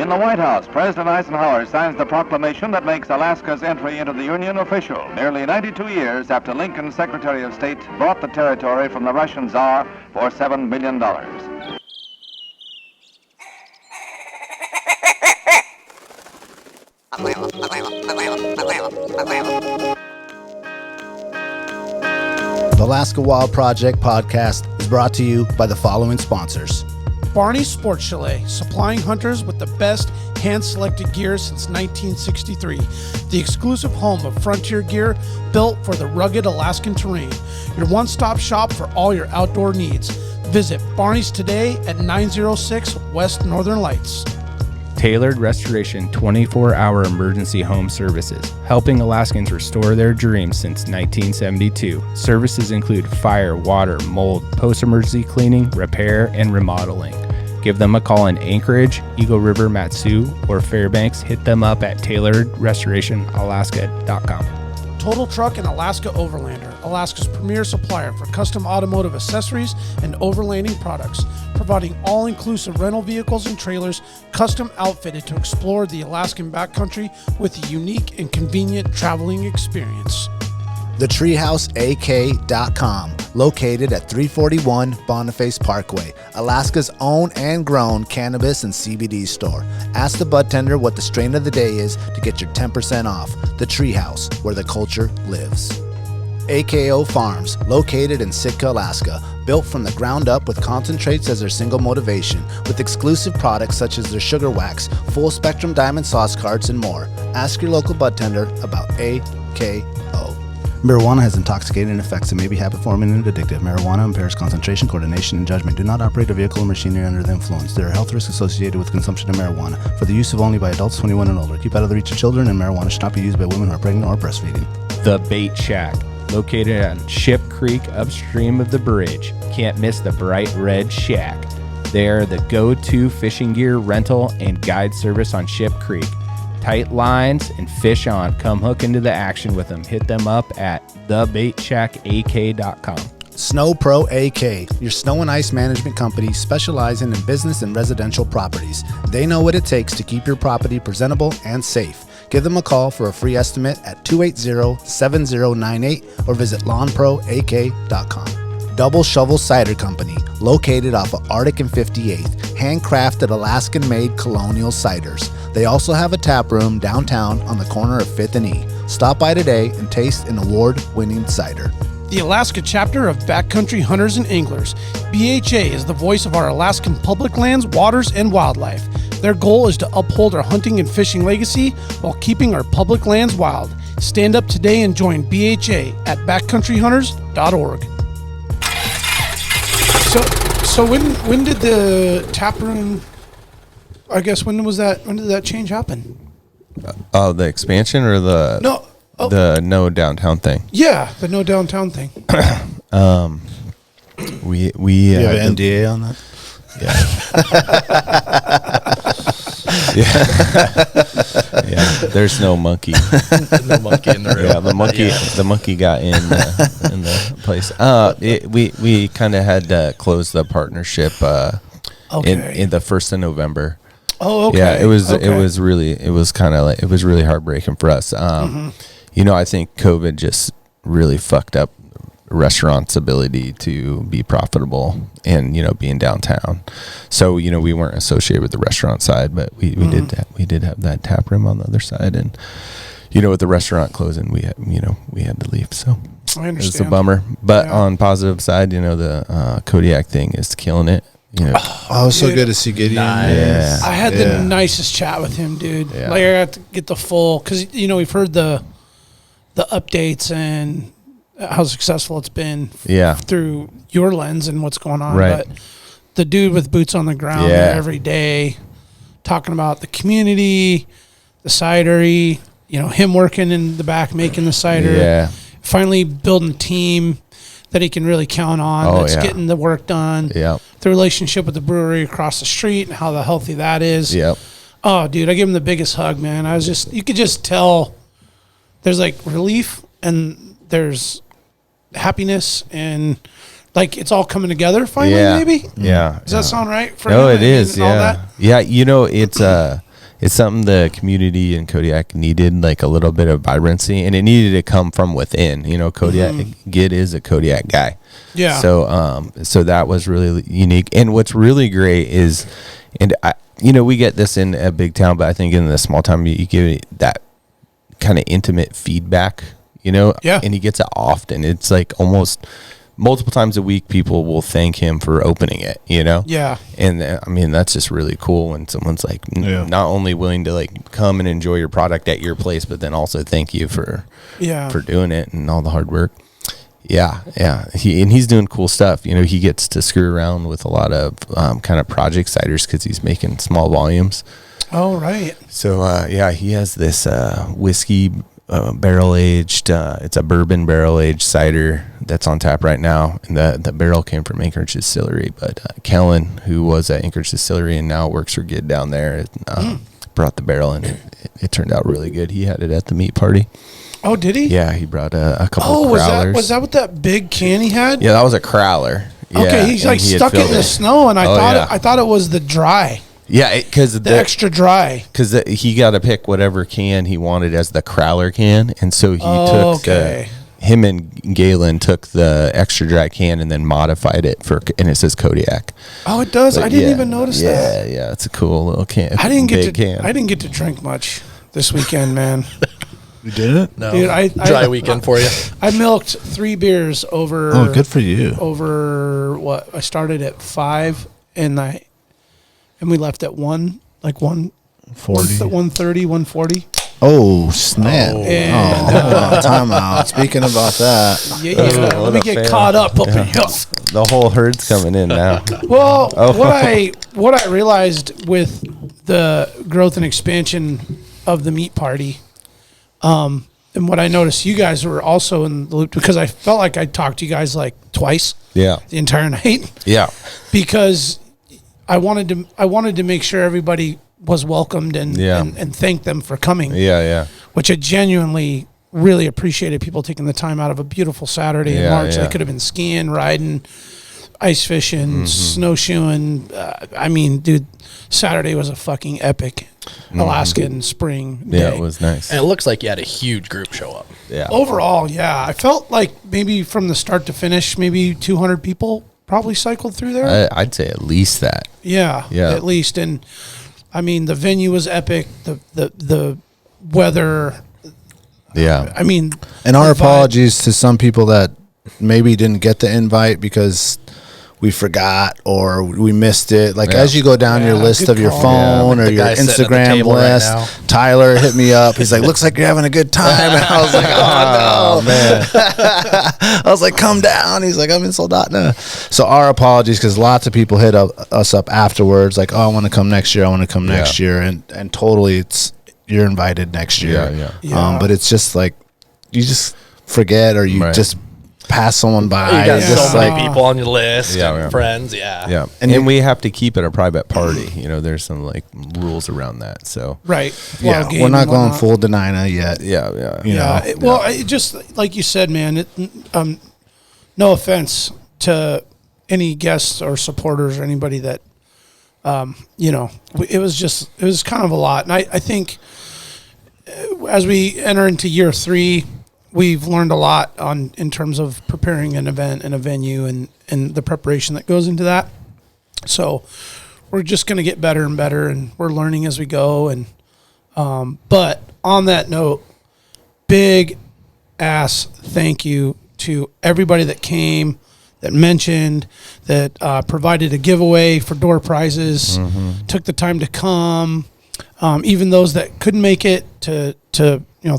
In the White House, President Eisenhower signs the proclamation that makes Alaska's entry into the Union official, nearly 92 years after Lincoln's Secretary of State bought the territory from the Russian Tsar for $7 million. The Alaska Wild Project podcast is brought to you by the following sponsors. Barney's Sports Chalet, supplying hunters with the best hand-selected gear since 1963. The exclusive home of frontier gear built for the rugged Alaskan terrain. Your one-stop shop for all your outdoor needs. Visit Barney's today at 906 West Northern Lights. Tailored Restoration 24-hour emergency home services, helping Alaskans restore their dreams since 1972. Services include fire, water, mold, post-emergency cleaning, repair, and remodeling. Give them a call in Anchorage, Eagle River, Matsu, or Fairbanks. Hit them up at tailoredrestorationalaska.com. Total Truck and Alaska Overlander, Alaska's premier supplier for custom automotive accessories and overlanding products, providing all-inclusive rental vehicles and trailers custom outfitted to explore the Alaskan backcountry with a unique and convenient traveling experience. TheTreehouseAK.com, located at 341 Boniface Parkway, Alaska's own and grown cannabis and CBD store. Ask the bud tender what the strain of the day is to get your 10% off. The Treehouse, where the culture lives. AKO Farms, located in Sitka, Alaska, built from the ground up with concentrates as their single motivation, with exclusive products such as their sugar wax, full spectrum diamond sauce carts, and more. Ask your local bud tender about AKO. Marijuana has intoxicating effects and may be habit-forming and addictive. Marijuana impairs concentration, coordination, and judgment. Do not operate a vehicle or machinery under the influence. There are health risks associated with consumption of marijuana. For the use of only by adults 21 and older. Keep out of the reach of children, and marijuana should not be used by women who are pregnant or breastfeeding. The Bait Shack, located on Ship Creek upstream of the bridge. Can't miss the bright red shack. They are the go-to fishing gear rental and guide service on Ship Creek. Tight lines and fish on. Come hook into the action with them. Hit them up at thebaitshackak.com. Snow Pro AK, your snow and ice management company specializing in business and residential properties. They know what it takes to keep your property presentable and safe. Give them a call for a free estimate at 280-7098 or visit lawnproak.com. Double Shovel Cider Company, located off of Arctic and 58th, handcrafted Alaskan-made colonial ciders. They also have a tap room downtown on the corner of 5th and E. Stop by today and taste an award-winning cider. The Alaska chapter of Backcountry Hunters and Anglers. BHA is the voice of our Alaskan public lands, waters, and wildlife. Their goal is to uphold our hunting and fishing legacy while keeping our public lands wild. Stand up today and join BHA at backcountryhunters.org. So when did the tap room, I guess, when did that change happen? The expansion or the no downtown thing? Yeah, the no downtown thing. We You have an NDA on that? Yeah. There's no monkey. No monkey in the room. Yeah, the monkey got in the place. We kind of had to close the partnership in the 1st of November. Oh, okay. Yeah, it was really heartbreaking for us. You know, I think COVID just really fucked up restaurants' ability to be profitable and, you know, being downtown. So, you know, we weren't associated with the restaurant side, but we did have that tap room on the other side. And, you know, with the restaurant closing, we had to leave. So I understand. it's a bummer. But on positive side, you know, the Kodiak thing is killing it. You know. Oh, it was so good to see Gideon. Nice. Yeah. I had the nicest chat with him, dude. Yeah. Like, I got to get the full, because, you know, we've heard the updates and how successful it's been through your lens and what's going on. Right. But the dude with boots on the ground there every day, talking about the community, the cidery, you know, him working in the back making the cider, finally building a team that he can really count on that's getting the work done. The relationship with the brewery across the street and how healthy that is. Oh, dude, I give him the biggest hug, man. You could just tell there's like relief and there's happiness and like it's all coming together finally, maybe. Does that sound right for him? It is. Yeah. Yeah. You know, it's it's something the community in Kodiak needed, like a little bit of vibrancy, and it needed to come from within. You know, Kodiak Gid is a Kodiak guy. Yeah. So that was really unique. And what's really great is, and we get this in a big town, but I think in the small town, you give that kind of intimate feedback, Yeah. And he gets it often. It's like almost multiple times a week, people will thank him for opening it, Yeah. And I mean, that's just really cool when someone's like not only willing to like come and enjoy your product at your place, but then also thank you for doing it and all the hard work. Yeah. He's doing cool stuff. He gets to screw around with a lot of kind of project ciders because he's making small volumes. Oh, right. So he has this whiskey barrel aged. It's a bourbon barrel aged cider that's on tap right now, and the barrel came from Anchorage Distillery. But Kellen, who was at Anchorage Distillery and now works for Gid down there, brought the barrel, and it turned out really good. He had it at the meat party. Oh, did he? Yeah, he brought a couple. Oh, crowlers. was that what that big can he had? Yeah, that was a crowler. Yeah, Okay, he's like stuck it in the snow, and I thought it was the dry. Yeah, because the extra dry. Because he got to pick whatever can he wanted as the crowler can, and so he took him and Galen took the extra dry can and then modified it and it says Kodiak. Oh, it does. But I didn't even notice that. Yeah, it's a cool little can. I didn't get to drink much this weekend, man. You didn't? No. Dude, dry weekend for you. I milked 3 beers over. Oh, good for you. Over what? I started at 5 and we left at 1, like 1:40, 1:30, 1:40. Oh, snap. Hold on, time out. Speaking about that. Yeah. Let me get caught up in here. The whole herd's coming in now. Well, what I realized with the growth and expansion of the meat party, and what I noticed, you guys were also in the loop, because I felt like I talked to you guys like twice. Yeah. The entire night. Yeah. Because I wanted to make sure everybody was welcomed and thank them for coming. Yeah. Which I genuinely really appreciated, people taking the time out of a beautiful Saturday in March. They could have been skiing, riding, ice fishing, snowshoeing. I mean, dude, Saturday was a fucking epic Alaskan spring day. Yeah, it was nice. And it looks like you had a huge group show up. Yeah. Overall, yeah. I felt like maybe from the start to finish, maybe 200 people probably cycled through there. I'd say at least that. Yeah. At least. And I mean, the venue was epic. The weather. Yeah. I mean, and our apologies to some people that maybe didn't get the invite because we forgot or we missed it. Like as you go down your list of your phone or your Instagram list, right, Tyler hit me up. He's like, "Looks like you're having a good time." And I was like, "Oh, no, man!" I was like, "Come down." He's like, "I'm in Soldotna." So our apologies, because lots of people hit us up afterwards, like, "Oh, I want to come next year. I want to come next year," and totally, you're invited next year. Yeah. But it's just like you just forget or you just pass someone by. You got so many people on your list, friends, and we have to keep it a private party. There's some like rules around that. So we're not going full Denina yet. It just like you said, man. No offense to any guests or supporters or anybody that, it was kind of a lot, and I think as we enter into year 3. We've learned a lot in terms of preparing an event and a venue and the preparation that goes into that. So we're just going to get better and better, and we're learning as we go. And but on that note, big ass thank you to everybody that came, that mentioned, that provided a giveaway for door prizes, took the time to come, even those that couldn't make it to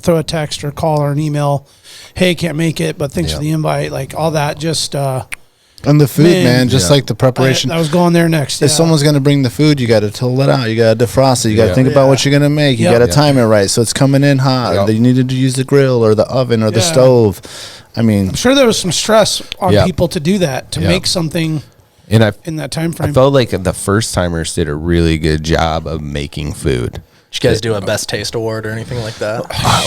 throw a text or call or an email. Hey, can't make it, but thanks for the invite. Like all that, just and the food, man, just like the preparation. I was going there next. If someone's going to bring the food, you got to till it out. You got to defrost it. You got to think about what you're going to make. You got to time it right, so it's coming in hot. You needed to use the grill or the oven or the stove. I mean, I'm sure there was some stress on people to do that, to make something in that time frame. I felt like the first timers did a really good job of making food. Did you guys do a best taste award or anything like that?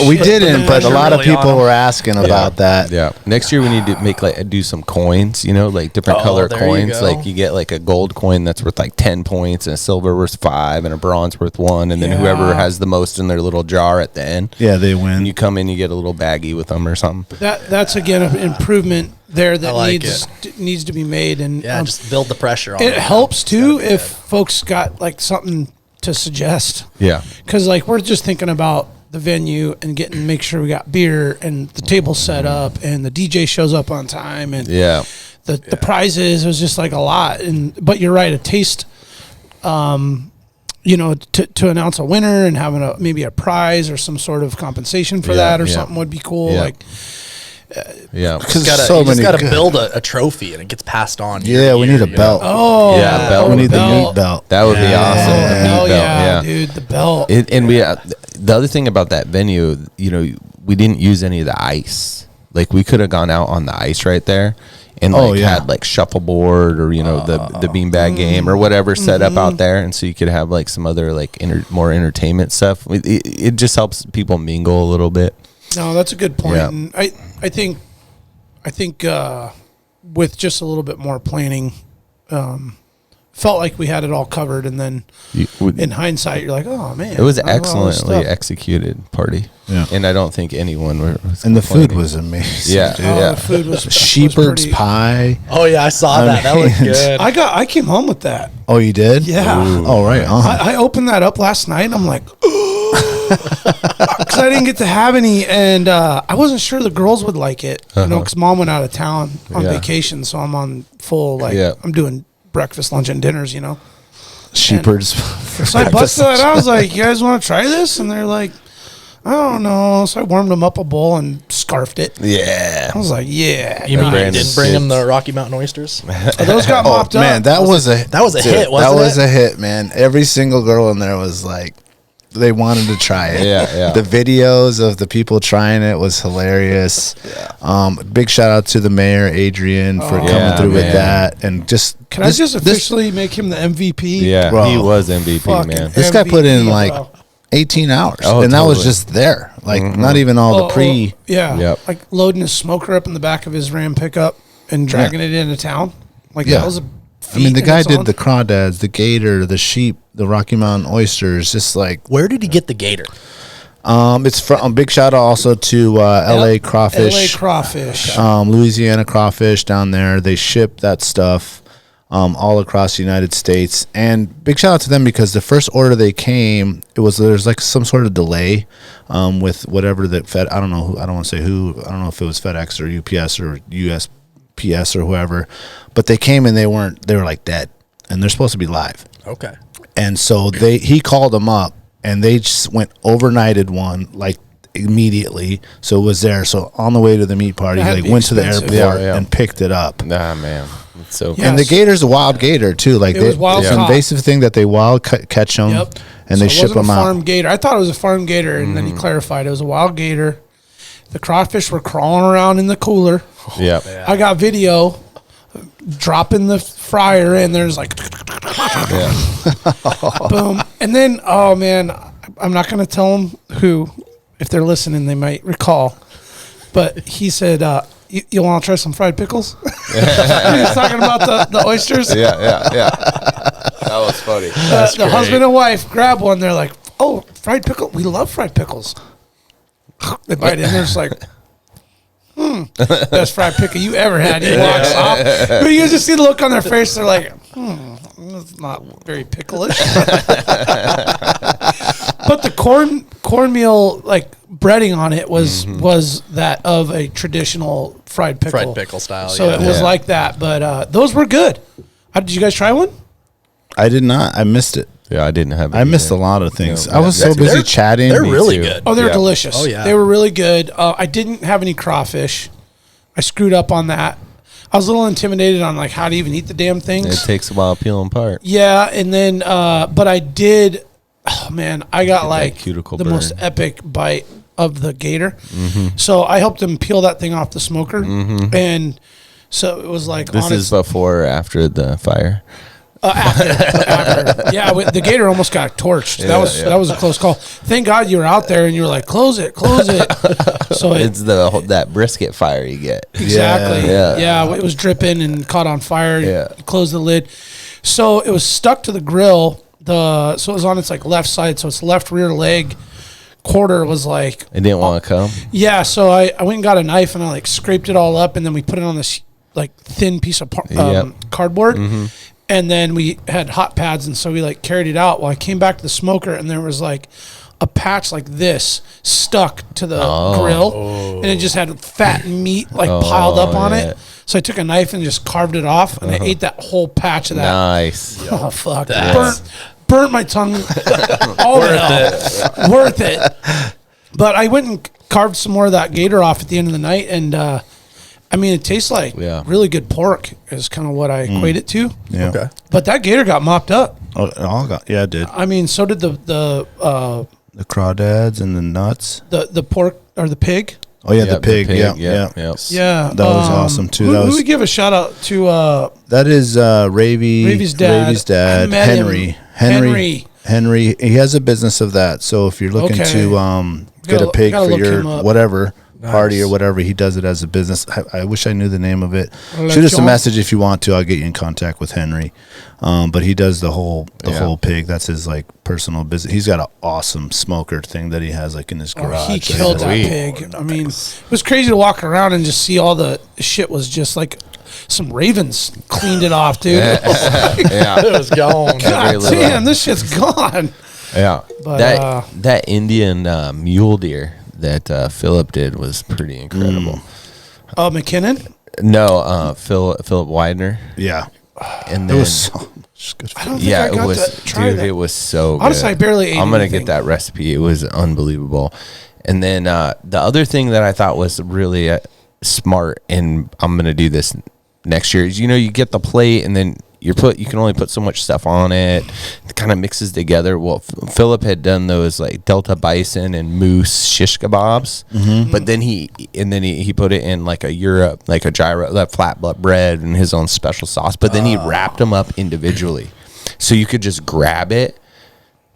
We didn't, but a lot of people were asking about that. Yeah. Next year we need to do some coins, like different color coins. Like you get like a gold coin that's worth like 10 points, and a silver worth 5, and a bronze worth 1, and then whoever has the most in their little jar at the end. Yeah, they win. And you come in, you get a little baggie with them or something. That's again an improvement there that needs to be made, and just build the pressure on it. Helps too if folks got like something to suggest. Yeah. Because like we're just thinking about the venue and make sure we got beer and the table set up and the DJ shows up on time and the prizes. It was just like a lot. But you're right, a taste, to announce a winner and having maybe a prize or some sort of compensation for that or something would be cool. Yeah. Like. Because you just got to build a trophy and it gets passed on. Yeah, we need a belt. Oh, yeah, belt. We need the meat belt. That would be awesome. The meat belt, yeah, dude, the belt. And the other thing about that venue, we didn't use any of the ice. Like we could have gone out on the ice right there, and had like shuffleboard or the beanbag game or whatever set up out there, and so you could have like some other like more entertainment stuff. It just helps people mingle a little bit. No, that's a good point. Yeah. And I think with just a little bit more planning, felt like we had it all covered. And then in hindsight, you're like, oh man, it was excellently executed party. Yeah. And I don't think anyone was. And the food was amazing. Yeah. Dude. The food was shepherd's pie. Oh yeah, I saw that. That looked good. I came home with that. Oh, you did? Yeah. Ooh, oh, right. I opened that up last night. And I'm like, because I didn't get to have any, and I wasn't sure the girls would like it, because Mom went out of town on vacation, so I'm on full I'm doing breakfast, lunch, and dinners, Shepherd's. So I busted it. I was like, "You guys want to try this?" And they're like, "I don't know." So I warmed them up a bowl and scarfed it. Yeah, I was like, "Yeah." You mean you didn't bring them the Rocky Mountain oysters? Those got mopped up. Man, that was a hit. Wasn't it? That was a hit, man. Every single girl in there was like, they wanted to try it. Yeah. The videos of the people trying it was hilarious. Yeah. Big shout out to the mayor, Adrian, for coming through with that. And just I just officially make him the MVP? Yeah, bro, he was MVP, man. This guy put in like 18 hours, and that was just there. Like not even all the pre. Like loading his smoker up in the back of his Ram pickup and dragging it into town. Like that was a. I mean, the guy did the crawdads, the gator, the sheep, the Rocky Mountain oysters. Just like, where did he get the gator? It's from big shout out also to LA Crawfish, Louisiana Crawfish down there. They ship that stuff all across the United States, and big shout out to them because the first order they came, there's like some sort of delay with whatever that Fed. I don't know. I don't want to say who. I don't know if it was FedEx or UPS or USPS or whoever, but they came and they were like dead, and they're supposed to be live. Okay. And so he called them up, and they just overnighted one like immediately. So it was there. So on the way to the meat party, he went to the airport and picked it up. Nah, man. It's so and the gator's a wild gator too. Like it's an invasive thing that they wild catch them, and they ship them out. Farm gator. I thought it was a farm gator, and then he clarified it was a wild gator. The crawfish were crawling around in the cooler. Yeah. I got video dropping the fryer in. There's like boom. And then, oh man, I'm not going to tell them who. If they're listening, they might recall. But he said, you want to try some fried pickles? He was talking about the oysters. Yeah. That was funny. The husband and wife grab one. They're like, oh, fried pickle. We love fried pickles. They bite in. They're just like, best fried pickle you ever had. He walks off. But you just see the look on their face. They're like, it's not very picklish. But the cornmeal like breading on it was that of a traditional fried pickle style. So it was like that. But those were good. Did you guys try one? I did not. I missed it. Yeah, I didn't have it. I missed a lot of things. I was so busy chatting. They're really good. Oh, they're delicious. Oh, yeah. They were really good. I didn't have any crawfish. I screwed up on that. I was a little intimidated on like how to even eat the damn things. It takes a while to peel them apart. Yeah, and then but I did. Oh man, I got like the most epic bite of the gator. So I helped him peel that thing off the smoker, and so it was like this is before or after the fire. After. Yeah, the gator almost got torched. That was a close call. Thank God you were out there and you were like, close it. So it's that brisket fire you get. Exactly. Yeah, it was dripping and caught on fire. Yeah. Closed the lid. So it was stuck to the grill. So it was on its like left side. So its left rear leg quarter was like. It didn't want to come. Yeah. So I went and got a knife and I like scraped it all up and then we put it on this like thin piece of cardboard. Mm-hmm. And then we had hot pads, and so we like carried it out. Well, I came back to the smoker, and there was like a patch like this stuck to the grill, and it just had fat meat like piled up on it. So I took a knife and just carved it off, and I ate that whole patch of that. Nice. Oh fuck! Burnt my tongue. All worth it. But I went and carved some more of that gator off at the end of the night, and. I mean, it tastes like really good pork is kind of what I equate it to. Yeah. Okay. But that gator got mopped up. Oh, it all got, it did. I mean, so did the crawdads and the nuts. The pork or the pig. Oh yeah, the pig. Yeah. That was awesome too. Who we give a shout out to? That is Ravy's dad, Henry. He has a business of that. So if you're looking to get a pig for your whatever. Party or whatever, he does it as a business. I wish I knew the name of it. Shoot us a message if you want to. I'll get you in contact with Henry. But he does the whole pig. That's his like personal business. He's got an awesome smoker thing that he has like in his garage. He killed that pig. I mean, it was crazy to walk around and just see all the shit was just like some ravens cleaned it off, dude. It was gone. God damn, this shit's gone. Yeah, but that Indian mule deer that Philip did was pretty incredible. McKinnon? No, Philip Widener. Yeah, and then it was so good. I don't think I got to try that. It was so good. Honestly, I barely ate I'm gonna anything. get that recipe. It was unbelievable. And then the other thing that I thought was really smart, and I'm gonna do this next year, is you get the plate and then you can only put so much stuff on it. It kind of mixes together. Well, Philip had done those like Delta bison and moose shish kebabs, but then he put it in like a Europe, like a gyro, that flat bread and his own special sauce. But then he wrapped them up individually, so you could just grab it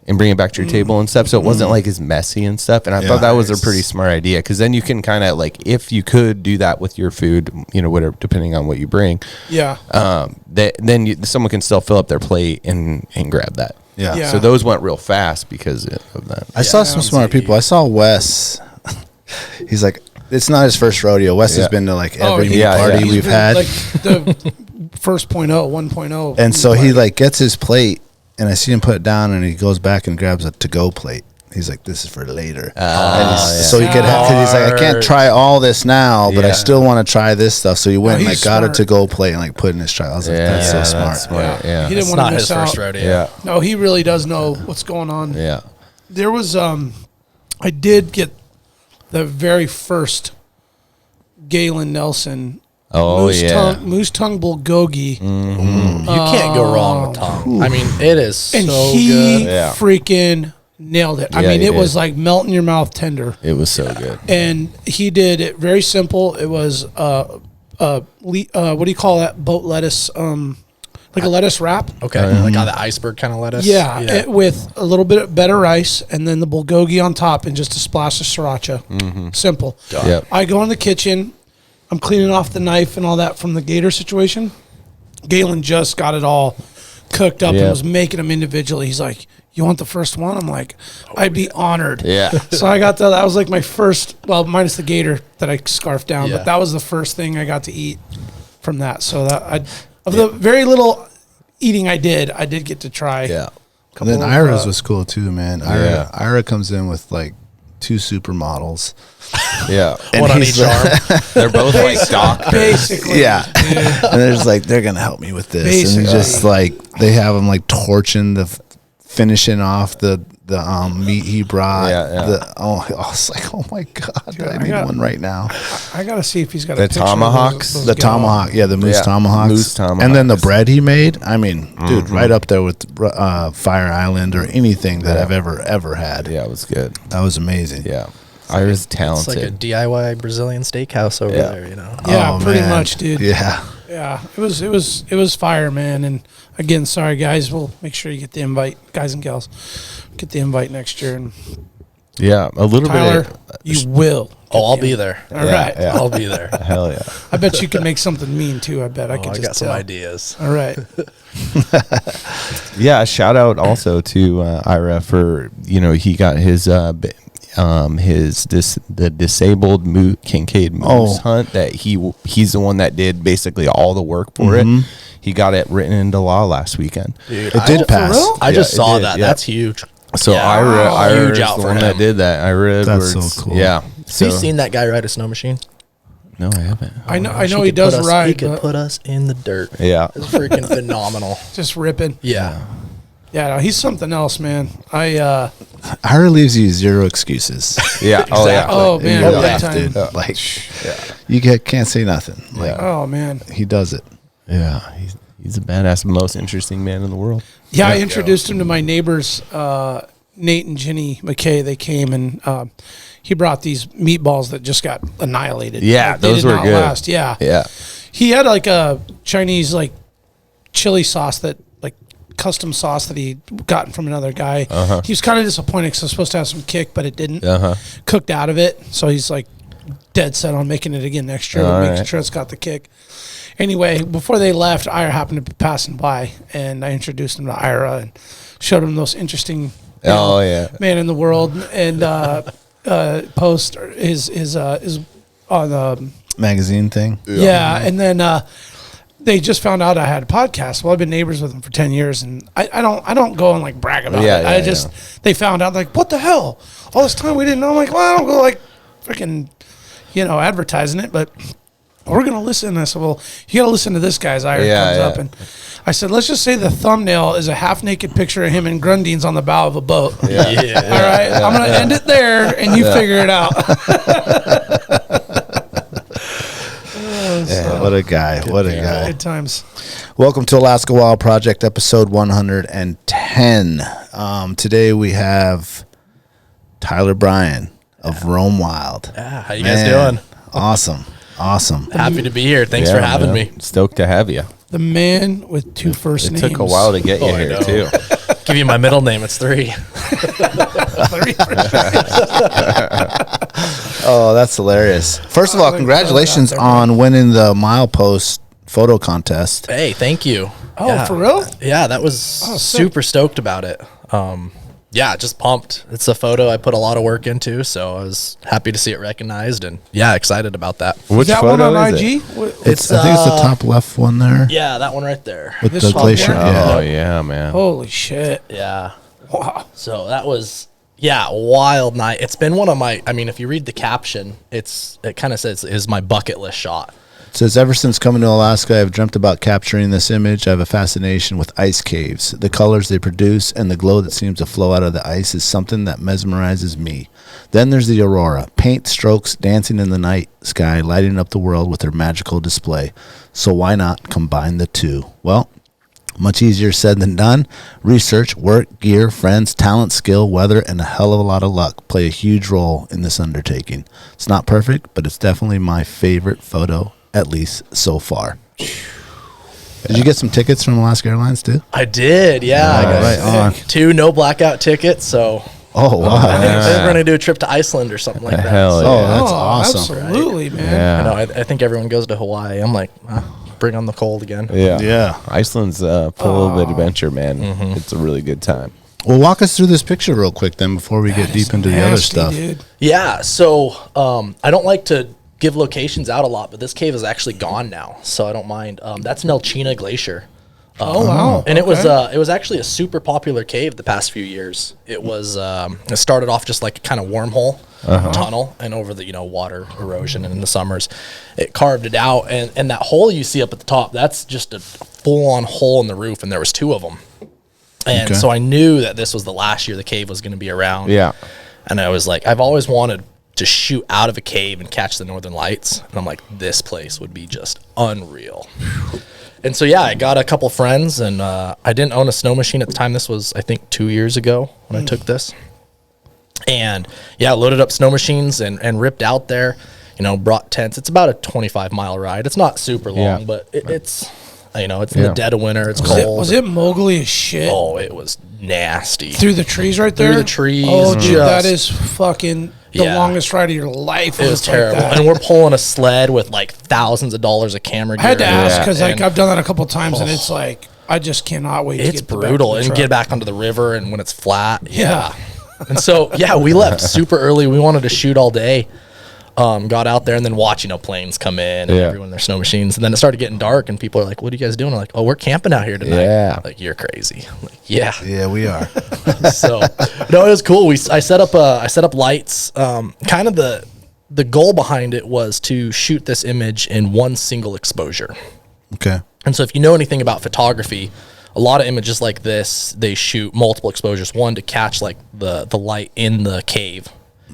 and bring it back to your table and stuff. So it wasn't like as messy and stuff. And I thought that was a pretty smart idea, because then you can kind of like, if you could do that with your food, whatever, depending on what you bring. Yeah. Then someone can still fill up their plate and grab that. Yeah. So those went real fast because of that. I saw some smart people. I saw Wes. He's like, it's not his first rodeo. Wes has been to like every meat party we've had. Like the first 1.0. And so he like gets his plate, and I see him put it down, and he goes back and grabs a to-go plate. He's like, "This is for later." So he could have. He's like, "I can't try all this now, but I still want to try this stuff." So he went and like got a to-go plate and like put in his try. I was like, "That's so smart." He didn't want to miss out. First rodeo. Yeah. No, he really does know what's going on. Yeah. There was I did get the very first Galen Nelson. Moose tongue bulgogi. You can't go wrong with tongue. I mean, it is so and he good. Freaking nailed it. I mean, it was like melt in your mouth tender. It was so good. And he did it very simple. It was what do you call that? Boat lettuce, like a lettuce wrap. Okay, like on the iceberg kind of lettuce. Yeah, with a little bit better rice, and then the bulgogi on top, and just a splash of sriracha. Simple. Yep. I go in the kitchen. I'm cleaning off the knife and all that from the gator situation. Galen just got it all cooked up and was making them individually. He's like, "You want the first one?" I'm like, "I'd be honored." Yeah. So I got that was like my first, well, minus the gator that I scarfed down, but that was the first thing I got to eat from that. So that of the very little eating I did get to try. Yeah. And then Ira's was cool too, man. Ira comes in with like 2 supermodels. Yeah. And one on each arm. They're both like doctors. Basically. Yeah. And they're just like, they're going to help me with this. Basically. And just like, they have them like torching finishing off the meat he brought. I was like, oh my God, dude, I need one right now. I got to see if he's got the tomahawks. Those the tomahawk. Yeah, the moose tomahawks. Moose tomahawks. And then the bread he made. I mean, dude, right up there with Fire Island or anything that I've ever had. Yeah, it was good. That was amazing. Yeah. Ira's It's talented. like a DIY Brazilian steakhouse over there, you know. Yeah, Oh, pretty man. much, dude. Yeah. Yeah, it was fire, man. And again, sorry guys, we'll make sure you get the invite, guys and gals, get the invite next year. And Yeah, a little Tyler, bit. you will. Oh, I'll be there. All right. Yeah. I'll be there. Hell yeah. I bet you could make something mean too. I bet I could I just got some tell. ideas. All right. Yeah, shout out also to Ira for, he got his the disabled Kincaid moose hunt that he's the one that did basically all the work for it. He got it written into law last weekend. Dude, It did pass. I just it saw did, that. yeah. That's huge. So Yeah. Ira Huge is out the for one him. that did that. Ira That's Edwards. so cool. Yeah. Have you seen that guy ride a snow machine? No, I haven't. I know He he could does put us- ride, He could but put us in the dirt. Yeah. It's freaking phenomenal. just ripping. Yeah. Yeah, no, he's something else, man. Ira leaves you zero excuses. Yeah. Oh, yeah. Oh man, You big laugh, time. dude. Like, you can't say nothing. Like, Oh man. he does it. Yeah. He's a badass, most interesting man in the world. Yeah, I introduced him to my neighbors, Nate and Jenny McKay. They came and he brought these meatballs that just got annihilated. Yeah, Like, they those did were not good. last. Yeah. Yeah. He had like a Chinese like chili sauce that like custom sauce that he gotten from another guy. He was kind of disappointed because it was supposed to have some kick, but it didn't. Cooked out of it. So he's like dead set on making it again next year, making sure it's got the kick. Anyway, before they left, Ira happened to be passing by, and I introduced him to Ira and showed him those interesting man in the world and post his on the Magazine thing. yeah, and then they just found out I had a podcast. Well, I've been neighbors with them for 10 years, and I don't go and like brag about it. They found out like, what the hell? All this time we didn't know. I'm like, well, I don't go like freaking, advertising it, but we're gonna listen. And I said, well, you gotta listen to this guy's Ira comes up, and I said, let's just say the thumbnail is a half naked picture of him and Grundines on the bow of a boat. All right, I'm gonna end it there, and you figure it out. Yeah, what a guy. What a guy. Good times. Welcome to Alaska Wild Project, episode 110. Today we have Tyler Bryan of Roam Wild. Yeah, how you guys doing? Awesome. Happy to be here. Thanks for having me. Stoked to have you. The man with two first names. It took a while to get you I here, know. too. Give you my middle name. It's 3. Oh, that's hilarious. First of all, congratulations on winning the milepost photo contest. Hey, thank you. Oh, for real? Yeah, that was sick. super stoked about it. Yeah, just pumped. It's a photo I put a lot of work into, so I was happy to see it recognized, and excited about that. Which Is that photo one on is IG? it? It's I think it's the top left one there yeah, that one right there. with This the one glacier. there? Oh, Yeah. yeah, man. Holy shit. Yeah. Wow. So that was wild night. It's been one of my if you read the caption, it kind of says is my bucket list shot. It says, ever since coming to Alaska, I've dreamt about capturing this image. I have a fascination with ice caves. The colors they produce and the glow that seems to flow out of the ice is something that mesmerizes me. Then there's the Aurora, paint strokes dancing in the night sky, lighting up the world with their magical display. So why not combine the two? Well, much easier said than done. Research, work, gear, friends, talent, skill, weather, and a hell of a lot of luck play a huge role in this undertaking. It's not perfect, but it's definitely my favorite photo, at least so far. Did you get some tickets from Alaska Airlines too? I did, yeah. I got right on. 2 no blackout tickets, so Oh, wow. I think we're going to do a trip to Iceland or something like that. Hell So, Oh, that's awesome. Absolutely, man. Yeah. I know. I think everyone goes to Hawaii. I'm like, bring on the cold again. Yeah. Yeah. Iceland's full of adventure, man. It's a really good time. Well, walk us through this picture real quick then before we get deep into the other Nasty, stuff. dude. Yeah, so I don't like to give locations out a lot, but this cave is actually gone now, so I don't mind. That's Nelchina Glacier. Oh, wow. And it Okay. was actually a super popular cave the past few years. It was it started off just like a kind of wormhole tunnel, and over the water erosion, and in the summers it carved it out, and that hole you see up at the top, that's just a full on hole in the roof, and there was 2 of them. And so I knew that this was the last year the cave was going to be around. Yeah. And I was like, I've always wanted to shoot out of a cave and catch the northern lights, and I'm like, this place would be just unreal. And so, I got a couple friends, and I didn't own a snow machine at the time. This was, I think, 2 years ago when I took this. And yeah, loaded up snow machines and ripped out there, you know, brought tents. It's about a 25-mile ride. It's not super long, but it's, you know, it's in the dead of winter. It's cold. Was it mogully as shit? Oh, it was nasty. Through the trees right there? Through the trees. Oh, dude, that is fucking the longest ride of your life. It was terrible. Like, and we're pulling a sled with like thousands of dollars of camera gear. I had to ask because like I've done that a couple times and it's like, I just cannot wait to get brutal. And get back onto the river and when it's flat. Yeah. And so, we left super early. We wanted to shoot all day. Got out there and then watch, you know, planes come in and everyone in their snow machines. And then it started getting dark and people are like, what are you guys doing? I'm like, oh, we're camping out here tonight. Yeah. Like, you're crazy. I'm like, yeah. Yeah, we are. So, no, it was cool. I set up lights. Kind of the goal behind it was to shoot this image in one single exposure. Okay. And so if you know anything about photography, a lot of images like this, they shoot multiple exposures. One to catch like the light in the cave,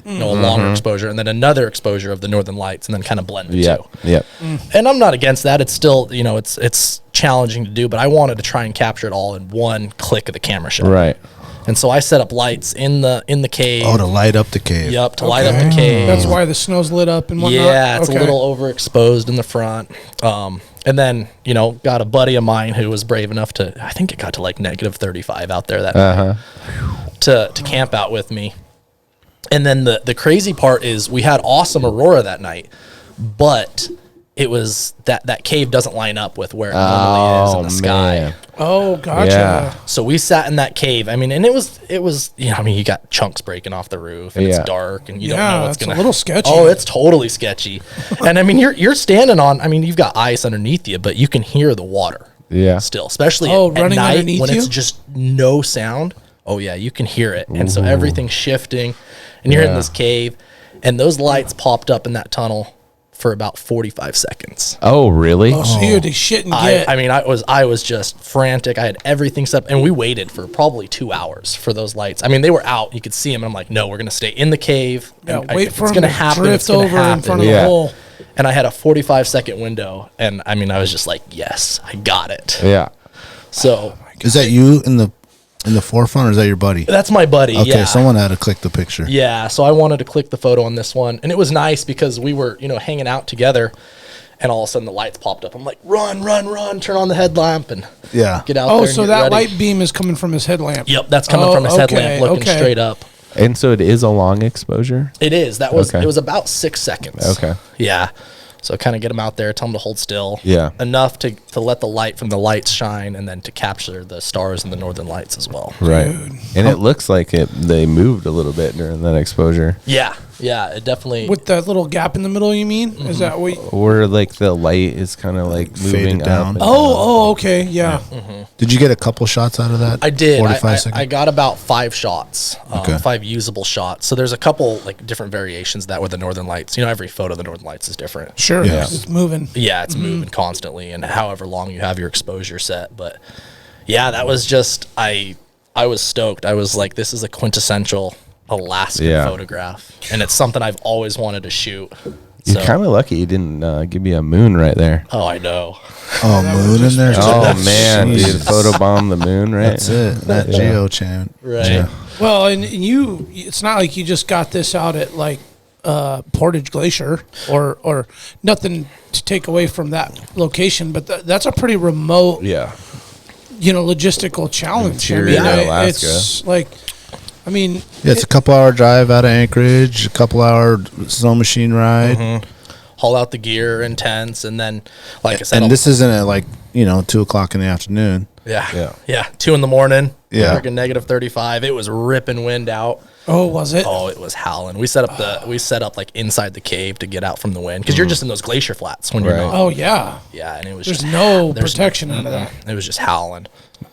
you know, a longer exposure, and then another exposure of the northern lights, and then kind of blend the two. Yep. And I'm not against that. It's still, you know, it's challenging to do, but I wanted to try and capture it all in one click of the camera shot. Right. And so I set up lights in the cave. Oh, to light up the cave. Yep, to light up the cave. That's why the snow's lit up and whatnot. Yeah, it's a little overexposed in the front. And then, you know, got a buddy of mine who was brave enough to, I think it got to like negative 35 out there that night, to camp out with me. And then the crazy part is we had awesome Aurora that night, but it was that cave doesn't line up with where it normally is in the sky. Oh, gotcha. Yeah. So we sat in that cave. I mean, and it was, you know, I mean, you got chunks breaking off the roof and it's dark and you don't know what's going to. It's a little sketchy. Oh, it's totally sketchy. And I mean, you're standing on, I mean, you've got ice underneath you, but you can hear the water. Yeah. Still, especially at running night underneath when you? it's just no sound. Oh yeah, you can hear it. And so everything's shifting and you're in this cave and those lights popped up in that tunnel for about 45 seconds. Oh, really? Oh, so you had to shit and get. I mean, I was just frantic. I had everything set up, and we waited for probably 2 hours for those lights. I mean, they were out. You could see them, and I'm like, no, we're going to stay in the cave. Wait for it's them going to to happen. drift over in front of the hole. And I had a 45-second window, and I mean, I was just like, yes, I got it. Yeah. So is that you in the forefront, or is that your buddy? that's my buddy. Okay, someone had to click the picture. Yeah, so I wanted to click the photo on this one, and it was nice because we were, you know, hanging out together, and all of a sudden the lights popped up. I'm like, run, turn on the headlamp, and get out there. Oh, so that light beam is coming from his headlamp. Yep, that's coming from his headlamp, looking straight up. And so it is a long exposure? It is. It was about 6 seconds. Okay. Yeah. So kind of get them out there, tell them to hold still. Yeah. Enough to let the light from the lights shine and then to capture the stars and the northern lights as well. Right. And it looks like they moved a little bit during that exposure. Yeah. Yeah, it definitely. With that little gap in the middle, you mean? Is that what? Or like the light is kind of like moving down. up. Oh, okay. Yeah. Did you get a couple shots out of that? I did. 45 seconds? I got about 5 shots, 5 usable shots. So there's a couple like different variations of that with the northern lights. You know, every photo of the northern lights is different. Sure. Yeah. It's moving. Yeah, it's moving constantly, and however long you have your exposure set. But yeah, that was just I was stoked. I was like, this is a quintessential Alaskan photograph, and it's something I've always wanted to shoot. You're kind of lucky you didn't give me a moon right there. Oh, I know. Oh, moon in there. Oh man, dude, photobomb the moon, right? That's it. That Geo chain. Right. Yeah. Well, and you, it's not like you just got this out at like Portage Glacier or nothing to take away from that location, but that's a pretty remote, logistical challenge. Alaska. It's like, I mean, it's a couple hour drive out of Anchorage, a couple hour snow machine ride. Haul out the gear and tents, and then, like I said, and this isn't at like 2:00 in the afternoon. Yeah. 2 in the morning. Yeah. Freaking negative 35. It was ripping wind out. Oh, was it? Oh, it was howling. We set up like inside the cave to get out from the wind because you're just in those glacier flats when you're not. Oh yeah. Yeah, and it was there's no protection out of that. It was just howling.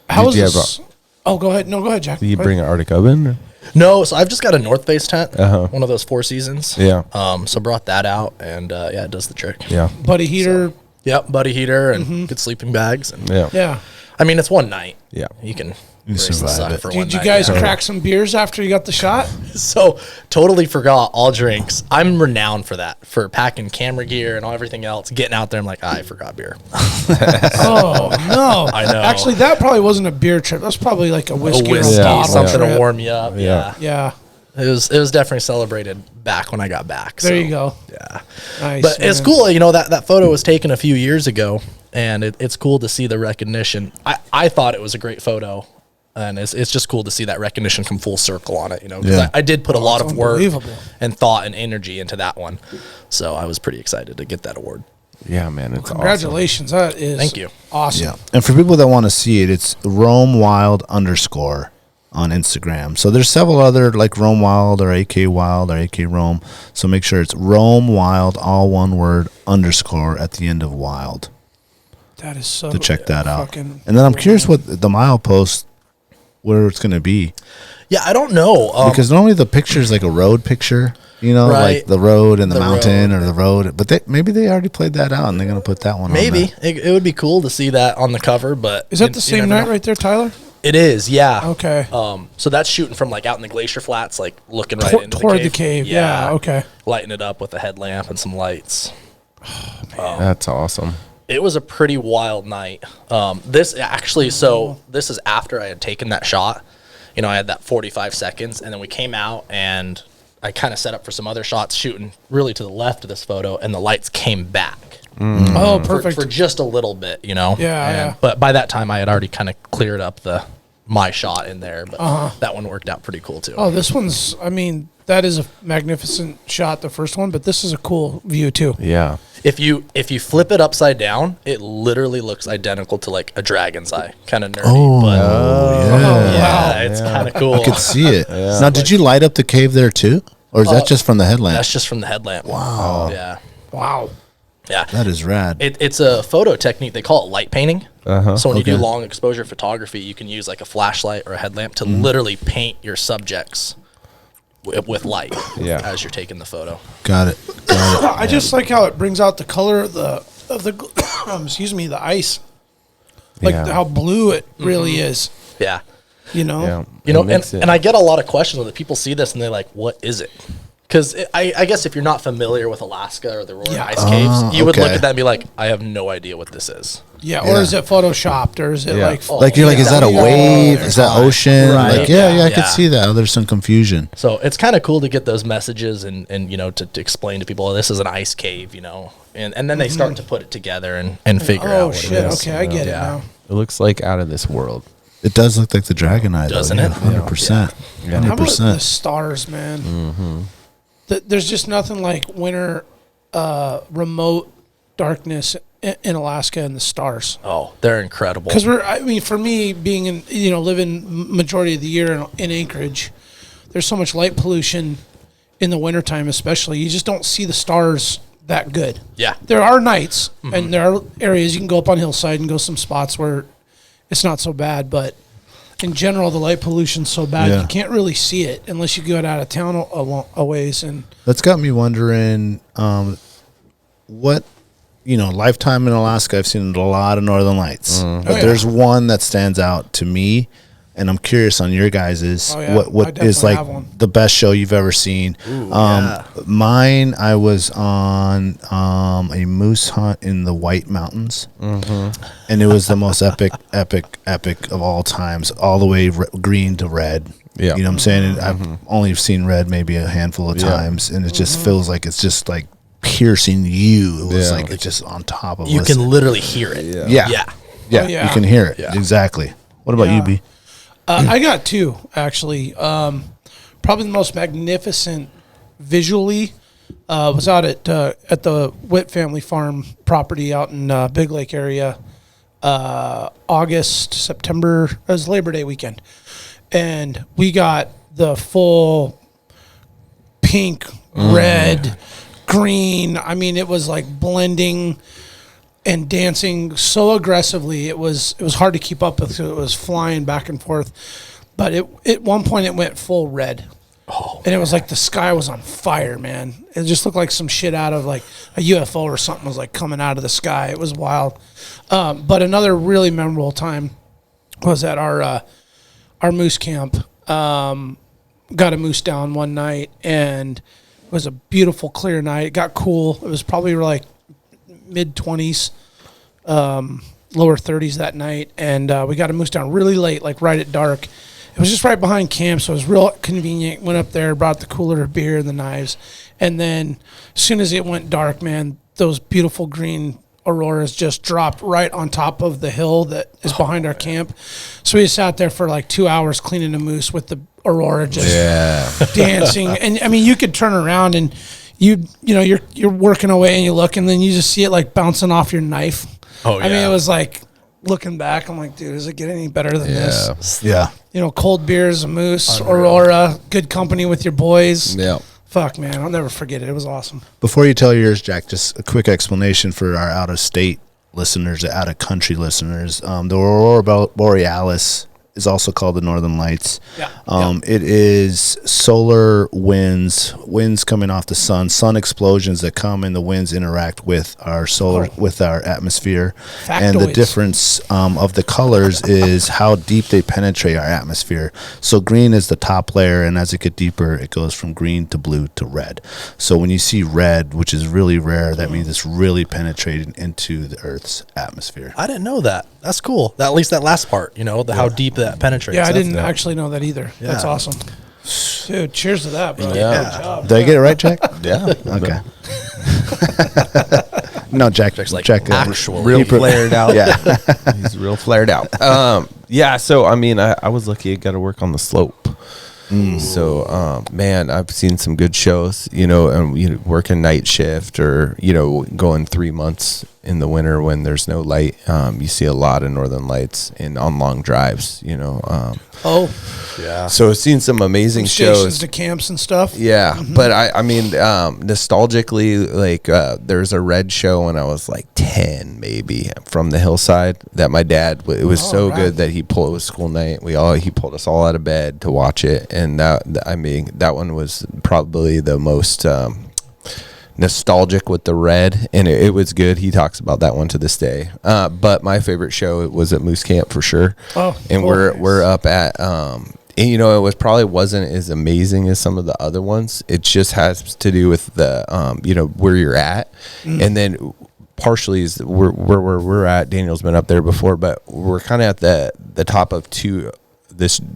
How was this? Oh, go ahead. No, go ahead, Jack. Did you bring an Arctic oven? Or? No, so I've just got a North Face tent, one of those 4 seasons. Yeah. So brought that out, and it does the trick. Yeah. Buddy heater. Yep, buddy heater and good sleeping bags. And Yeah. I mean, it's one night. Yeah. You can survive it. for one Did you night, guys crack some beers after you got the shot? So totally forgot all drinks. I'm renowned for that, for packing camera gear and everything else. Getting out there, I'm like, I forgot beer. Oh no! I know. Actually, that probably wasn't a beer trip. That's probably like a whiskey or a bottle something trip. to warm you up. Yeah. It was definitely celebrated back when I got back. There you go. Yeah. Nice. But man. it's cool, that photo was taken a few years ago, and it's cool to see the recognition. I thought it was a great photo, and it's just cool to see that recognition come full circle on it, because I did put a lot of work and thought and energy into that one. So I was pretty excited to get that award. Yeah, man, it's congratulations. awesome. That is thank you. Awesome. Yeah. And for people that want to see it, it's RoamWild_ on Instagram. So there's several other like Roam Wild or AK Wild or AK Roam. So make sure it's Roam Wild, all one word, _ at the end of wild. That is so to check that out. And then I'm curious what the milepost, where it's going to be. Yeah, I don't know. Because normally the picture is like a road picture, right. like the road and the mountain or the road. But maybe they already played that out and they're going to put that one on. Maybe. It would be cool to see that on the cover. But is that the same night right there, Tyler? It is, yeah. Okay. So that's shooting from like out in the glacier flats, like looking right into toward the cave. Yeah. Okay. Lighting it up with a headlamp and some lights. Oh, man. That's awesome. It was a pretty wild night. This is after I had taken that shot. I had that 45 seconds, and then we came out and I kind of set up for some other shots shooting really to the left of this photo, and the lights came back. Oh, perfect. For just a little bit, Yeah. But by that time, I had already kind of cleared up my shot in there, but that one worked out pretty cool too. Oh, this one's, that is a magnificent shot, the first one, but this is a cool view too. Yeah. If you flip it upside down, it literally looks identical to like a dragon's eye. Kind of nerdy. Yeah. It's kind of cool. I could see it. Now, did you light up the cave there too? Or is that just from the headlamp? That's just from the headlamp. Wow. Yeah. Wow. Yeah. That is rad. It's a photo technique. They call it light painting. So when you do long exposure photography, you can use like a flashlight or a headlamp to literally paint your subjects with light as you're taking the photo. Got it. I just like how it brings out the color of the the ice. Like how blue it really is. Yeah. And I get a lot of questions when people see this and they're like, what is it? Because I guess if you're not familiar with Alaska or the Aurora ice caves, you would look at that and be like, I have no idea what this is. Yeah, or is it photoshopped, or is it is that a wave? Is that ocean? Right. Like, I could see that. There's some confusion. So it's kind of cool to get those messages and to explain to people, this is an ice cave, and then they start to put it together and figure out what it is. Okay, I get it now. It looks like out of this world. It does look like the dragon eye, doesn't it? 100%. Yeah. How about the stars, man? Mm-hmm. There's just nothing like winter, remote darkness in Alaska and the stars. Oh, they're incredible. Because for me, being in, living majority of the year in Anchorage, there's so much light pollution in the wintertime, especially. You just don't see the stars that good. Yeah. There are nights, and there are areas you can go up on hillside and go some spots where it's not so bad, but in general, the light pollution's so bad you can't really see it unless you get out of town a ways. And that's got me wondering what lifetime in Alaska. I've seen a lot of northern lights, but there's one that stands out to me, and I'm curious on your guys's what is like the best show you've ever seen. Mine, I was on a moose hunt in the White Mountains, and it was the most epic of all times, all the way green to red. Yeah, you know what I'm saying? I've only seen red maybe a handful of times, and it just feels like it's just like piercing you. It was like it's just on top of us. You can literally hear it. Yeah. You can hear it. Yeah. Exactly. What about you, B? I got two, actually. Probably the most magnificent visually was out at the Witt family farm property out in Big Lake area. August, September, it was Labor Day weekend. And we got the full pink, red, green. It was like blending and dancing so aggressively. It was hard to keep up with. It was flying back and forth. But at one point it went full red. And it was like the sky was on fire, man. It just looked like some shit out of like a UFO or something was like coming out of the sky. It was wild. But another really memorable time was at our moose camp. Got a moose down one night, and it was a beautiful, clear night. It got cool. It was probably like mid-20s, lower 30s that night, and we got a moose down really late, like right at dark. It was just right behind camp, so it was real convenient. Went up there, brought the cooler of beer and the knives. And then as soon as it went dark, man, those beautiful green Auroras just dropped right on top of the hill that is behind our camp. So we sat there for like 2 hours cleaning a moose with the Aurora just dancing. And I mean, you could turn around and you know, you're working away and you look and then you just see it like bouncing off your knife. Oh, yeah. I mean, it was like, looking back, I'm like, dude, does it get any better than this? Yeah. You know, cold beers, a moose, Aurora, good company with your boys. Yeah. Fuck, man, I'll never forget it. It was awesome. Before you tell yours, Jack, just a quick explanation for our out-of-state listeners, out-of-country listeners. The Aurora Borealis is also called the Northern Lights. It is solar winds coming off the sun explosions that come and the winds interact with our with our atmosphere. Factoids. And the difference of the colors is how deep they penetrate our atmosphere. So green is the top layer, and as it gets deeper, it goes from green to blue to red. So when you see red, which is really rare, that means it's really penetrating into the Earth's atmosphere. I didn't know that. That's cool. At least that last part, you know, how deep that penetrates. Yeah, I didn't actually know that either. Yeah. That's awesome. Dude, cheers to that, bro. Yeah. Good job. Did I get it right, Jack? Yeah. Okay. No, Jack's like Jack, actual Real flared out. Yeah. He's real flared out. Yeah. So, I mean, I was lucky. I got to work on the slope. So, man, I've seen some good shows, you know, and working night shift or, you know, going 3 months in the winter when there's no light. You see a lot of northern lights on long drives, you know. Yeah. So I've seen some amazing Stations shows. to camps and stuff. Yeah, but I mean, nostalgically, like there's a red show when I was like 10, maybe, from the hillside that my dad. It was so good that it was school night. He pulled us all out of bed to watch it, and that one was probably the most nostalgic with the red, and it was good. He talks about that one to this day. But my favorite show was at Moose Camp for sure. And we're up at. And, you know, wasn't as amazing as some of the other ones. It just has to do with the, you know, where you're at. And then partially is where we're at. Daniel's been up there before, but we're kind of at the top of two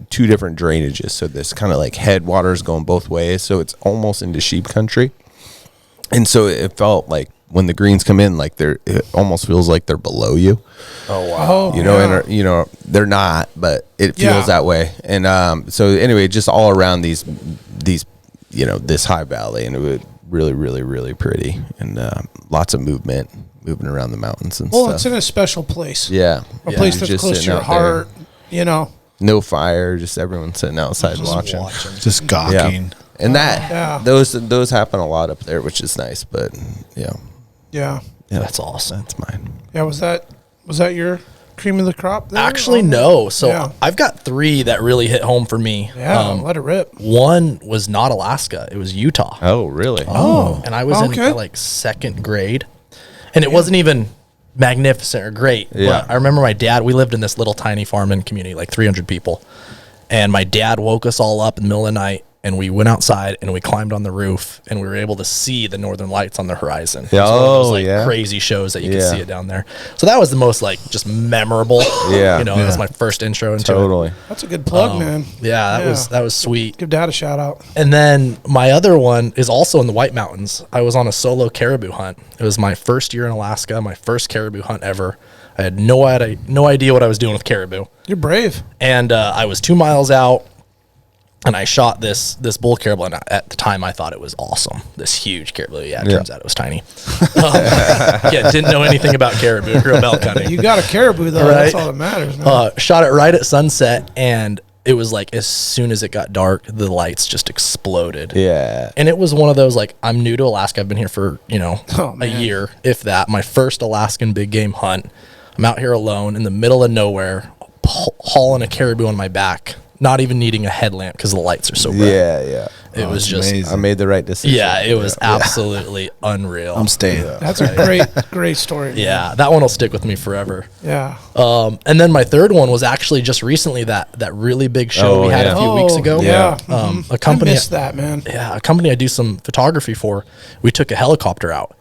different drainages. So this kind of like headwater is going both ways. So it's almost into sheep country. And so it felt like when the greens come in, like it almost feels like they're below you. Oh wow! You know, and you know they're not, but it feels that way. And so anyway, just all around these, you know, this high valley, and it was really, really, really pretty, and lots of moving around the mountains and stuff. Well, it's in a special place. Yeah, a place that's close to your heart. There. You know, no fire, just everyone sitting outside watching, just gawking. Yeah. And those happen a lot up there, which is nice. But yeah, that's awesome. That's mine. Yeah, was that your cream of the crop there? Actually, no. So I've got 3 that really hit home for me. Yeah, let it rip. One was not Alaska; it was Utah. Oh, really? Oh, and I was in like 2nd grade, and it wasn't even magnificent or great. Yeah. But I remember my dad. We lived in this little tiny farming community, like 300 people, and my dad woke us all up in the middle of the night. And we went outside and we climbed on the roof and we were able to see the northern lights on the horizon. Yeah. It was one of those crazy shows that you could see it down there. So that was the most like just memorable. Yeah. You know, that was my first intro into it. That's a good plug, man. Yeah, that was sweet. Give Dad a shout out. And then my other one is also in the White Mountains. I was on a solo caribou hunt. It was my first year in Alaska, my first caribou hunt ever. I had no idea what I was doing with caribou. You're brave. And I was 2 miles out. And I shot this bull caribou, and at the time I thought it was awesome. This huge caribou. Yeah, it turns out it was tiny. Didn't know anything about caribou. Grew up elk hunting. You got a caribou though. Right? That's all that matters, man. Shot it right at sunset, and it was like as soon as it got dark, the lights just exploded. Yeah. And it was one of those like, I'm new to Alaska. I've been here for a year, if that. My first Alaskan big game hunt. I'm out here alone in the middle of nowhere, hauling a caribou on my back. Not even needing a headlamp because the lights are so bright. Yeah. It was just amazing. I made the right decision. Yeah, it was absolutely unreal. I'm staying. That's a great story. Yeah, that one will stick with me forever. Yeah. And then my third one was actually just recently that really big show we had a few weeks ago. Yeah. A company. I missed that, man. Yeah, a company I do some photography for. We took a helicopter out.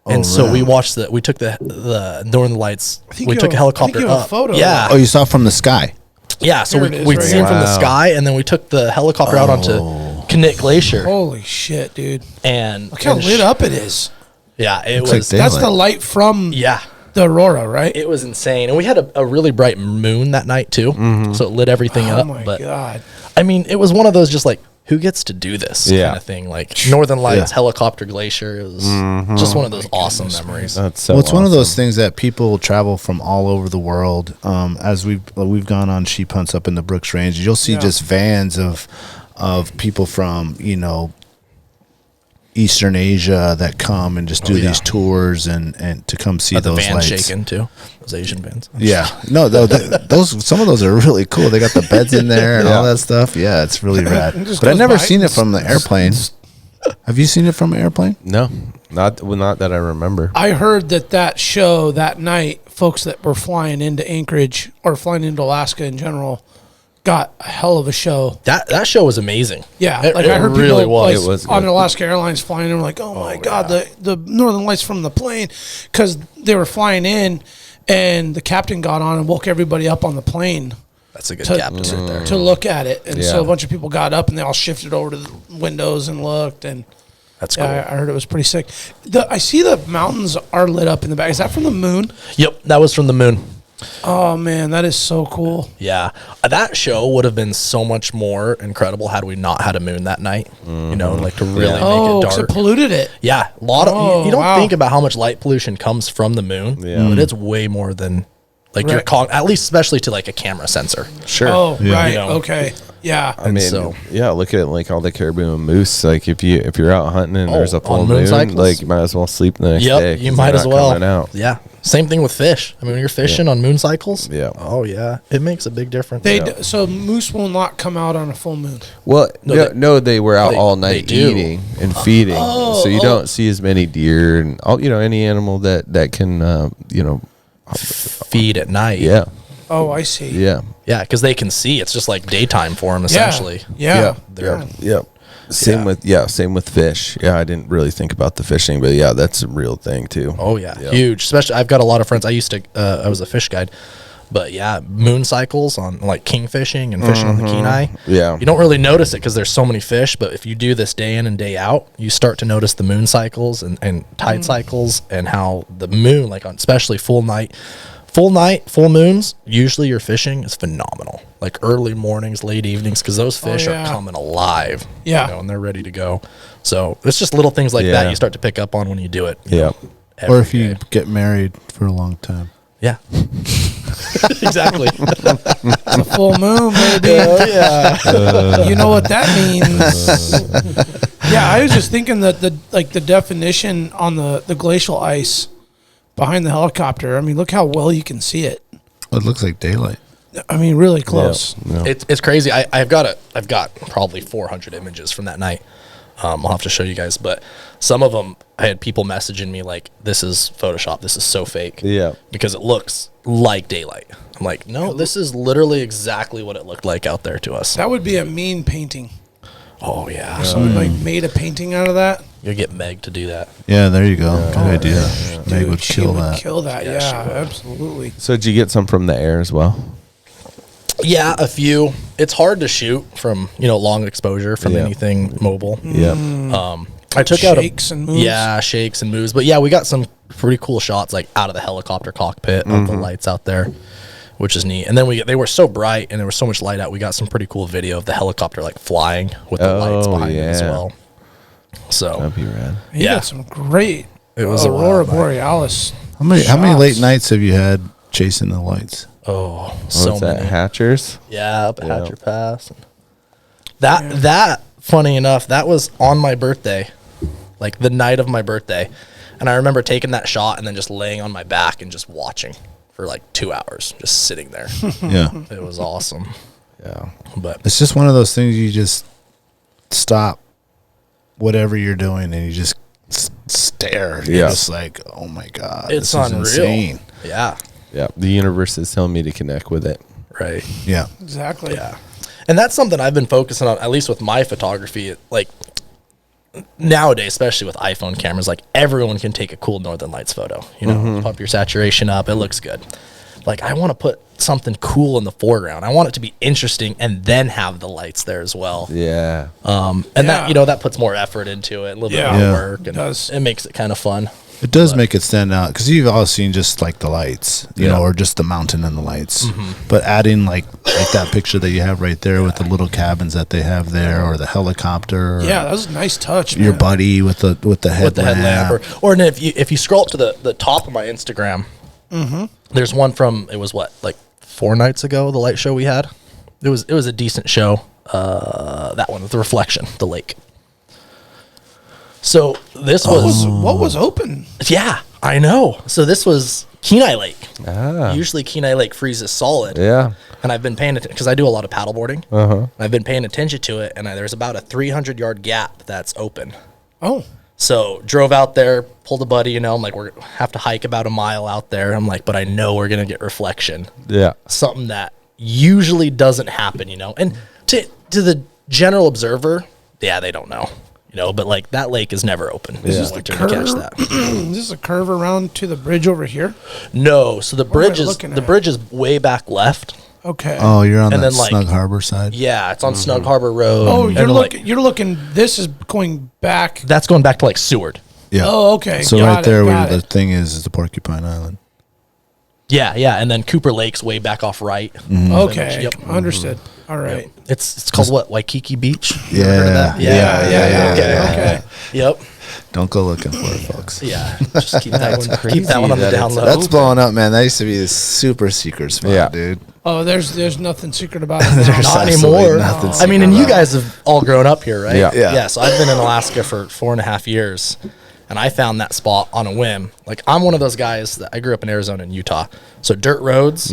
And so we watched we took the Northern Lights. We took a helicopter up. Photo. Yeah. Oh, you saw it from the sky. Yeah, so There it is, we'd right see them from the Wow. sky, and then we took the helicopter out onto Knit Glacier. Holy shit, dude! And Look how lit up it is. Yeah, it Looks was. like That's the light from Yeah, the Aurora, right? it was insane. And we had a really bright moon that night, too. So it lit everything Oh up. my But god! I mean, it was one of those just like, who gets to do this Yeah. kind of thing? Like Northern Lights, helicopter glacier. It was just one of those awesome memories. That's so Well, it's one of awesome. those things that people travel from all over the world. As we've gone on sheep hunts up in the Brooks Range, you'll see just vans of people from Eastern Asia that come and just do these tours and to come see The those van lights. shaking too. Those Asian vans. Yeah, no, those some of those are really cool. They got the beds in there and all that stuff. Yeah, it's really rad. Just But I've goes never by seen it and from the airplane. Have you seen it from an airplane? No, not that I remember. I heard that show that night, folks that were flying into Anchorage or flying into Alaska in general, got a hell of a show. That show was amazing. Yeah, It like I heard really people was. like, It was on good. Alaska Airlines flying in, like, oh my god, the Northern Lights from the plane, because they were flying in, and the captain got on and woke everybody up on the plane That's a good to, captain right there. to look at it, and so Yeah. a bunch of people got up and they all shifted over to the windows and looked, and That's cool. I heard it was pretty sick. I see the mountains are lit up in the back. Is that from the moon? Yep, that was from the moon. Oh man, that is so cool. Yeah, that show would have been so much more incredible had we not had a moon that night. You know, like to really make Oh, it 'cause dark. it polluted it. Yeah, a lot of Oh, you don't wow. think about how much light pollution comes from the moon, but it's way more than like your Right. at least especially to like a camera sensor. Sure. Oh, right. You know. Okay. Yeah. I mean, so- look at like all the caribou and moose. Like if you're out hunting and there's a on full moon moon, cycles? like you might as well sleep the next day. Yep, 'cause you they're might as not well. coming out. Yeah, same thing with fish. I mean, when you're fishing on moon cycles, Yeah. oh yeah, it makes a big difference. So moose will not come out on a full moon. Well, No, they were out they- all they night do. eating and feeding, so you don't see as many deer and all any animal that can Feed at night. yeah. Oh, I see. Yeah. yeah, because they can see. It's just like daytime for them essentially. Yeah. They're- Yep. Same with fish. Yeah, I didn't really think about the fishing, but yeah, that's a real thing too. Oh yeah, huge. Especially, I've got a lot of friends. I used to. I was a fish guide, but yeah, moon cycles on like king fishing and fishing on the Kenai. Yeah. you don't really notice it because there's so many fish. But if you do this day in and day out, you start to notice the moon cycles and tide cycles and how the moon, like on especially full moons. Usually your fishing is phenomenal. Like early mornings, late evenings, because those fish yeah. are coming alive. Yeah. and they're ready to go. So it's just little things like Yeah. that you start to pick up on when you do it. Yeah. Or if you Every day. get married for a long time. Yeah. Exactly. It's a full moon, baby. You know what that means. Yeah, I was just thinking that the definition on the glacial ice behind the helicopter. I mean, look how well you can see it. It looks like daylight. I mean, really close. Yeah. It's crazy. I've got probably 400 images from that night. I'll have to show you guys, but some of them I had people messaging me like, "This is Photoshop. This is so fake." Yeah. because it looks like daylight. I'm like, no, this is literally exactly what it looked like out there to us. That would be a mean painting. Oh yeah, Someone like made a painting out of that. you'll get Meg to do that. Yeah, there you go. Good idea. Meg would She kill would that. kill that. Yeah, she Yeah, would. absolutely. So did you get some from the air as well? Yeah, a few. It's hard to shoot from long exposure from Yeah. anything mobile. Yeah. I took out Shakes and moves. Yeah, shakes and moves. But yeah, we got some pretty cool shots like out of the helicopter cockpit of the lights out there, which is neat. And then they were so bright and there was so much light out. We got some pretty cool video of the helicopter like flying with the lights behind it as yeah. well. So That'd be rad. You Yeah. got some great it was a Aurora while back. Borealis. How many late shots. nights have you had chasing the lights? Oh, so What's that? many. Hatchers? Yeah, up at Yeah. Hatcher Pass. That funny enough, that was on my birthday, like the night of my birthday, and I remember taking that shot and then just laying on my back and just watching for like 2 hours, just sitting there. Yeah. It was awesome. Yeah. But It's just one of those things you just stop whatever you're doing and you just stare. You're Yeah. just like, oh my God. it's this is unreal. insane. Yeah. Yeah. The universe is telling me to connect with it. Right. Yeah. Exactly. Yeah. And that's something I've been focusing on, at least with my photography. Like nowadays, especially with iPhone cameras, like everyone can take a cool Northern Lights photo. Pump your saturation up. It looks good. like, I want to put something cool in the foreground. I want it to be interesting and then have the lights there as well. Yeah. That, you know, that puts more effort into it, a little bit more work, and it makes it kind of fun. It does make it stand out, because you've all seen just like the lights, you know, or just the mountain and the lights. But adding like that picture that you have right there with the little cabins that they have there, or the helicopter. Yeah, that was a nice touch, man. Your buddy with the headlamp. Or if you scroll up to the top of my Instagram, there's one from, it was what, like 4 nights ago, the light show we had. It was a decent show. That one with the reflection, the lake. So this was what was open. Yeah, I know. So this was Kenai Lake. Usually Kenai Lake freezes solid. Yeah. And I've been paying attention because I do a lot of paddleboarding. And I've been paying attention to it, and there's about a 300-yard gap that's open. Oh. So drove out there, pulled a buddy, you know, I'm like, we're have to hike about a mile out there. I'm like, but I know we're going to get reflection. Yeah. Something that usually doesn't happen, you know. And to the general observer, yeah, they don't know. You know, but like that lake is never open. Is this the curve? Catch that. Is this a curve around to the bridge over here? No, so the bridge is way back left. Okay. Oh, you're on that Snug Harbor side. Yeah, it's on Snug Harbor Road. Oh, you're looking. This is going back. That's going back to like Seward. Yeah. Oh, okay. So right there where the thing is the Porcupine Island. Yeah, and then Cooper Lake's way back off right. Okay. Yep. Understood. All right. Yep. It's called what? Waikiki Beach? Yeah. Okay. Yep. Don't go looking for it, folks. Yeah. Just keep that one on the down low. That's blowing up, man. That used to be a super secret spot, dude. Oh, there's nothing secret about it. Not anymore. I mean, and you guys have all grown up here, right? Yeah. So I've been in Alaska for 4.5 years, and I found that spot on a whim. Like, I'm one of those guys that I grew up in Arizona and Utah. So dirt roads,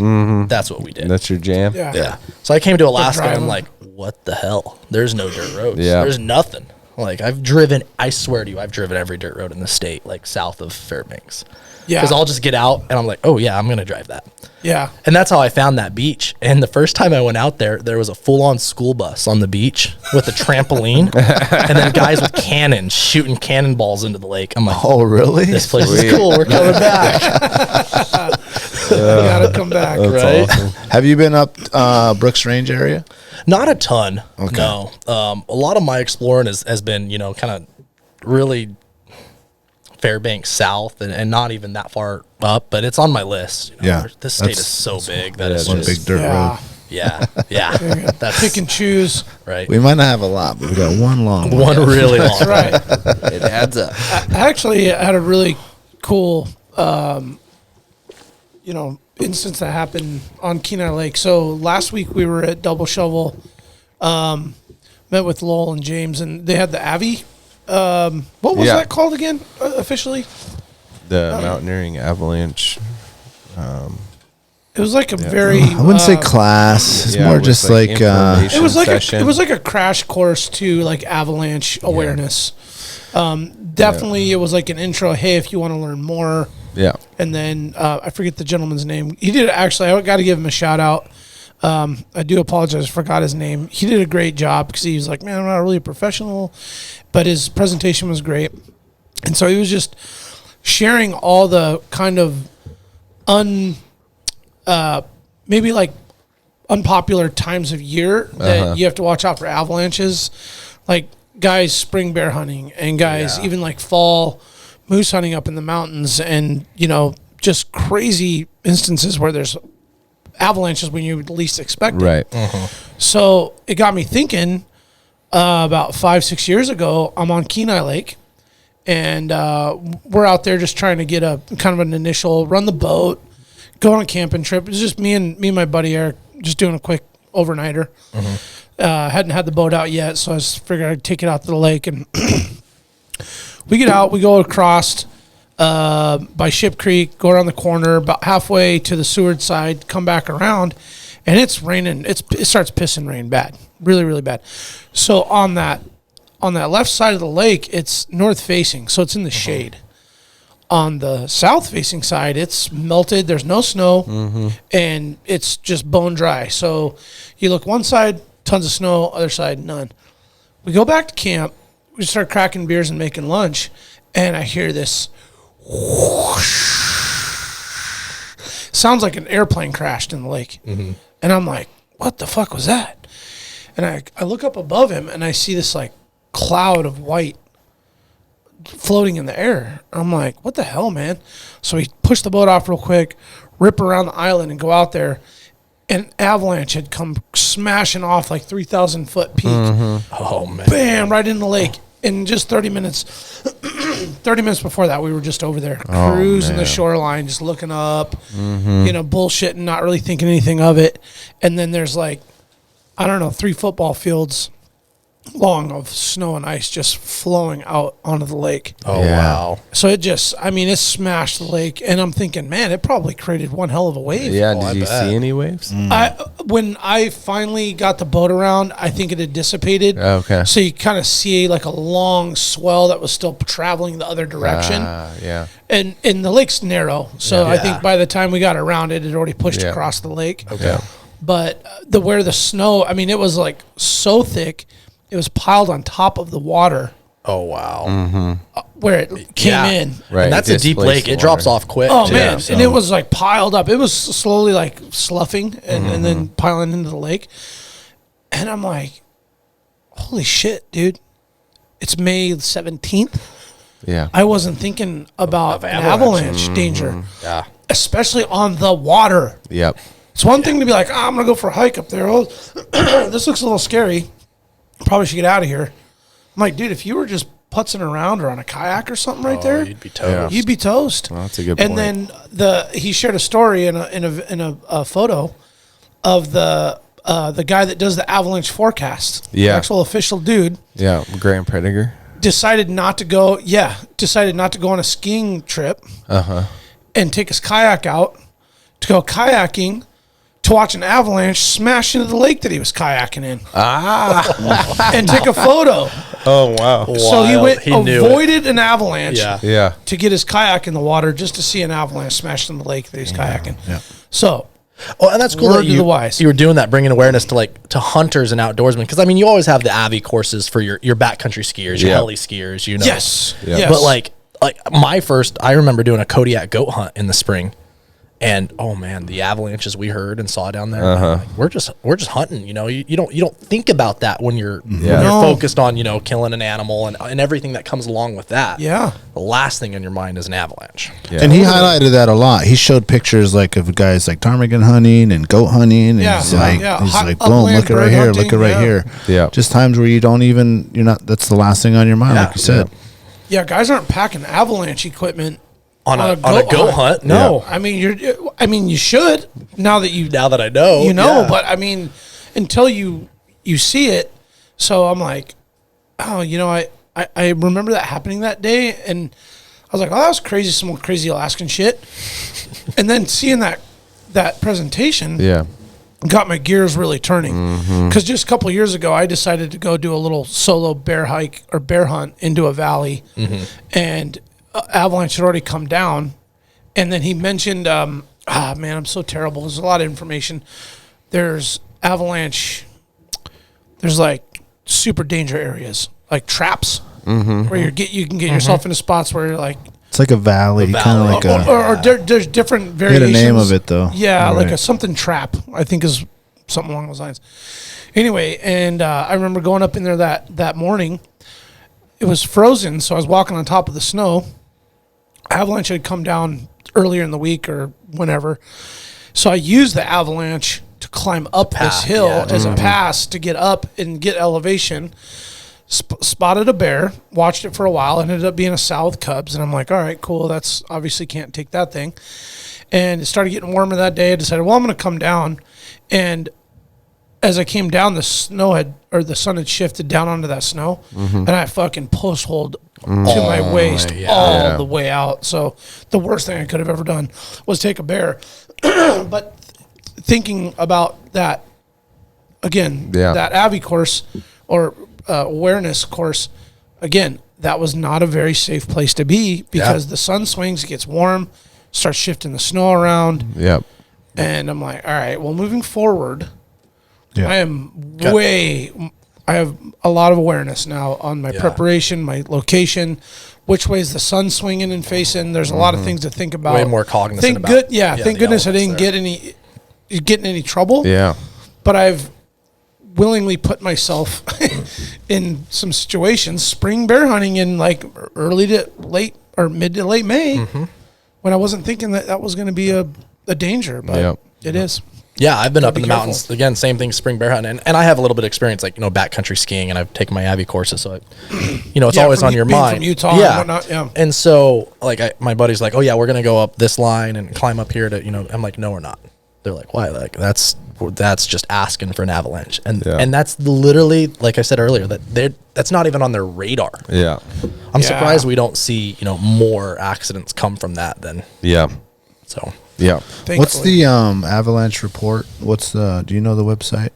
that's what we did. That's your jam? Yeah. So I came to Alaska and I'm like, what the hell? There's no dirt roads. Yeah. There's nothing. Like, I swear to you, I've driven every dirt road in the state, like south of Fairbanks. Yeah. Because I'll just get out and I'm like, oh yeah, I'm going to drive that. Yeah. And that's how I found that beach. And the first time I went out there was a full-on school bus on the beach with a trampoline and then guys with cannons shooting cannonballs into the lake. I'm like, oh, really? This place is cool. We're coming back. We got to come back, right? Awesome. Have you been up Brooks Range area? Not a ton. Okay. No. A lot of my exploring has been, you know, kind of really Fairbanks south and not even that far up, but it's on my list. You know, this state is so big that it's one big dirt road. Yeah. That's pick and choose. Right. We might not have a lot, but we got one long one. One really long. That's right. It adds up. I actually had a really cool, instance that happened on Kenai Lake. So last week we were at Double Shovel, met with Lowell and James, and they had the Avi. What was that called again, officially? The Mountaineering Avalanche. It was like a very. I wouldn't say class. It's more just like. It was like a crash course to like avalanche awareness. Definitely, it was like an intro. Hey, if you want to learn more. Yeah. And then I forget the gentleman's name. He did actually. I got to give him a shout out. I do apologize. I forgot his name. He did a great job because he was like, man, I'm not really a professional, but his presentation was great. And so he was just sharing all the kind of maybe like unpopular times of year that you have to watch out for avalanches, like guys spring bear hunting and guys even like fall moose hunting up in the mountains, and just crazy instances where there's avalanches when you would least expect it. Right. So it got me thinking. About 5-6 years ago, I'm on Kenai Lake, and we're out there just trying to get a kind of an initial run the boat, go on a camping trip. It was just me and my buddy Eric just doing a quick overnighter. Hadn't had the boat out yet, so I just figured I'd take it out to the lake. And we get out, we go across by Ship Creek, go around the corner, about halfway to the Seward side, come back around, and it's raining. It starts pissing rain bad, really, really bad. So on that left side of the lake, it's north facing, so it's in the shade. On the south facing side, it's melted. There's no snow, and it's just bone dry. So you look one side, tons of snow, other side, none. We go back to camp. We start cracking beers and making lunch, and I hear this whoosh sounds like an airplane crashed in the lake. And I'm like, what the fuck was that? And I look up above him and I see this like cloud of white floating in the air. I'm like, what the hell, man? So we push the boat off real quick, rip around the island and go out there. An avalanche had come smashing off like 3,000 foot peak. Oh man! Bam! Right in the lake. In just 30 minutes, 30 minutes before that, we were just over there cruising the shoreline, just looking up, bullshitting, not really thinking anything of it. And then there's like, I don't know, 3 football fields long of snow and ice just flowing out onto the lake. Oh, wow. So it smashed the lake. And I'm thinking, man, it probably created one hell of a wave. Yeah, did you see any waves? When I finally got the boat around, I think it had dissipated. Okay. So you kind of see like a long swell that was still traveling the other direction. Yeah. And the lake's narrow. So I think by the time we got around it, it had already pushed across the lake. Okay. But where the snow, I mean, it was like so thick, it was piled on top of the water. Oh, wow. Where it came in. Right. And that's a deep lake. It drops off quick. Oh, too, man. so. And it was like piled up. It was slowly like sloughing and then piling into the lake. And I'm like, holy shit, dude. It's May 17th. Yeah. I wasn't thinking about an avalanche danger. Yeah. Especially on the water. Yep. It's one thing to be like, I'm going to go for a hike up there. Oh, this looks a little scary. Probably should get out of here. I'm like, dude, if you were just putzing around or on a kayak or something right there, you'd be toast. You'd be toast. Well, that's a good point. And then he shared a story in a photo of the guy that does the avalanche forecast. Yeah. The actual official dude. Yeah, Graham Prediger. Decided not to go on a skiing trip and take his kayak out to go kayaking to watch an avalanche smash into the lake that he was kayaking in. And take a photo. Oh, wow. So he avoided an avalanche Yeah. to get his kayak in the water just to see an avalanche smash in the lake that he's kayaking. Yeah. So, and that's cool word that to the wise. you were doing that, bringing awareness to hunters and outdoorsmen. Because, I mean, you always have the AVI courses for your backcountry skiers, your heli skiers, Yes. Yeah. Yes. But, like I remember doing a Kodiak goat hunt in the spring. And oh man, the avalanches we heard and saw down there. Like, we're just hunting. You don't think about that when you're focused on killing an animal and everything that comes along with that. Yeah, the last thing on your mind is an avalanche. Yeah. And he highlighted that a lot. He showed pictures like of guys like ptarmigan hunting and goat hunting. And he's like, boom, look at right here, look at right here. Yeah, just times where that's the last thing on your mind, like you said. Yeah, guys aren't packing avalanche equipment. On a goat hunt? No. I mean, you should now that I know. But I mean, until you see it. So I'm like, oh, I remember that happening that day, and I was like, oh, that was crazy, some crazy Alaskan shit. And then seeing that presentation, got my gears really turning. Because just a couple of years ago, I decided to go do a little solo bear hike or bear hunt into a valley, and avalanche had already come down. And then he mentioned, man, I'm so terrible. There's a lot of information. There's avalanche. There's like super danger areas, like traps, where you can get yourself into spots where you're like, it's like a valley, kind of like or there's different variations. Get a name of it though. Yeah, like a something trap, I think is something along those lines. Anyway, and I remember going up in there that morning. It was frozen, so I was walking on top of the snow. Avalanche had come down earlier in the week or whenever. So I used the avalanche to climb up this hill as a pass to get up and get elevation. Spotted a bear, watched it for a while, ended up being a sow with cubs. And I'm like, all right, cool. That's obviously can't take that thing. And it started getting warmer that day. I decided, well, I'm going to come down. And as I came down, the sun had shifted down onto that snow, and I fucking post-holed to my waist all the way out. So the worst thing I could have ever done was take a bear. But thinking about that, again, that AVI course or awareness course, again, that was not a very safe place to be because the sun swings, it gets warm, starts shifting the snow around. Yep. And I'm like, all right, well, moving forward, I have a lot of awareness now on my preparation, my location, which way is the sun swinging and facing. There's a lot of things to think about. Way more cognizant about. Thank goodness I didn't get in any trouble. Yeah. But I've willingly put myself in some situations, spring bear hunting in like early to late or mid to late May, when I wasn't thinking that was going to be a danger, but it is. Yeah, I've been up in the mountains. Again, same thing, spring bear hunting. And I have a little bit of experience, like, backcountry skiing, and I've taken my AWP courses, so, it's always on your mind. From Utah and whatnot, yeah. And so, like, my buddy's like, oh, yeah, we're going to go up this line and climb up here to, I'm like, no, we're not. They're like, why? Like, that's just asking for an avalanche. And that's literally, like I said earlier, that's not even on their radar. Yeah. I'm surprised we don't see, more accidents come from that than. Yeah. So. Yeah. Thankfully. What's the avalanche report? Do you know the website?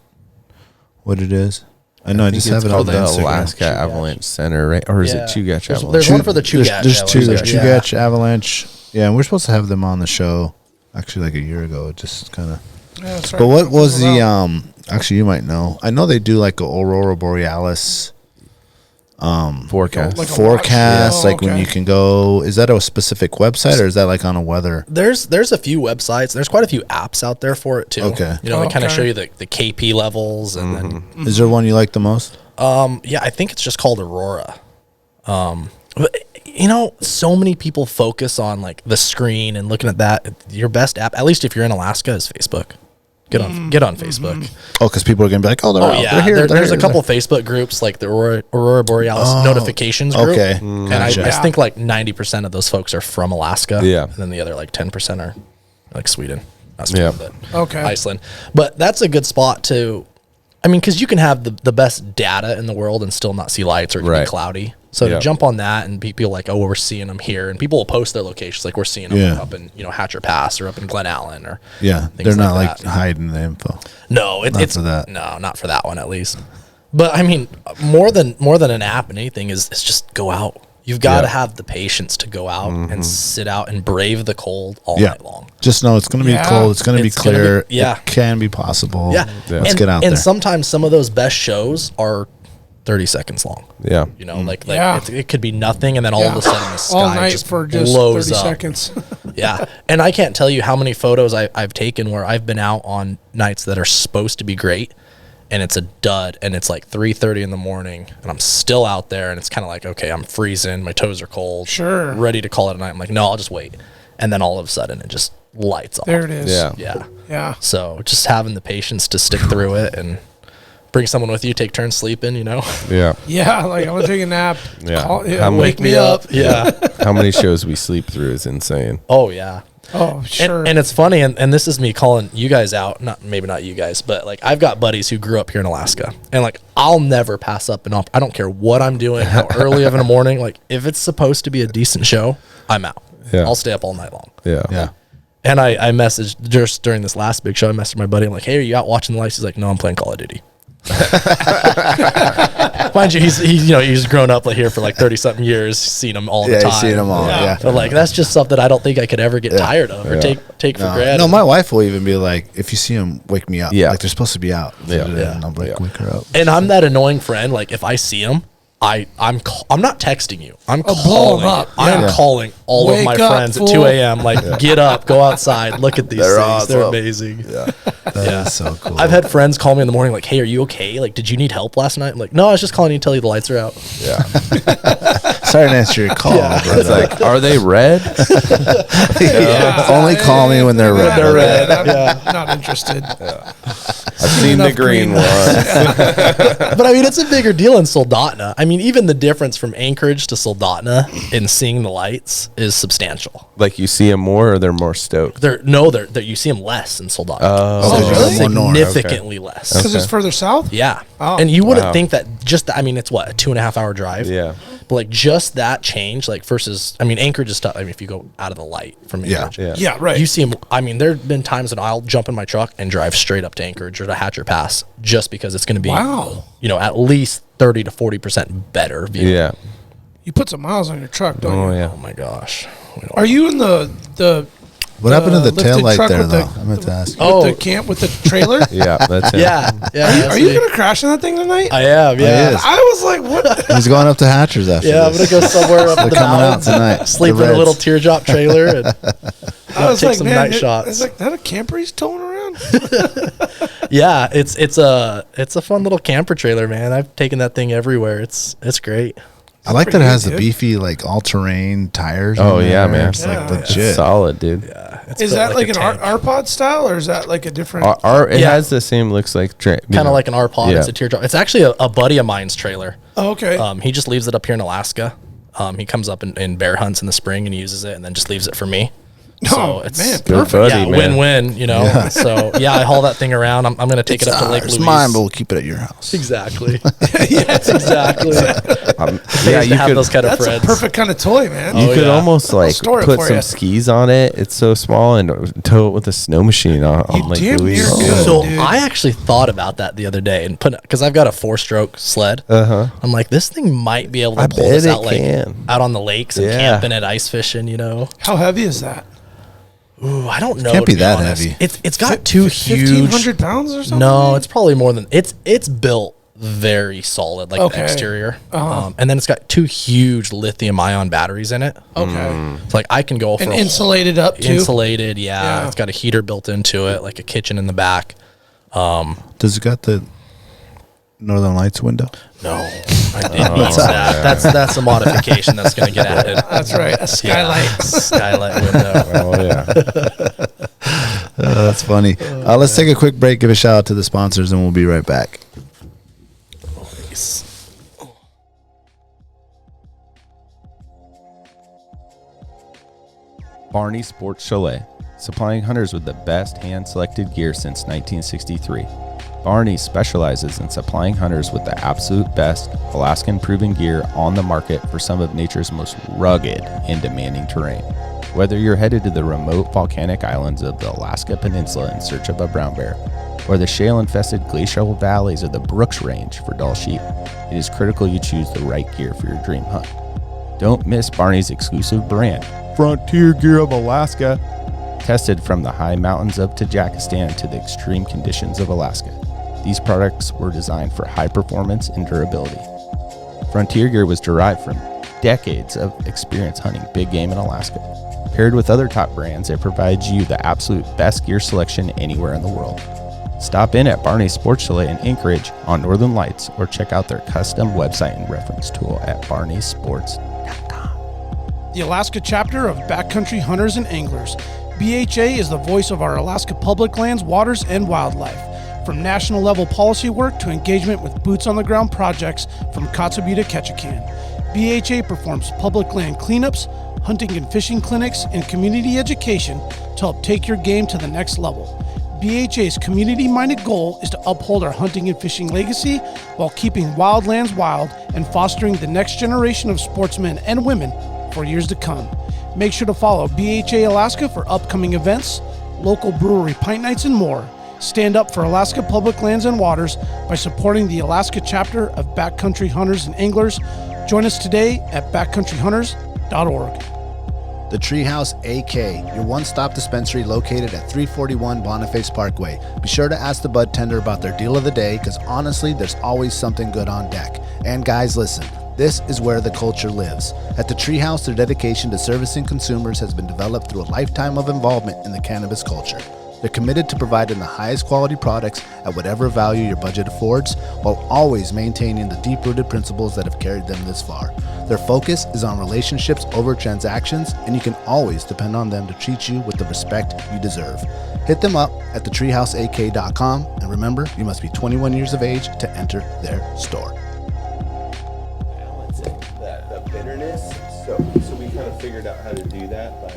What it is? I know I just have it on the Instagram. Alaska Avalanche Center, right? Or is it Chugach Avalanche? There's one for the Chugach. There's two. There's Chugach Avalanche. Yeah, and we're supposed to have them on the show actually like a year ago. It just kind of. Yeah, that's right. But what was the actually you might know. I know they do like a Aurora Borealis forecast. Like a forecast, watch. like when you can go. Is that a specific website or is that like on a weather? There's a few websites. There's quite a few apps out there for it too. Okay. They kind of show you the KP levels and then. Is there one you like the most? Yeah, I think it's just called Aurora. But, so many people focus on like the screen and looking at that. Your best app, at least if you're in Alaska, is Facebook. Get on Facebook. Oh, because people are gonna be like, oh, they're out. Yeah. They're here. There's a couple Facebook groups like the Aurora Borealis notifications group. Okay. And Gotcha. I think like 90% of those folks are from Alaska. Yeah. And then the other like 10% are like Sweden. Not Sweden, but Iceland. But that's a good spot to, because you can have the best data in the world and still not see lights or it can be cloudy. So to jump on that and people like, oh, we're seeing them here. And people will post their locations like we're seeing them up in, Hatcher Pass or up in Glen Allen or they're not like hiding the info. No, it's for that. No, not for that one at least. But more than an app and anything is just go out. You've got to have the patience to go out and sit out and brave the cold all night long. Just know it's going to be cold. It's going to be clear. It can be possible. Yeah. Let's get out there. And sometimes some of those best shows are 30 seconds long. Yeah. It could be nothing and then all of a sudden the sky all night just for just blows 30 up. seconds. Yeah. And I can't tell you how many photos I've taken where I've been out on nights that are supposed to be great and it's a dud and it's like 3:30 in the morning and I'm still out there and it's kind of like, okay, I'm freezing, my toes are cold, ready to call it a night. I'm like, no, I'll just wait. And then all of a sudden it just lights off. There it is. Yeah. So just having the patience to stick through it and bring someone with you, take turns sleeping, Yeah. Yeah, like I want to take a nap. Yeah. Wake me up. Yeah. How many shows we sleep through is insane. Oh, yeah. Oh, sure. And it's funny, and this is me calling you guys out. Maybe not you guys, but like I've got buddies who grew up here in Alaska, and like I'll never pass up an I don't care what I'm doing, how early of in the morning. Like if it's supposed to be a decent show, I'm out. Yeah. I'll stay up all night long. Yeah. And I messaged just during this last big show. I messaged my buddy. I'm like, hey, are you out watching the lights? He's like, no, I'm playing Call of Duty. Mind you, he's grown up like here for like 30-something years, seen them all the time. Yeah, seen them all. Yeah. But like that's just something I don't think I could ever get tired of or take for granted. No, my wife will even be like, if you see them, wake me up. Yeah. Like they're supposed to be out. And I'm like, wake her up. And I'm that annoying friend. Like if I see them, I'm not texting you. I'm blow calling. 'em up. I'm calling all of Wake my up, friends fool. at 2 a.m. Like, get up, go outside, look at these They're things. awesome. They're amazing. Yeah. That is so cool. I've had friends call me in the morning like, hey, are you okay? Like, did you need help last night? I'm like, no, I was just calling you to tell you the lights are out. Yeah. Sorry to answer your call. Yeah. But, It's like, are they red? Only call me when they're red. They're red. I'm not interested. I've seen the enough green green one. But I mean, it's a bigger deal in Soldotna. I mean, even the difference from Anchorage to Soldotna in seeing the lights is substantial. Like you see them more or they're more stoked? You see them less in Soldotna. Oh, really? Significantly less. Because it's further south? Yeah. Oh. And you wouldn't think that it's what, a 2.5 hour drive? Yeah. But like just that change, like versus, Anchorage is tough. if you go out of the light from Anchorage. Yeah. Yeah, right. You see them, there have been times that I'll jump in my truck and drive straight up to Anchorage or to Hatcher Pass just because it's going to be, at least 30 to 40% better view. Yeah. You put some miles on your truck, don't you? Yeah. Oh my gosh. Are you in the What happened to the lifted tail light truck there, with though? I meant to ask you. With the camp with the trailer. Yeah, that's it. Yeah. Are you gonna crash on that thing tonight? I am. Yeah. He is. I was like, what? He's going up to Hatchers after Yeah, I'm this. gonna go somewhere up They're the coming out mountains, tonight. sleep The in a little Reds. teardrop trailer, and I was take like, some man, night it's shots. like that a camper he's towing around. Yeah, it's a fun little camper trailer, man. I've taken that thing everywhere. It's great. I like that it pretty has good, the dude. beefy, like, all-terrain tires. Oh, on yeah, there. man. It's, Yeah, like, yeah. legit. It's solid, dude. Yeah, it's Is built that like a an tank. R-Pod style, or is that like a different? It Yeah. has the same looks like Kind of like an R-Pod. Yeah. It's a teardrop. It's actually a buddy of mine's trailer. Oh, okay. He just leaves it up here in Alaska. He comes up in bear hunts in the spring and uses it, and then just leaves it for me. So Oh, it's man, Good perfect. buddy, yeah, man. win-win. You know. Yeah. So yeah, I haul that thing around. I'm gonna take it up to Lake It's Louise. mine, but we'll keep it at your house. Exactly. Yes, exactly. Yeah, you have could. those kind of That's friends. a perfect kind of toy, man. You Oh, could yeah. almost like store it put for some ya. skis on it. It's so small, and tow it with a snow machine on You Lake damn Louise. near good. So dude. I actually thought about that the other day and because I've got a 4-stroke sled. Uh-huh. I'm like, this thing might be able to I pull bet this it out can. out on the lakes and Yeah. camping and ice fishing. You know. How heavy is that? Ooh, I don't know. Can't to be that honest. heavy. It's got two huge. 1,500 pounds or something? No, it's probably more than it's built very solid, like Okay. the exterior. Uh-huh. And then it's got two huge lithium-ion batteries in it. Okay. It's like I can go for And a insulated up too. insulated. Yeah, Yeah. it's got a heater built into it, like a kitchen in the back. Does it got the Northern Lights window? No, it needs that. That's a modification that's going to get added. That's right. A skylight. Skylight window. Oh yeah. That's funny. Let's take a quick break, give a shout out to the sponsors, and we'll be right back. Barney Sports Chalet, supplying hunters with the best hand-selected gear since 1963. Barney specializes in supplying hunters with the absolute best Alaskan-proven gear on the market for some of nature's most rugged and demanding terrain. Whether you're headed to the remote volcanic islands of the Alaska Peninsula in search of a brown bear, or the shale-infested glacial valleys of the Brooks Range for Dall sheep, it is critical you choose the right gear for your dream hunt. Don't miss Barney's exclusive brand, Frontier Gear of Alaska, tested from the high mountains of Tajikistan to the extreme conditions of Alaska. These products were designed for high performance and durability. Frontier Gear was derived from decades of experience hunting big game in Alaska. Paired with other top brands, it provides you the absolute best gear selection anywhere in the world. Stop in at Barney Sports Chalet in Anchorage on Northern Lights or check out their custom website and reference tool at barneysports.com. The Alaska chapter of Backcountry Hunters and Anglers. BHA is the voice of our Alaska public lands, waters, and wildlife. From national level policy work to engagement with boots on the ground projects from Kotzebue to Ketchikan. BHA performs public land cleanups, hunting and fishing clinics, and community education to help take your game to the next level. BHA's community-minded goal is to uphold our hunting and fishing legacy while keeping wildlands wild and fostering the next generation of sportsmen and women for years to come. Make sure to follow BHA Alaska for upcoming events, local brewery pint nights, and more. Stand up for Alaska public lands and waters by supporting the Alaska chapter of Backcountry Hunters and Anglers. Join us today at backcountryhunters.org. The Treehouse AK, your one-stop dispensary located at 341 Boniface Parkway. Be sure to ask the bud tender about their deal of the day, because honestly, there's always something good on deck. And guys, listen, this is where the culture lives. At the Treehouse, their dedication to servicing consumers has been developed through a lifetime of involvement in the cannabis culture. They're committed to providing the highest quality products at whatever value your budget affords, while always maintaining the deep-rooted principles that have carried them this far. Their focus is on relationships over transactions, and you can always depend on them to treat you with the respect you deserve. Hit them up at thetreehouseak.com, and remember, you must be 21 years of age to enter their store. Balancing that bitterness. So we kind of figured out how to do that by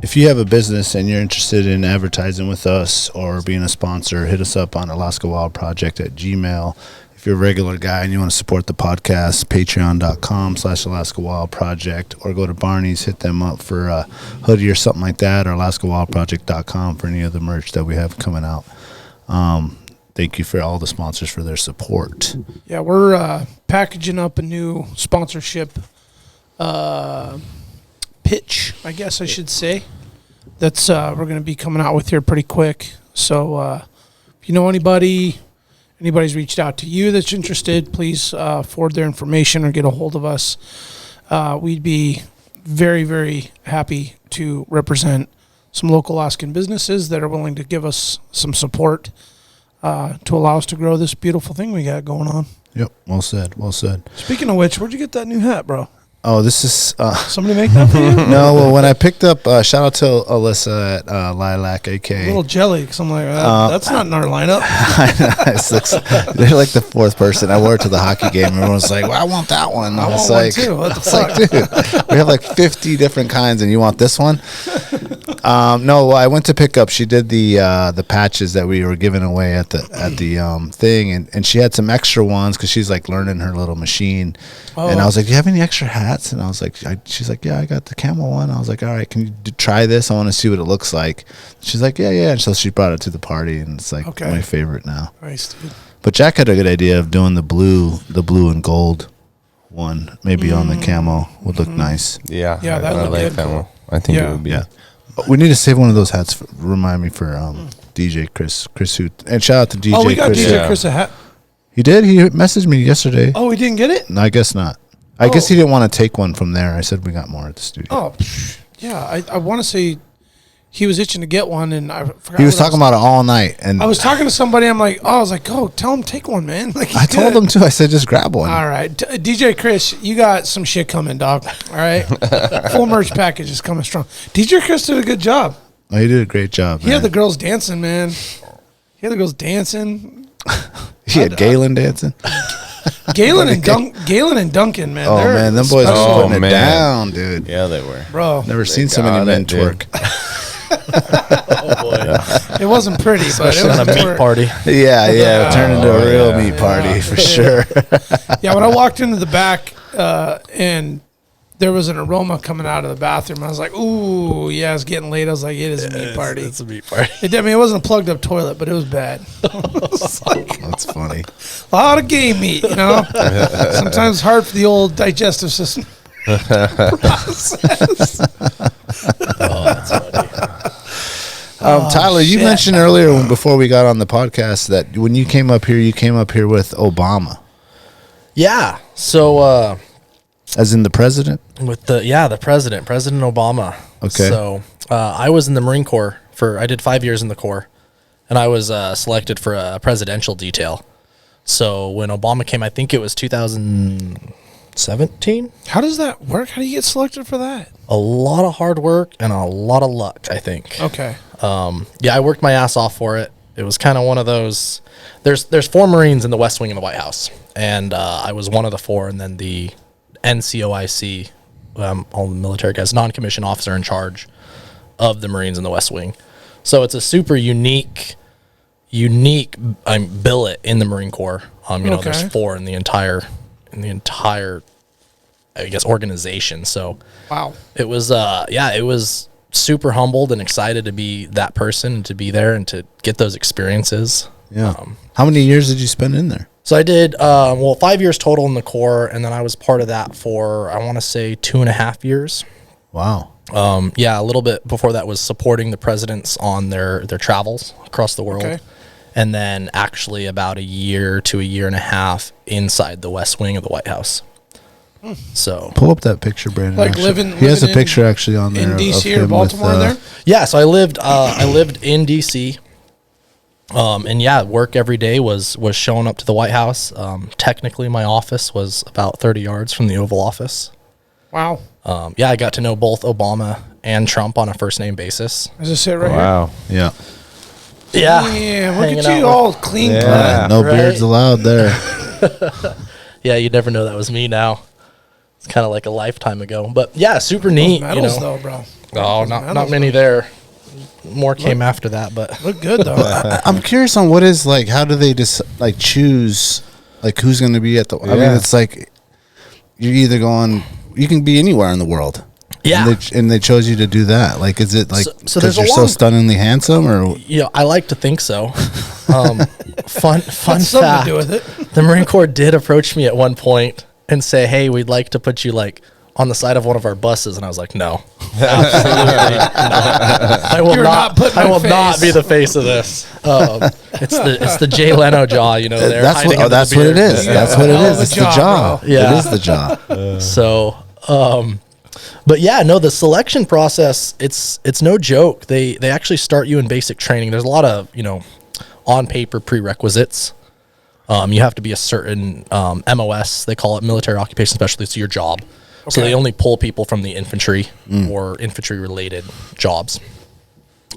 If you have a business and you're interested in advertising with us or being a sponsor, hit us up on alaskawildproject@gmail.com. If you're a regular guy and you want to support the podcast, patreon.com/alaskawildproject, or go to Barney's, hit them up for a hoodie or something like that, or alaskawildproject.com for any of the merch that we have coming out. Thank you for all the sponsors for their support. Yeah, we're packaging up a new sponsorship pitch, I guess I should say. that's we're going to be coming out with here pretty quick. So if you know anybody's reached out to you that's interested, please forward their information or get a hold of us. We'd be very, very happy to represent some local Alaskan businesses that are willing to give us some support to allow us to grow this beautiful thing we got going on. Yep. Well said. Well said. Speaking of which, where'd you get that new hat, bro? Oh, this is Somebody make that for you? no. Well, when I picked up, shout out to Alyssa at Lilac AK. A little jelly because I'm like, that's not in our lineup. They're like the fourth person. I wore it to the hockey game. Everyone's like, "Well, I want that one." I was want like, one too. What the it's fuck? like, dude, we have like 50 different kinds, and you want this one? No, well, I went to pick up. She did the patches that we were giving away at the thing, and she had some extra ones because she's like learning her little machine. Oh. And I was like, "Do you have any extra hats?" And I was like, "She's like, yeah, I got the camel one." I was like, "All right, can you try this? I want to see what it looks like." She's like, "Yeah." And so she brought it to the party, and it's like my favorite now. Nice, dude. But Jack had a good idea of doing the blue and gold one, maybe on the camo would look nice. Yeah, that I looked like good. that one. I think it would be. Yeah. We need to save one of those hats. Remind me for DJ Chris who, and shout out to DJ. Oh, we got Chris. DJ Chris a hat. He did. He messaged me yesterday. Oh, he didn't get it? No, I guess not. I guess he didn't want to take one from there. I said we got more at the studio. Oh, yeah. I want to say he was itching to get one, and I forgot. He was talking about it all night, and I was talking to somebody. I'm like, I was like, oh, tell him take one, man. Like, I told him too. I said just grab one. All right, DJ Chris, you got some shit coming, dog. All right, full merch package is coming strong. DJ Chris did a good job. Oh, he did a great job. He had the girls dancing, man. He had the girls dancing. He had Galen dancing. Galen and Duncan, man. Oh man, them boys special. were putting it down, dude. Yeah, they were. Bro. Never seen so many men twerk. Oh boy. It wasn't pretty, but it was On a meat party. Yeah, it turned into a real meat party for sure. Yeah, when I walked into the back and there was an aroma coming out of the bathroom, I was like, ooh, yeah, it's getting late. I was like, it is a meat party. It's a meat party. It wasn't a plugged up toilet, but it was bad. That's funny. A lot of game meat, you know. Sometimes it's hard for the old digestive system. Process. That's funny. Tyler, you mentioned earlier before we got on the podcast that when you came up here with Obama. Yeah. So As in the president? with the President Obama. Okay. So I was in the Marine Corps I did 5 years in the Corps, and I was selected for a presidential detail. So when Obama came, I think it was 2017. How does that work? How do you get selected for that? A lot of hard work and a lot of luck, I think. Okay. I worked my ass off for it. It was kind of one of those. There's 4 Marines in the West Wing of the White House, and I was one of the 4, and then the NCOIC, all the military guys, non-commissioned officer in charge of the Marines in the West Wing. So it's a super unique billet in the Marine Corps. There's 4 in the entire, I guess, organization. So Wow. it was, it was super humbled and excited to be that person and to be there and to get those experiences. Yeah. How many years did you spend in there? So I did, 5 years total in the Corps, and then I was part of that for, I want to say, 2.5 years. Wow. A little bit before that was supporting the presidents on their travels across the world. Okay. And then actually about a year to a year and a half inside the West Wing of the White House. So Pull up that picture, Brandon. Like actually. He has a living picture actually on there in of D.C. him or Baltimore with, there? yeah, so I lived in DC. Work every day was showing up to the White House. Technically my office was about 30 yards from the Oval Office. Wow. I got to know both Obama and Trump on a first name basis. Does it sit right Wow. Yeah. Yeah. here? Yeah, look Hanging at out you with- all clean Yeah. cut. No Right. beards allowed there. Yeah, you'd never know that was me now. It's kind of like a lifetime ago. But yeah, super neat. Medals, though, bro. Oh, not many there. More came after that, but Look good, though. I'm curious on what is like. How do they just like choose like who's going to be at the? I mean, Yeah. it's like you're either going. You can be anywhere in the world. yeah. And they chose you to do that. Like, is it like So because there's a you're so long- stunningly handsome, or I like to think so. Fun That's something fact. to do with it. The Marine Corps did approach me at one point and say, "Hey, we'd like to put you like on the side of one of our buses, and I was like, no, absolutely not. I will not be the face of this. It's the Jay Leno jaw, you know. That's what it is. Yeah. That's what it is. It's the jaw. Yeah. It is the jaw. So, but yeah, no, the selection process, it's no joke. They actually start you in basic training. There's a lot of, you know, on paper prerequisites. You have to be a certain MOS, they call it, military occupation specialty. It's your job. Okay. So they only pull people from the infantry or infantry related jobs.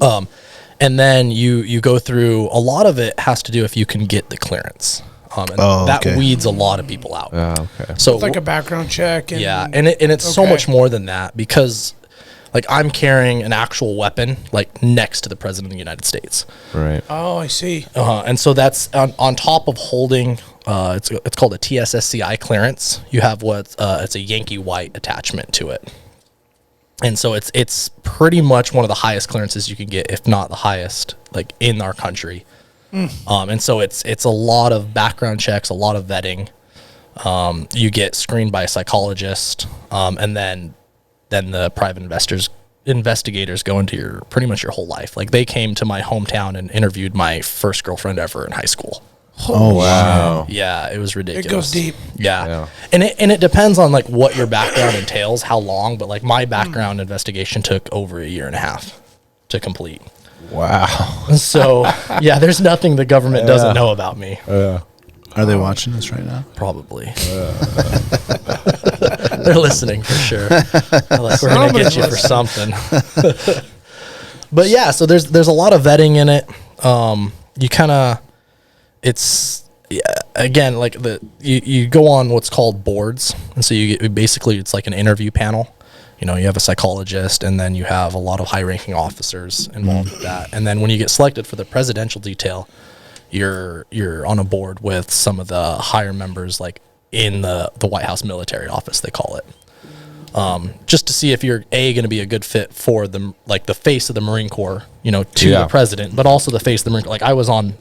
And then you go through, a lot of it has to do if you can get the clearance. That weeds a lot of people out. Oh, okay. So it's like a background check. And, yeah, and it's so much more than that, because like I'm carrying an actual weapon like next to the president of the United States. Right. Oh, I see. And so that's on top of holding. It's called a TSSCI clearance. You have it's a Yankee White attachment to it, and so it's pretty much one of the highest clearances you can get, if not the highest, like in our country. And so it's a lot of background checks, a lot of vetting. You get screened by a psychologist, and then the private investigators go into pretty much your whole life. Like they came to my hometown and interviewed my first girlfriend ever in high school. Oh wow! Yeah, it was ridiculous. It goes deep. Yeah. And it depends on like what your background entails, how long. But like my background investigation took over 1.5 years to complete. Wow. So yeah, there's nothing the government doesn't know about me. Are they watching this right now? Probably. They're listening for sure. Like, we're gonna get you for something. But yeah, so there's a lot of vetting in it. You kind of, again, like you go on what's called boards, and so basically it's like an interview panel. You know, you have a psychologist, and then you have a lot of high-ranking officers involved with that. And then when you get selected for the presidential detail, you're on a board with some of the higher members, like in the White House military office, they call it, just to see if you're going to be a good fit for the face of the Marine Corps, you know, to the president, but also the face of the Marine Corps. Like I was on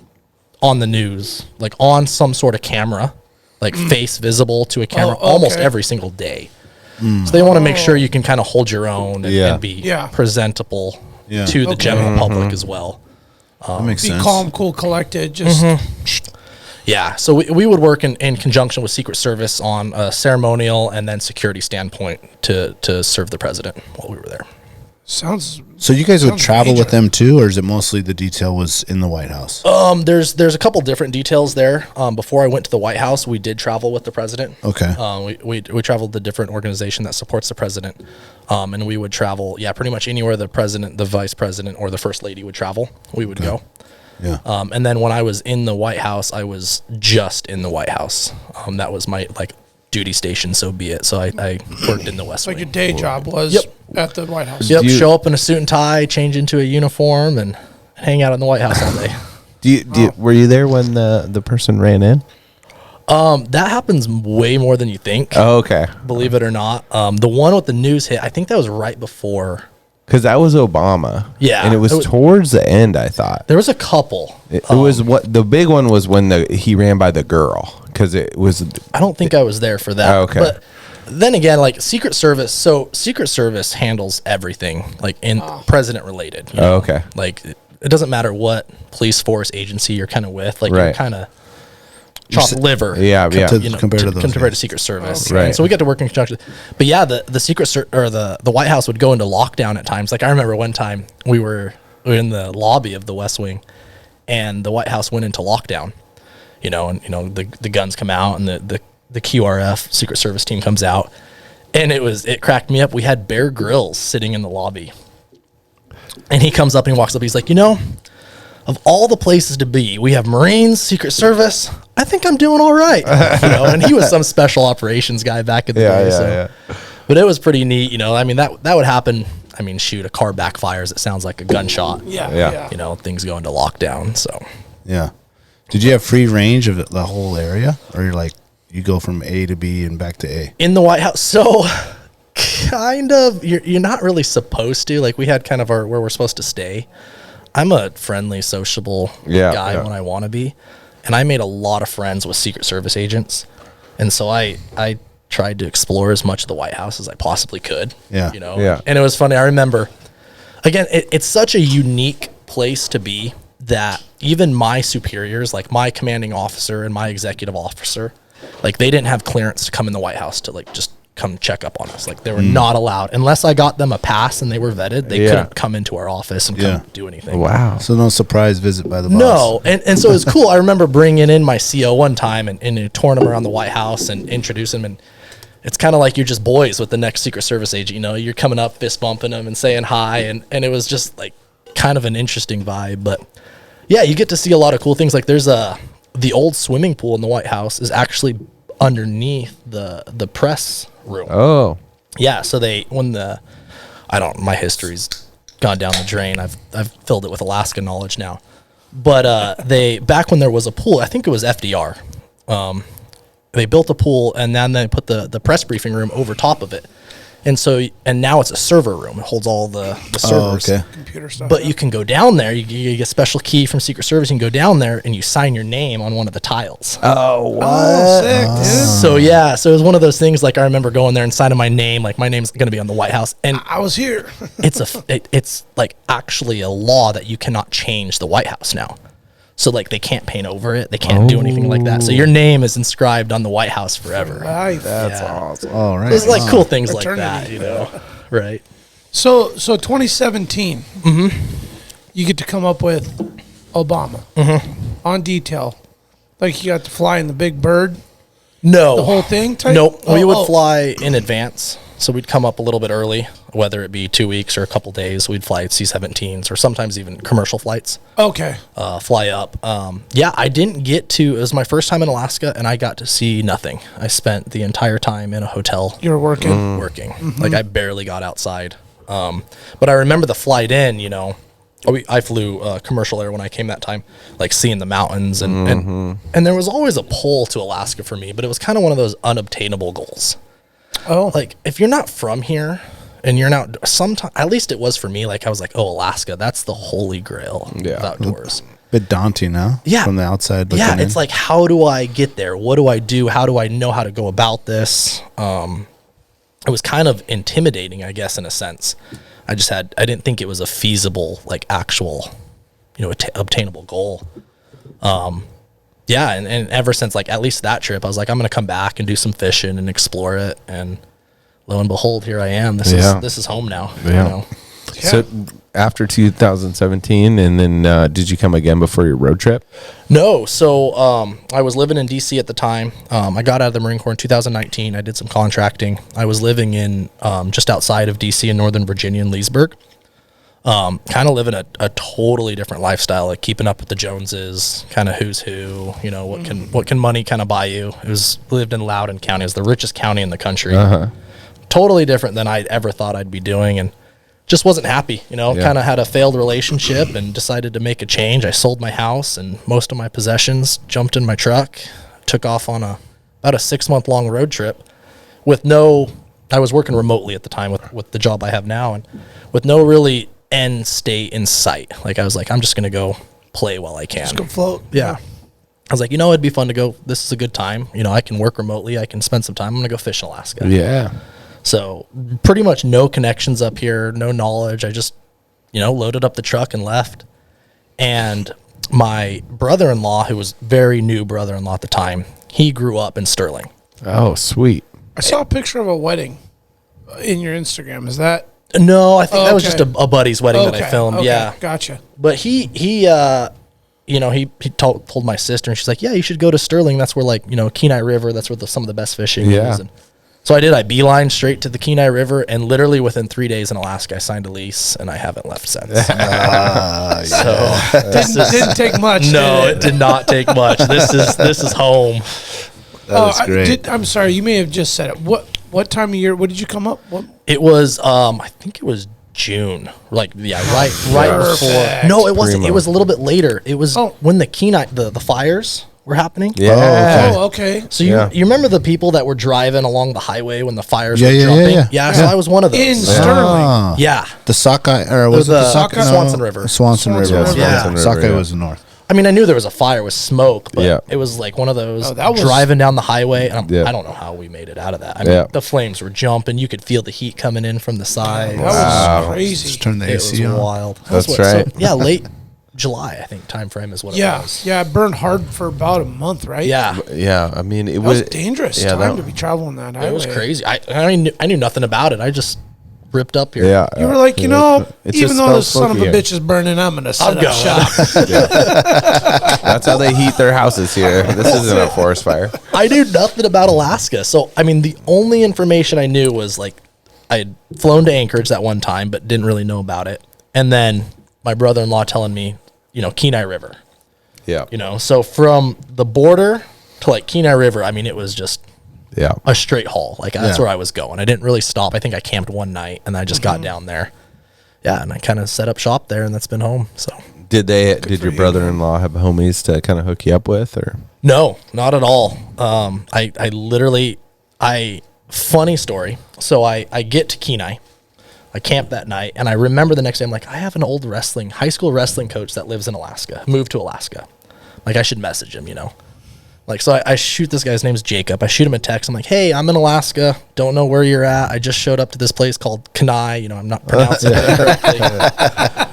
the news, like on some sort of camera, like face visible to a camera almost every single day. So they want to make sure you can kind of hold your own and be presentable to the general public as well. That makes sense. Be calm, cool, collected. Just yeah. So we would work in conjunction with Secret Service on a ceremonial and then security standpoint to serve the president while we were there. sounds. So you guys would travel with them too, or is it mostly the detail was in the White House? There's a couple different details there. Before I went to the White House, we did travel with the president. Okay. We traveled the different organization that supports the president, and we would travel. Yeah, pretty much anywhere the president, the vice president, or the first lady would travel, we would go. Yeah. And then when I was in the White House, I was just in the White House. That was my duty station, so be it. So I worked in the West Wing. Your day job was at the White House. Yep. Show up in a suit and tie, change into a uniform, and hang out in the White House all day. Were you there when the person ran in? That happens way more than you think. Oh, okay. Believe it or not. The one with the news hit, I think that was right before. Because that was Obama. Yeah. And it was towards the end, I thought. There was a couple. It was the big one was when he ran by the girl. Because it was. I don't think I was there for that. Okay. But then again, Secret Service. So Secret Service handles everything in president related. You know? Okay. It doesn't matter what police force agency you're kind of with. Right. You're kind of chop liver. Yeah. Compared to Secret Service. Okay. Right. And so we got to work in conjunction. But yeah, the the White House would go into lockdown at times. I remember one time we were in the lobby of the West Wing, and the White House went into lockdown. The guns come out, and the QRF Secret Service team comes out, and it cracked me up. We had Bear Grylls sitting in the lobby, and he comes up and he walks up. He's like, of all the places to be, we have Marines, Secret Service. I think I'm doing all right. And he was some special operations guy back in the day. But it was pretty neat. That would happen. A car backfires. It sounds like a gunshot. Yeah. Things go into lockdown. So yeah. Did you have free range of the whole area, or you go from A to B and back to A? In the White House, so kind of. You're not really supposed to. We had kind of where we're supposed to stay. I'm a friendly, sociable guy when I want to be, and I made a lot of friends with Secret Service agents, and so I tried to explore as much of the White House as I possibly could. Yeah. You know? Yeah. And it was funny. I remember, again, it's such a unique place to be that even my superiors, like my commanding officer and my executive officer, like they didn't have clearance to come in the White House to like just come check up on us. Like they were not allowed unless I got them a pass and they were vetted. They couldn't come into our office and come do anything. Wow. So no surprise visit by the boss. No, and so it was cool. I remember bringing in my CO one time and touring him around the White House and introducing him. And it's kind of like you're just boys with the next Secret Service agent. You know, you're coming up, fist bumping them and saying hi, and it was just like kind of an interesting vibe. But yeah, you get to see a lot of cool things. Like there's the old swimming pool in the White House is actually underneath the press room. Oh, yeah. So my history's gone down the drain. I've filled it with Alaska knowledge now, but they back when there was a pool, I think it was FDR. They built a pool and then they put the press briefing room over top of it. And now it's a server room. It holds all the servers. Oh, okay. Computer stuff. But you can go down there. You get a special key from Secret Service. You can go down there and you sign your name on one of the tiles. oh, what? Oh, sick, dude. So yeah, so it was one of those things. Like I remember going there and signing my name. Like my name's going to be on the White House, and I was here. it's like actually a law that you cannot change the White House now. So like they can't paint over it. They can't do anything like that. So your name is inscribed on the White House forever. Life. That's Yeah. awesome. All right. There's like cool things like that, Eternity. you know. Right. So 2017, you get to come up with Obama on detail. Like you got to fly in the big bird, No. the whole thing? Type? Nope. We would Oh. fly in advance. So we'd come up a little bit early, whether it be 2 weeks or a couple days. We'd fly C-17s or sometimes even commercial flights. Okay. Fly up. Yeah, I didn't get to. It was my first time in Alaska, and I got to see nothing. I spent the entire time in a hotel. You were working. Working. Like I barely got outside. But I remember the flight in. You know, I flew commercial air when I came that time. Like seeing the mountains and there was always a pull to Alaska for me, but it was kind of one of those unobtainable goals. Oh. Like if you're not from here and you're not sometimes, at least it was for me. Like I was like, oh, Alaska, that's the holy grail of outdoors. Bit daunting, huh? Yeah. From the outside looking Yeah, in. it's like, how do I get there? What do I do? How do I know how to go about this? It was kind of intimidating, I guess, in a sense. I didn't think it was a feasible, like actual, obtainable goal. Yeah, and ever since, like, at least that trip, I was like, I'm going to come back and do some fishing and explore it. And lo and behold, here I am. This is home now. Yeah. You know? So after 2017, and then did you come again before your road trip? No. So I was living in D.C. at the time. I got out of the Marine Corps in 2019. I did some contracting. I was living in just outside of D.C. in Northern Virginia in Leesburg. Kind of living a totally different lifestyle, like keeping up with the Joneses, kind of who's who, what can money kind of buy you. Lived in Loudoun County. It was the richest county in the country. Totally different than I ever thought I'd be doing, and just wasn't happy, kind of had a failed relationship and decided to make a change. I sold my house and most of my possessions, jumped in my truck, took off on about a 6-month long road trip I was working remotely at the time with the job I have now, and with no really end state in sight. Like I was like, I'm just going to go play while I can. Just go float. Yeah. I was like, it'd be fun to go. This is a good time. I can work remotely. I can spend some time. I'm going to go fish in Alaska. Yeah. So pretty much no connections up here, no knowledge. I just, loaded up the truck and left. And my brother-in-law, who was very new brother-in-law at the time, he grew up in Sterling. Oh, sweet. I saw a picture of a wedding in your Instagram. Is that? No, I think that was okay. just a buddy's wedding that I filmed. Okay, Yeah. Gotcha. But he told my sister, and she's like, yeah, you should go to Sterling. That's where Kenai River, that's where some of the best fishing is. And so I beeline straight to the Kenai River, and literally within 3 days in Alaska, I signed a lease, and I haven't left since. Didn't take much. No, did it did not take much. This is home. That is great. I'm sorry, you may have just said it. What time of year? What did you come up? What? It was I think it was June. Right before. No, it wasn't. Primo. It was a little bit later. It was when the Kenai the fires were happening. Yeah. Oh, okay. So you remember the people that were driving along the highway when the fires Yeah, were yeah, dropping? yeah. Yeah, so I was one of those. In Sterling. Ah. Yeah. The Sockeye, or was it the Sockeye? Swanson River. Swanson River. River. Yeah. Sockeye was the north. I mean, I knew there was a fire with smoke, but Yeah. it was like one of those that was- driving down the highway. And Yeah. I don't know how we made it out of that. I mean, the flames were jumping. You could feel the heat coming in from the side. That was crazy. Just turn the It was AC on. wild. That's what- right. So, yeah, late July, I think, time frame is what it was. Yeah, it burned hard for about a month, right? Yeah. Yeah, I mean, it That was dangerous time to be traveling that highway. It was crazy. I knew nothing about it. I just ripped up here. Yeah. You were like, it even just though this smells son of a smoky bitch is burning, I'm going to set I'm up going. shop. That's how they heat their houses here. This isn't a forest fire. I knew nothing about Alaska. So, I mean, the only information I knew was like I had flown to Anchorage that one time, but didn't really know about it. And then my brother-in-law telling me, Kenai River. Yeah. So from the border to like Kenai River, I mean, it was just Yeah. a straight haul. Like that's where I was going. I didn't really stop. I think I camped one night and I just got down there. Yeah, and I kind of set up shop there, and that's been home. So Did your brother-in-law have homies to kind of hook you up with, or? no, not at all. I literally, funny story. So I get to Kenai. I camped that night, and I remember the next day, I'm like, I have an old high school wrestling coach that lives in Alaska, moved to Alaska. Like, I should message him, Like, so I shoot this guy's name's Jacob. I shoot him a text. I'm like, hey, I'm in Alaska. Don't know where you're at. I just showed up to this place called Kenai. I'm not pronouncing it correctly.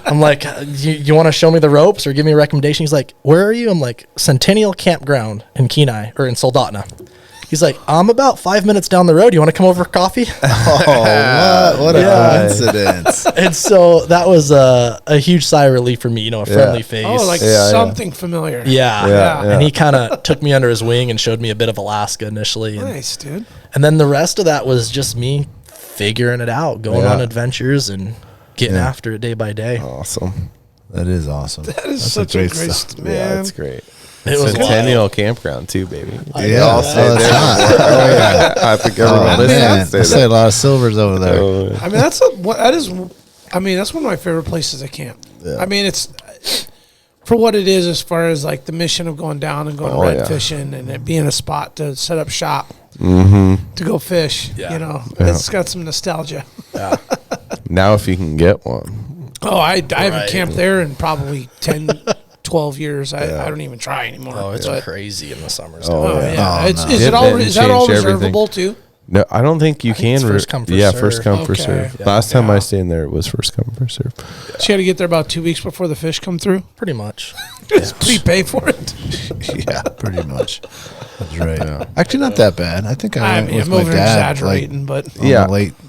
I'm like, you want to show me the ropes or give me a recommendation? He's like, where are you? I'm like, Centennial Campground in Kenai, or in Soldotna. He's like, I'm about 5 minutes down the road. You want to come over for coffee? Oh, what a coincidence. And so that was a huge sigh of relief for me, a friendly face. Oh, like something familiar. Yeah. And he kind of took me under his wing and showed me a bit of Alaska initially. Nice, dude. And then the rest of that was just me figuring it out, going on adventures and getting after it day by day. Awesome. That is awesome. That is such a great stuff. man. Yeah, that's great. It was Centennial Campground too, baby. Yeah, I'll stay there. Oh, yeah. I think everyone Man, listens. I say a lot of silvers over there. I mean, that's one of my favorite places to camp. Yeah. I mean, it's for what it is as far as like the mission of going down and going red fishing and it being a spot to set up shop to go fish. It's got some nostalgia. Yeah. Now, if you can get one, I haven't camped there in probably 10, 12 years. I don't even try anymore. Oh, it's crazy in the summers. Yeah. Oh, Is no. is that all Changed reservable too? no, I don't think you can. it's first come, first yeah, serve. first come, first Okay. serve. Last time I stayed in there, it was first come, first serve. So you got to get there about 2 weeks before the fish come through. Pretty much. Just prepay for it. Yeah, pretty much. That's right. Actually, not that bad. I think I I went mean, with I'm my over dad exaggerating, but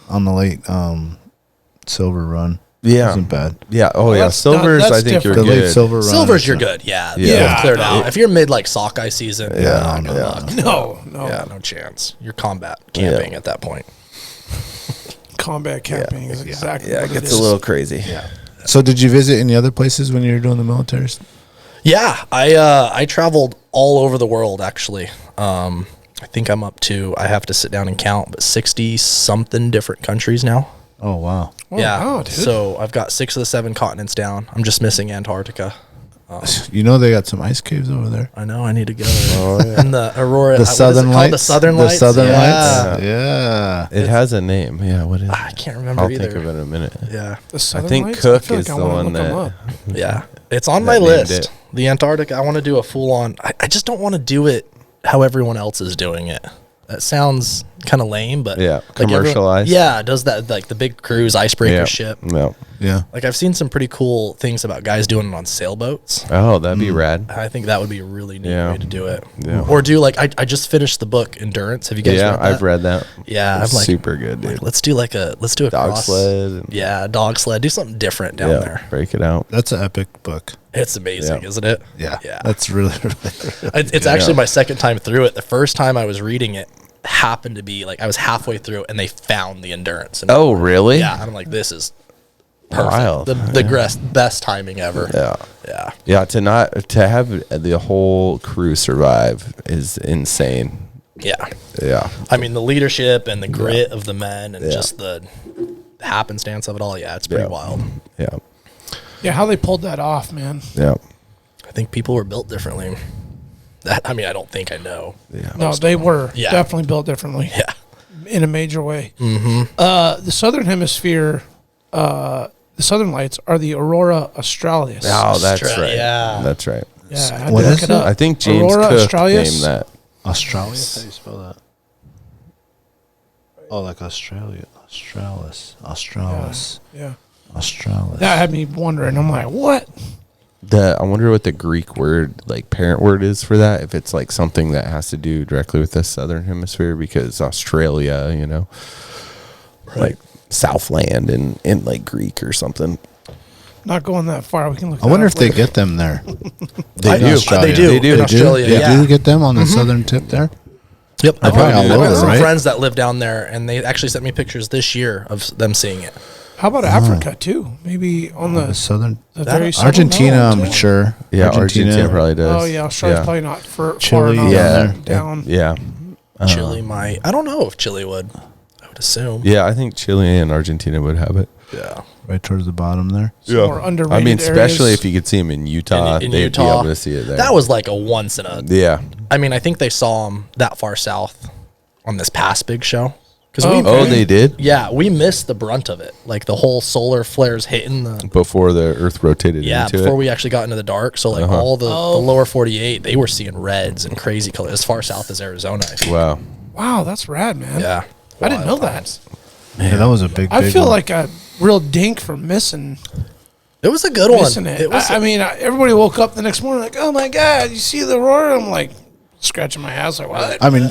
on the late silver run. Yeah, Wasn't bad. Yeah. Oh, yeah. that's Silvers, not- I that's think you're The good. late silver run. Silvers, is you're not- good. Yeah. Yeah. Cleared out. If you're mid like sockeye season, Yeah, good yeah. luck. no. Yeah, no chance. You're combat camping at that point. Combat camping is exactly Yeah, what it gets is. a little crazy. So, did you visit any other places when you were doing the military? Yeah, I traveled all over the world actually. I think I'm up to, I have to sit down and count, but 60 something different countries now. Oh, wow. Oh, Yeah. wow, dude. So I've got 6 of the 7 continents down. I'm just missing Antarctica. You know they got some ice caves over there. I know I need to go. And the Aurora, The Southern Lights. The Southern Lights. The Southern Yeah. Lights. Yeah. It has a name. Yeah, what is it? I can't remember I'll either. think of it in a minute. Yeah. The Southern think Lights? Cook feel is I the wanna one look them that- up. Yeah. It's on That my named list. it. The Antarctica, I want to do a full on, I just don't want to do it how everyone else is doing it. That sounds kind of lame, but Yeah, like commercialized. Yeah, it does that like the big cruise icebreaker Yeah. ship. No. Yeah. Like I've seen some pretty cool things about guys doing it on sailboats. Oh, that'd be rad. I think that would be a really neat Yeah. way to do it. Yeah. Or do like I just finished the book Endurance. Have you guys Yeah, read that? I've read that. Yeah, I'm It's like super good, dude. like, let's do a Dog cross. sled. And, Yeah, dog sled. Do something different down yeah, there. break it out. That's an epic book. It's amazing, Yeah. isn't it? Yeah. Yeah. That's really, really It's actually my second time through it. The first time I was reading it happened to be like I was halfway through and they found the Endurance. And Oh, really? yeah, I'm like, this is perfect. Wild. The best timing ever. Yeah. Yeah. Yeah, to have the whole crew survive is insane. Yeah. Yeah. I mean, the leadership and the grit of the men and Yeah. just the happenstance of it all. Yeah, it's pretty Yeah. wild. Yeah. Yeah, how they pulled that off, man. Yeah. I think people were built differently. I mean, I don't think I know. Yeah. No, they were Yeah. definitely built differently Yeah. in a major way. The Southern Hemisphere, the Southern Lights are the Aurora Australis. Oh, that's Stra- right. yeah. That's right. Yeah, I had to What look is it it? up. I think James Aurora, Cook Australis? named that. Australia? How do you spell that? Oh, like Australia. Australis. Yeah. Australis. That had me wondering. I'm like, what? I wonder what the Greek word, like parent word, is for that. If it's like something that has to do directly with the southern hemisphere, because Australia, you know, like Southland and like Greek or something. Not going that far. We can look. I wonder that if up they later. get them there. They do. Australia. They do. In Australia, They yeah. do get them on the southern tip there? Yep. I've probably all got over, some right? friends that live down there, and they actually sent me pictures this year of them seeing it. How about Africa too? Maybe on The the southern. very southern? Argentina, No, I'm sure. Yeah, Argentina probably does. Oh yeah, Australia's probably not for Chile, far enough yeah. down. Yeah. Chile might. I don't know if Chile would. I would assume. Yeah, I think Chile and Argentina would have it. Yeah. Right towards the bottom there. Some more underrated I mean, especially areas. if you could see them in Utah, In they'd Utah, be able to see it there. That was like a once in a. yeah. I mean, I think they saw them that far south on this past big show. Oh, they did? Yeah, we missed the brunt of it. Like the whole solar flares hitting the. Before the Earth rotated Yeah, into before it. we actually got into the dark. So like all the lower 48, they were seeing reds and crazy colors as far south as Arizona. I think. Wow. Wow, that's rad, man. Yeah. I didn't know Wild that. times. Yeah, that was a big I feel one. like a real dink for missing It was a good missing one. it. It was. I mean, everybody woke up the next morning like, "Oh my god, you see the Aurora?" I'm like scratching my ass like, "What?" I mean,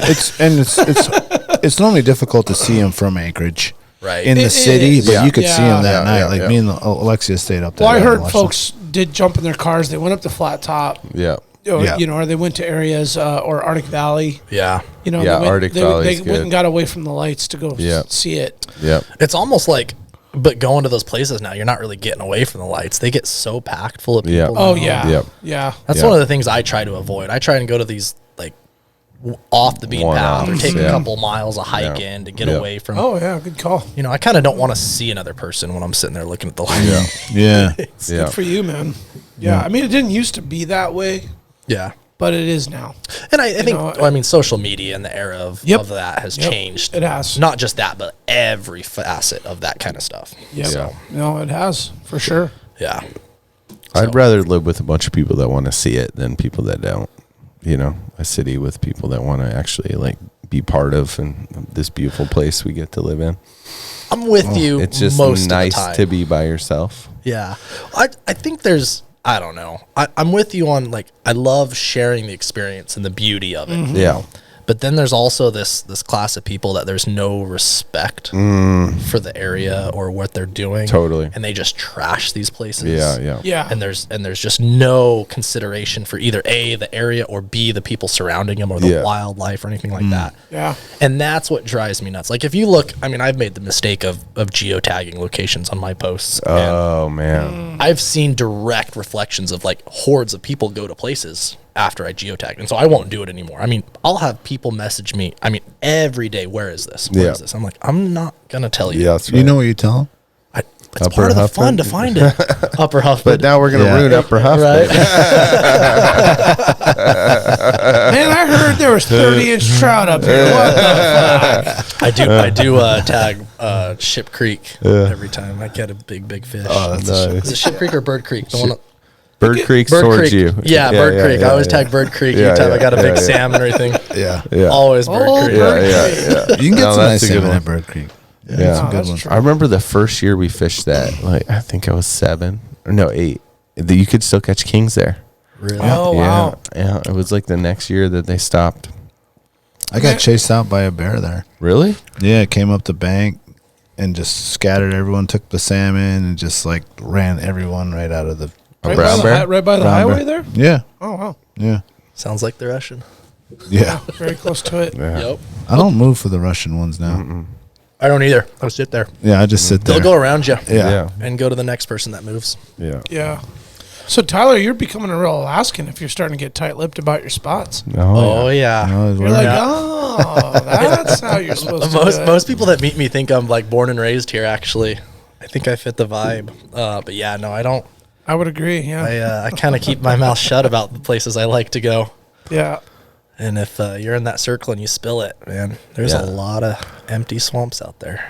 it's normally difficult to see them from Anchorage. Right. In the city, but yeah. you could see them that Yeah, night. yeah, Like yeah. me and Alexia stayed up there. Well, I and heard watched folks did jump in their cars. They went up to Flat Top, Yeah. or, Yeah. you know, or they went to areas or Arctic Valley. Yeah. You know, Yeah, they went, Arctic they, Valley's they went good. and got away from the lights to go Yeah. see it. Yeah. It's almost like, but going to those places now, you're not really getting away from the lights. They get so packed full of Yeah. people. Oh now. yeah, Yep. yeah. That's Yeah. one of the things I try to avoid. I try and go to these like off the beaten path or One-offs, take a yeah. couple miles a hike Yeah. in to get Yeah. away from. Oh yeah, good call. You know, I kind of don't want to see another person when I'm sitting there looking at the lights. Yeah. Yeah. Good for you, man. Yeah, I mean, it didn't used to be that way, Yeah. but it is now. And I think, know, well, I mean, social media and the era of that has Yep. changed. It has. Not just that, but every facet of that kind of stuff. Yep. Yeah. No, it has for sure. Yeah. I'd rather live with a bunch of people that want to see it than people that don't. You know, a city with people that want to actually like be part of and this beautiful place we get to live in. I'm with you. It's just most nice of the time. to be by yourself. Yeah. I think there's, I don't know. I'm with you on like, I love sharing the experience and the beauty of it. Yeah. But then there's also this class of people that there's no respect for the area or what they're doing. Totally. And they just trash these places. Yeah. Yeah. Yeah. And there's just no consideration for either A, the area, or B, the people surrounding them or the Yeah. wildlife or anything like that. Yeah. And that's what drives me nuts. Like if you look, I mean, I've made the mistake of geotagging locations on my posts. And Oh man. I've seen direct reflections of like hordes of people go to places after I geotagged. And so I won't do it anymore. I mean, I'll have people message me, I mean, every day, where is this? Where is this? I'm like, I'm not going to tell you. Yeah. That's right. You know what you tell them? It's Upper part of the Huffman? fun to find it. Upper Huffman. But now we're gonna Yeah. ruin Upper Huffman. Right? Man, I heard there was 30-inch trout up here. What the fuck? I do tag Ship Creek every time I get a big fish. Oh, that's nice. Is it Ship Creek or Bird Creek? The one Bird Creek Bird towards Creek. you. Yeah, Bird Creek. I always tag Bird Creek Yeah, anytime yeah, I got a big yeah. salmon or anything. Yeah. Yeah. Always Bird Oh, Creek. Bird Yeah. Creek. Yeah. You can get No, some that's nice a good salmon one. at Bird Creek. Yeah. That's a Oh, good that's one. true. I remember the first year we fished that. Like I think I was 7 or no 8. You could still catch kings there. Really? Oh, wow. Yeah. It was like the next year that they stopped. I got chased out by a bear there. Really? Yeah, it came up the bank and just scattered everyone, took the salmon, and just like ran everyone right out of the. Right brown by bear? right by the Brown highway bear. there? Yeah, Oh, wow. yeah, Sounds like the Russian. yeah. Very close to it. Yeah. Yep. I don't move for the Russian ones now. I don't either. I'll sit there. Yeah, I just sit there. They'll go around you. Yeah. And go to the next person that moves. Yeah. Yeah. So, Tyler, you're becoming a real Alaskan if you're starting to get tight-lipped about your spots. Oh, yeah. You're like, oh, that's how you're supposed to do it. Most people that meet me think I'm like born and raised here, actually. I think I fit the vibe. But yeah, no, I don't. I would agree, yeah. I kind of keep my mouth shut about the places I like to go. Yeah. And if you're in that circle and you spill it, man, there's a lot of empty swamps out there.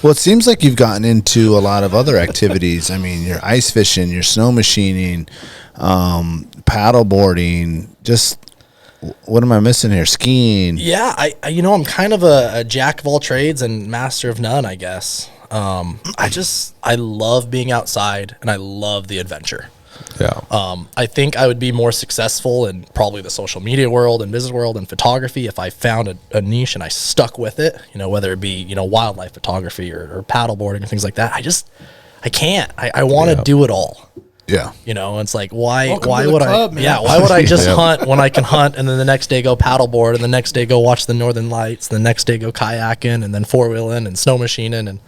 Well, it seems like you've gotten into a lot of other activities. I mean, you're ice fishing, you're snow machining, paddle boarding. Just what am I missing here? Skiing. Yeah, I'm kind of a jack of all trades and master of none, I guess. I love being outside and I love the adventure. Yeah. I think I would be more successful in probably the social media world and business world and photography if I found a niche and I stuck with it, whether it be, wildlife photography or paddle boarding and things like that. I can't. I want to do it all. Yeah. It's like, why would club, I, man. yeah, why would I just hunt when I can hunt and then the next day go paddleboard and the next day go watch the Northern Lights, the next day go kayaking and then four-wheeling and snow machining. And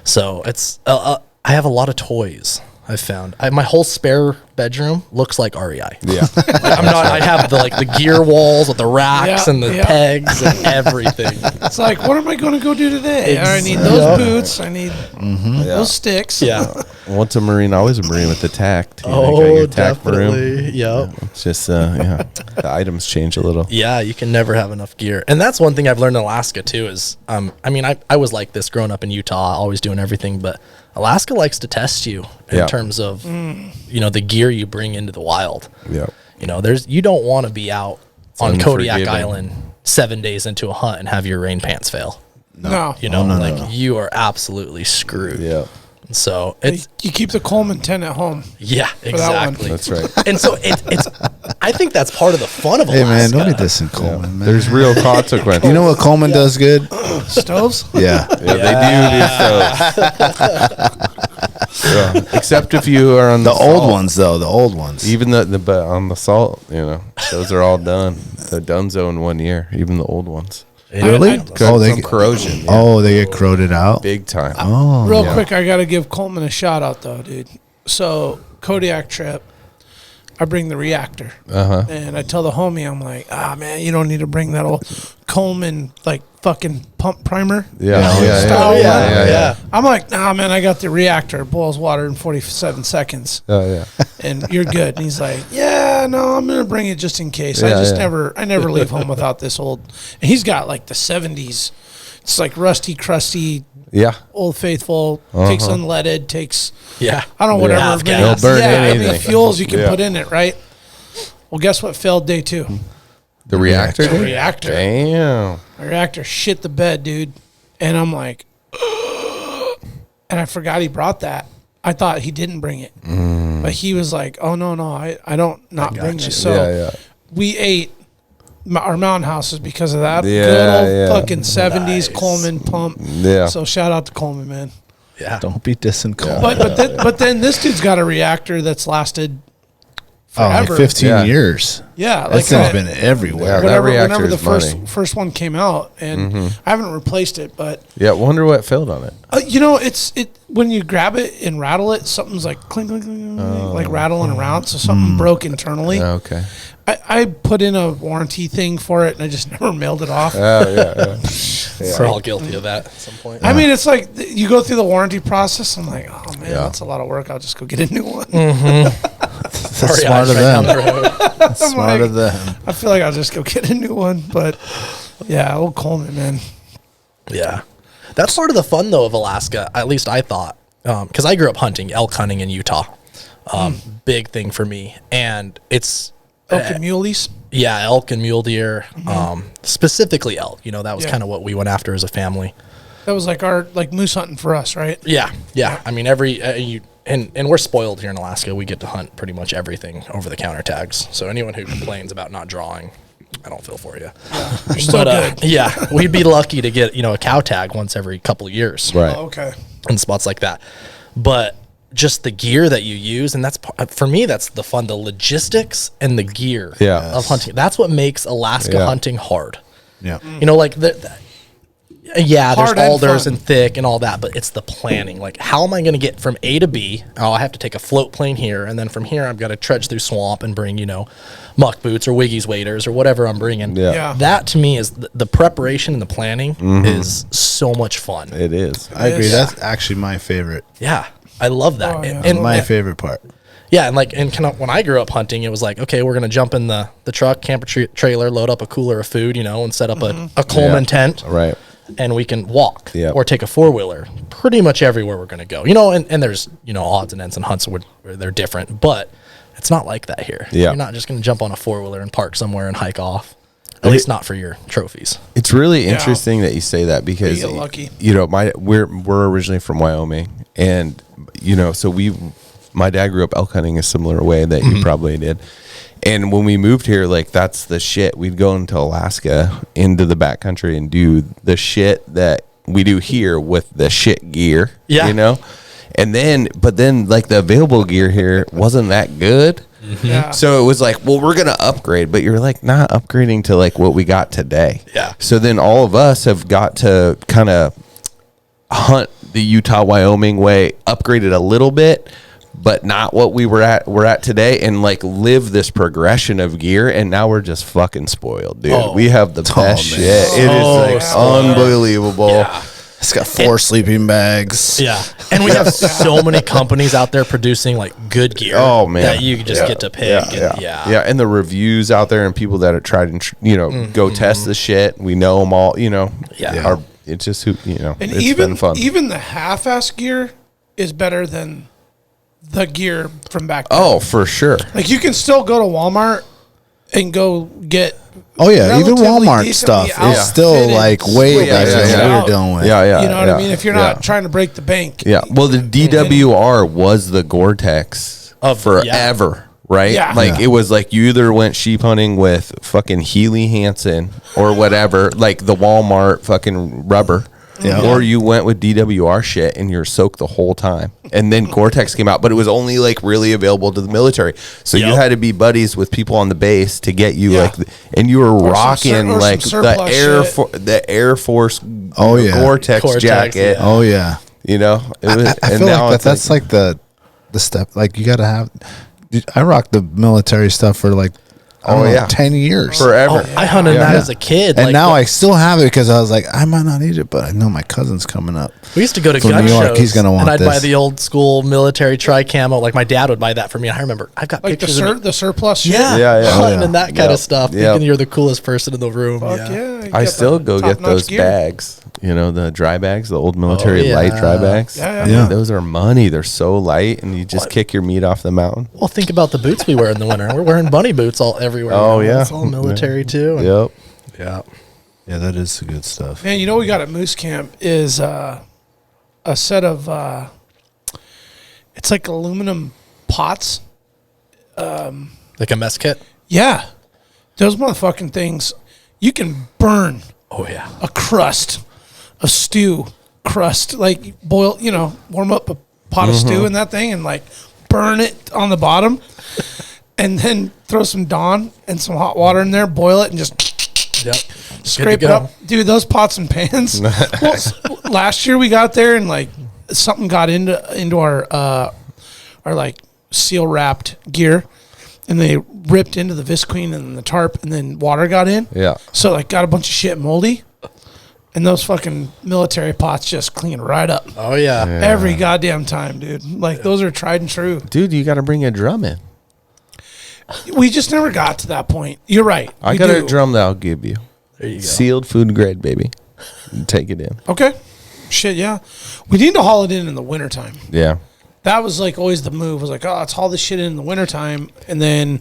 so it's, I have a lot of toys. I've found my whole spare bedroom looks like REI. Yeah. I have the gear walls with the racks and the pegs and everything. It's like, what am I going to go do today? I need those boots. I need those sticks. Yeah. Once a Marine, always a Marine with the tack. Too. Oh, tack definitely. Yep. It's just, the items change a little. Yeah, you can never have enough gear. And that's one thing I've learned in Alaska too is, I was like this growing up in Utah, always doing everything, but Alaska likes to test you in terms of, the gear you bring into the wild. Yeah. You don't want to be out on Kodiak unforgiving. Island 7 days into a hunt and have your rain pants fail. No. You are absolutely screwed. Yeah. So it's you keep the Coleman tent at home. yeah, exactly. That's right. And so it's I think that's part of the fun of Hey, Alaska. man, don't be dissing Coleman, man. There's real consequences. You know what Coleman does good? Stoves? Yeah. Yeah, they do. So, except if you are on The old salt. ones, though. The old ones. Even but on the salt, those are all done. They're donezo in 1 year. Even the old ones. Really? Oh, they from corrosion. Yeah. Oh, they get corroded out. Big time. Oh. Real quick, I got to give Coleman a shout out, though, dude. So, Kodiak trip, I bring the reactor. And I tell the homie, I'm like, man, you don't need to bring that old Coleman, fucking pump primer. Yeah. I'm like, nah, man, I got the reactor. It boils water in 47 seconds. Oh, yeah. And you're good. And he's like, yeah, no, I'm going to bring it just in case. I never leave home without this old. And he's got the 70s. It's rusty, crusty, Old Faithful, takes unleaded, takes, I don't know, whatever. It'll burn anything. Fuels you can put in it, right? Well, guess what failed day 2? The reactor? The reactor. Damn. The reactor shit the bed, dude. And I'm like, and I forgot he brought that. I thought he didn't bring it. But he was like, oh, no, I don't not bring this. So we ate our mountain houses because of that. Good old fucking 70s Coleman pump. Yeah. So shout out to Coleman, man. Yeah. Don't be dissing Coleman. But then this dude's got a reactor that's lasted forever. 15 years. Yeah. That thing's been everywhere. Yeah, Whenever the money. first one came out, and I haven't replaced it, but Yeah, wonder what failed on it. it's when you grab it and rattle it, something's like clink, clink, clink, like rattling around. So something broke internally. Okay. I put in a warranty thing for it, and I just never mailed it off. We're all guilty of that at some point. I mean, it's like you go through the warranty process. I'm like, oh man, that's a lot of work. I'll just go get a new one. That's smart of them. Smart of them. I feel like I'll just go get a new one. But yeah, old Coleman, man. Yeah. That's part of the fun, though, of Alaska, at least I thought. Because I grew up hunting, elk hunting in Utah. Big thing for me. And it's... Elk and muleys? Yeah, elk and mule deer. Specifically elk. That was kind of what we went after as a family. That was our moose hunting for us, right? Yeah. I mean, and we're spoiled here in Alaska. We get to hunt pretty much everything over the counter tags. So anyone who complains about not drawing, I don't feel for you. You're still good. Yeah, we'd be lucky to get a cow tag once every couple of years. Right. Oh, okay. In spots like that. But just the gear that you use, and that's for me, that's the fun, the logistics and the gear of hunting. That's what makes Alaska hunting hard. Yeah. There's Hard alders and and thick and all that, but it's the planning. Like, how am I going to get from A to B? Oh, I have to take a float plane here, and then from here I've got to trudge through swamp and bring, muck boots or Wiggy's waders or whatever I'm bringing. Yeah. That to me is the preparation and the planning is so much fun. It is. I agree. That's actually my favorite. Yeah, I love that. Oh, yeah. And My favorite part. yeah, and kind of when I grew up hunting, it was like, okay, we're gonna jump in the truck, camper trailer, load up a cooler of food, and set up a Coleman tent. Right. and we can walk Yep. or take a 4-wheeler pretty much everywhere we're going to go. You know, and there's, you know, odds and ends and hunts where they're different, but it's not like that here. Yeah. You're not just going to jump on a 4-wheeler and park somewhere and hike off. At least not for your trophies. It's really interesting that you say that because You get lucky. you know, we're originally from Wyoming, and you know, so my dad grew up elk hunting a similar way that you probably did. And when we moved here, like that's the shit. We'd go into Alaska, into the backcountry, and do the shit that we do here with the shit gear. Yeah. You know? But then like the available gear here wasn't that good. Yeah. So it was like, well, we're going to upgrade, but you're like not upgrading to like what we got today. Yeah. So then all of us have got to kind of hunt the Utah, Wyoming way, upgraded a little bit, but not what we're at today, and like live this progression of gear. And now we're just fucking spoiled, dude. Oh. We have the best shit. It is like unbelievable. Yeah. It's got 4 sleeping bags. Yeah. And we have so many companies out there producing like good gear. Oh man, that you just get to pick. Yeah. And the reviews out there and people that have tried and go test the shit. We know them all. You know, Yeah. It's just who you know. And it's even been fun. even the half-ass gear is better than the gear from back then. Oh, for sure. Like you can still go to Walmart and go get. Oh yeah, even relatively Walmart decently stuff is still outfitted, like way Yeah, better yeah, than yeah. what we're dealing with. Yeah. You know what I mean? If you're not trying to break the bank. Yeah. Well, the DWR was the Gore-Tex Of- forever, right? Yeah. Like Yeah. it was like you either went sheep hunting with fucking Healy Hansen or whatever, like the Walmart fucking rubber. Yeah. Or you went with DWR shit and you're soaked the whole time. And then Gore-Tex came out, but it was only like really available to the military. So you had to be buddies with people on the base to get you like, and you were rocking or like some the surplus the Air Force Oh, yeah. Gore-Tex Gore-Tex, jacket. yeah. Oh yeah. You know, it was, I and feel now like it's that's like the step. Like you got to have. Dude, I rocked the military stuff for like I don't know, 10 years. forever. I hunted that as a kid. And like, now I still have it because I was like, I might not need it, but I know my cousin's coming up. we used to go to from gun New York. shows. He's gonna want and I'd buy this. the old school military tri-camo. Like my dad would buy that for me. I remember I've got Like pictures of me. the surplus shit. Yeah, Yeah, yeah. hunting Oh, yeah. and that kind Yep. of stuff. Yep. Thinking you're the coolest person in the room. Fuck yeah. yeah. you I get still the go get top-notch those gear. bags. You know, the dry bags, the old military yeah. light dry bags. Yeah. Yeah. Those are money. They're so light, and you just kick your meat off the mountain. Well, think about the boots we wear in the winter. We're wearing bunny boots all everywhere. Oh, you know? yeah. It's all military too. and- Yep. Yeah. Yeah, that is the good stuff. Man, you know what we got at Moose Camp is a set of it's like aluminum pots. Like a mess kit. Yeah. Those motherfucking things, you can burn Oh yeah. a crust of stew crust, like boil, warm up a pot of stew in that thing and like burn it on the bottom and then throw some Dawn and some hot water in there, boil it and just Yep. scrape it up. Dude, those pots and pans. Last year we got there and like something got into our like seal wrapped gear and they ripped into the Visqueen and the tarp and then water got in. Yeah. So like got a bunch of shit moldy. And those fucking military pots just clean right up. Oh yeah. Every goddamn time, dude. Like those are tried and true. Dude, you got to bring a drum in. We just never got to that point. You're right. I we got do. a drum that I'll give you. There you go. Sealed food grade, baby. You take it in. Okay. Shit, yeah. We need to haul it in the wintertime. Yeah. That was like always the move. Was like, oh, let's haul this shit in the wintertime. And then,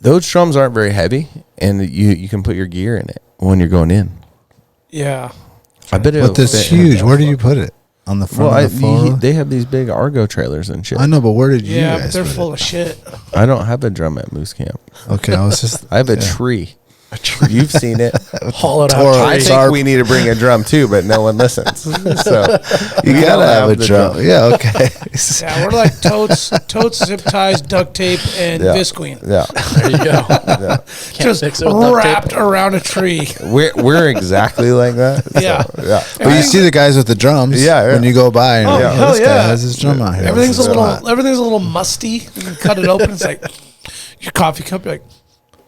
Those drums aren't very heavy, and you can put your gear in it when you're going in. yeah. I bet But this fit. huge. Where do you put it? On the front Well, of the floor? they have these big Argo trailers and shit. I know, but where did you Yeah, guys but they're put full of shit. I don't have a drum at Moose Camp. it? Okay, I was just. I have a tree. You've seen it. Haul it Tore out. up. I tree. think we need to bring a drum too, but no one listens. So You gotta have a the drum. Yeah, okay. Yeah, we're like totes, zip ties, duct tape, and Yeah. Visqueen. Yeah, There you go. Can't Just fix it with duct tape. wrapped around a tree. we're exactly like that. So, Yeah. yeah. But you see the guys with the drums Yeah, yeah. when you go by and Oh, you're like, hell this yeah. guy has his drum out here. Everything's a This is little, hot. everything's a little musty. You can cut it open. It's like your coffee cup. You're like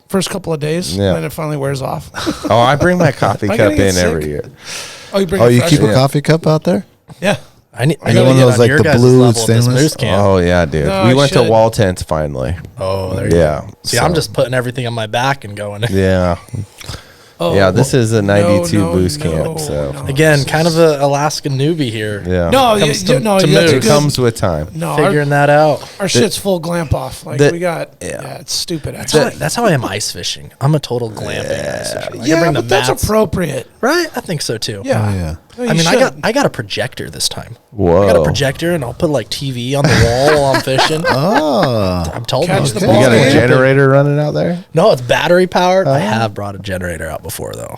first couple of days, Yeah. and then it finally wears off. Oh, I bring my coffee Am I cup gonna get in every sick? year. Oh, you bring. Oh, it you fresh? keep a Yeah. coffee cup out there? Yeah. I need one to of get those, on like, your the guys' blue level of this stainless? moose camp. Oh yeah, dude. No, we I went should. to wall tents finally. Oh, there you Yeah. go. See, I'm just putting everything on my back and going. Yeah. Oh, Yeah, this is a 92 no, boost no, camp. So no. Again, kind of an Alaskan newbie here. yeah, No, Comes yeah, to- no, to yeah, that's move. it good. comes with time. No, Figuring that out. our shit's full glamp off. Like the- we got, yeah. yeah, it's stupid. Actually, That's how I am ice fishing. I'm a total glamping ice fisher. Like, I yeah, bring the but that's mats. appropriate. Right? I think so too. Yeah, Oh, yeah. No, you I mean, should. I got a projector this time. Whoa. I got a projector, and I'll put like TV on the wall while I'm fishing. Oh. I'm told Catch you. the You ball. got a man. generator running out there? No, it's battery powered. I have brought a generator out before, though.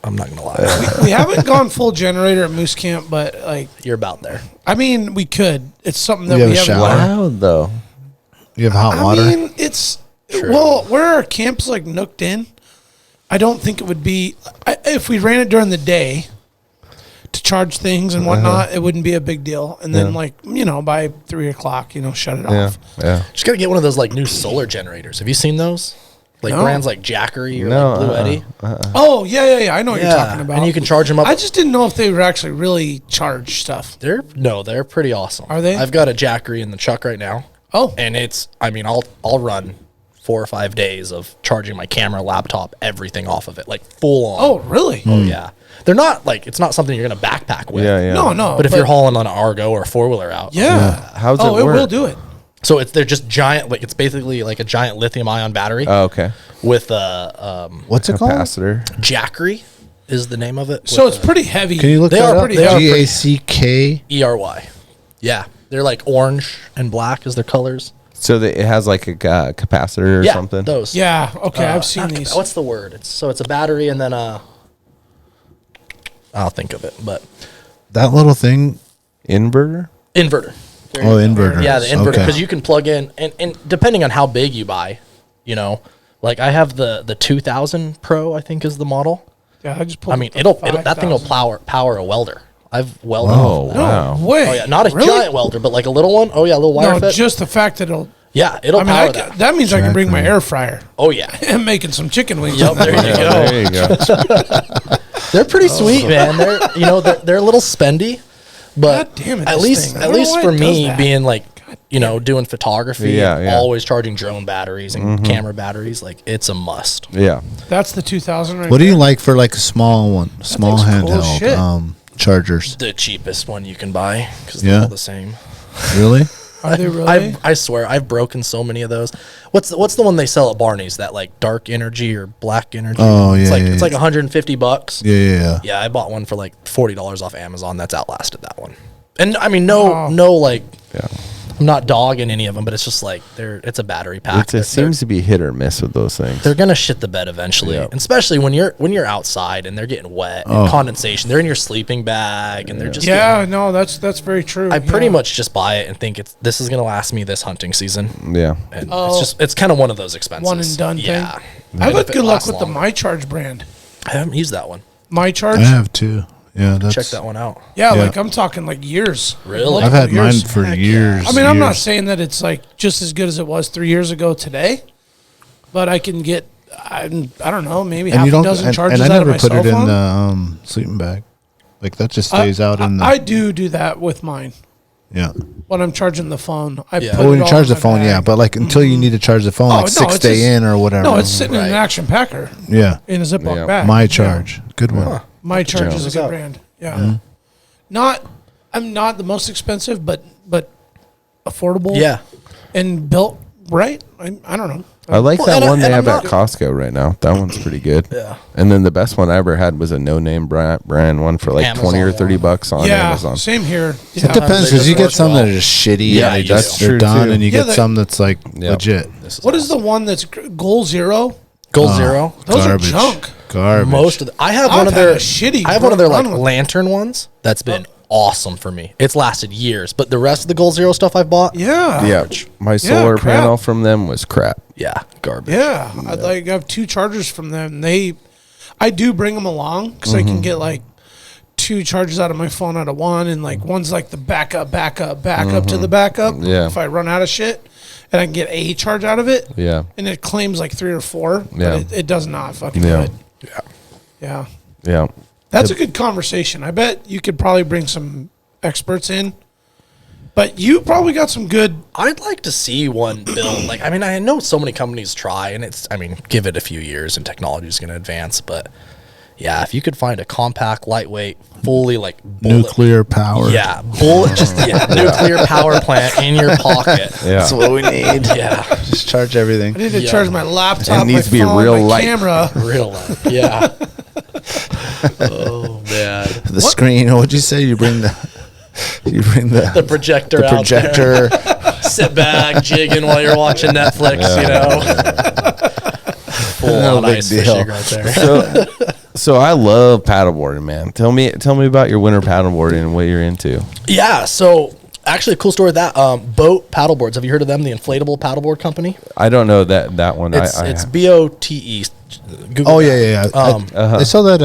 I'm not gonna lie. We haven't gone full generator at Moose Camp, but like, You're about there. I mean, we could. It's something that You have we a haven't. shower? done. Wow, though. You have hot water? I mean, it's well, where our camp's like nooked in. I don't think it would be if we ran it during the day to charge things and whatnot. It wouldn't be a big deal. And then, like by 3 o'clock, shut it Yeah, off. yeah. Just gotta get one of those like new solar generators. Have you seen those? Like No. brands like Jackery or No, like Blue Eddy. Oh yeah. I know what you're talking about. And you can charge them up. I just didn't know if they would actually really charge stuff. They're pretty awesome. Are they? I've got a Jackery in the truck right now. Oh, And I'll run 4 or 5 days of charging my camera, laptop, everything off of it, like full on. oh, really? Oh yeah. They're not like, it's not something you're gonna backpack with. Yeah, yeah. No. But if you're hauling on an Argo or a 4-wheeler out, yeah. How's it Oh, it work? will do it. So they're just giant. Like it's basically like a giant lithium-ion battery Oh, okay. with a What's it called? Capacitor. Jackery is the name of it. So with it's pretty heavy. Can you look They that are up? pretty They are heavy. GACK. ERY. Yeah, they're like orange and black as their colors. So that it has like a capacitor or Yeah, something? those. Yeah. Okay, I've seen Not- these. What's the word? It's a battery and then I'll think of it, but That little thing. Inverter? inverter. There Oh, you go. inverter. Yeah, the inverter, Okay. because you can plug in, and depending on how big you buy, like I have the 2000 Pro, I think is the model. Yeah, I just pulled. I mean, up the it'll that thing will 5,000. power a welder. I've welded. Oh, off that. wow. No way. Oh yeah, not a Really? giant welder, but like a little one. Oh yeah, a little wire No, fit. just the fact that it'll. Yeah, it'll I mean, power that. that means I can bring my air fryer Oh yeah. and making some chicken wings. Yep, there you go. There you go. They're pretty sweet, man. They're a little spendy, but God damn it, at this least thing. I at don't know least why for it does me that. being like doing photography, Yeah, and yeah. always charging drone batteries and camera batteries, like it's a must. Yeah. That's the 2000 right What do there. you like for like a small one? Small thing's cool as shit. handheld chargers. The cheapest one you can buy because Yeah. they're all the same. Really? Are they really? I swear I've broken so many of those. What's the one they sell at Barney's? That like dark energy or black energy? Oh, it's yeah, like yeah, it's yeah. like $150. Yeah. Yeah, I bought one for like $40 off Amazon. That's outlasted that one. And I mean, no, like, Yeah. I'm not dogging any of them, but it's just like it's a battery pack. It seems to be hit or miss with those things. They're gonna shit the bed eventually, Yeah. and especially when you're outside and they're getting wet and condensation. They're in your sleeping bag and they're just Yeah, no, that's very true. I pretty Yeah. much just buy it and think this is gonna last me this hunting season, Yeah. and Oh. it's kind of one of those expenses. one and done Yeah, thing. I've And had if it good luck lasts with the longer. My Charge brand. I haven't used that one. My Charge. I have two. Yeah, that's. Check that one out. Yeah, Yeah. like I'm talking like years. Really? Multiple I've had mine years. for Heck years. I mean, I'm not years. saying that it's like just as good as it was 3 years ago today, but I can get, I don't know, maybe half a dozen charges and I out of never my put cell it in phone. the sleeping bag. Like that just stays out in the. I do that with mine. yeah. When I'm charging the phone, I Yeah. put Oh, when it you all charge in the my phone, yeah. bag. But like until you need to charge the phone, Oh, like no, 6 it's day just- in or whatever. No, it's sitting in Right. an action packer yeah. in a Ziploc Yeah. bag. My charge, good one. My Charge is a What's good up? brand. Yeah. I'm not the most expensive, but affordable. Yeah, And built right. I don't know. I like Well, that and I- one they and have I'm at not- Costco right now. That one's pretty good. Yeah. And then the best one I ever had was a no-name brand one for like Amazon 20 or 30 one. bucks on Yeah, Amazon. same here. It Yeah. depends they because you just get work some well. that are just shitty. Yeah, and that's they're true, done, too. and you Yeah, get some that's like Yep. legit. This is What is awesome. the one that's Goal Zero? Goal Zero? Those Garbage. are junk. Garbage. Most of I have I've one of had their a shitty I have one of their like run with- lantern ones that's been awesome for me. It's lasted years, but the rest of the Goal Zero stuff I've bought, Yeah. Yeah, my solar crap. panel from them was crap. yeah, garbage. Yeah. I have 2 chargers from them. I do bring them along because I can get like 2 charges out of my phone out of one, and like one's like the backup to the backup. Yeah. If I run out of shit, and I can get a charge out of it. Yeah. And it claims like 3 or 4, Yeah. but it does not fucking Yeah. good. Yeah. Yeah. That's a good conversation. I bet you could probably bring some experts in, but you probably got some good. I'd like to see one built. Like, I mean, I know so many companies try, and give it a few years and technology is going to advance, but Yeah, if you could find a compact, lightweight, fully like nuclear power. Yeah, nuclear power plant in your pocket. Yeah. That's what we need. Yeah, just charge everything. I need to charge my laptop. It needs my to be phone, real my light. camera. real light. Yeah. Oh man. The screen. What'd you say? You bring the projector the out projector. there. Sit back, jigging while you're watching Netflix, you know. Full on ice fishing right there. So I love paddleboarding, man. Tell me about your winter paddleboarding and what you're into. Yeah, so actually a cool story with that. Boat paddleboards. Have you heard of them? The inflatable paddleboard company? I don't know that one. It's BOTE. Google Yeah. They sell that.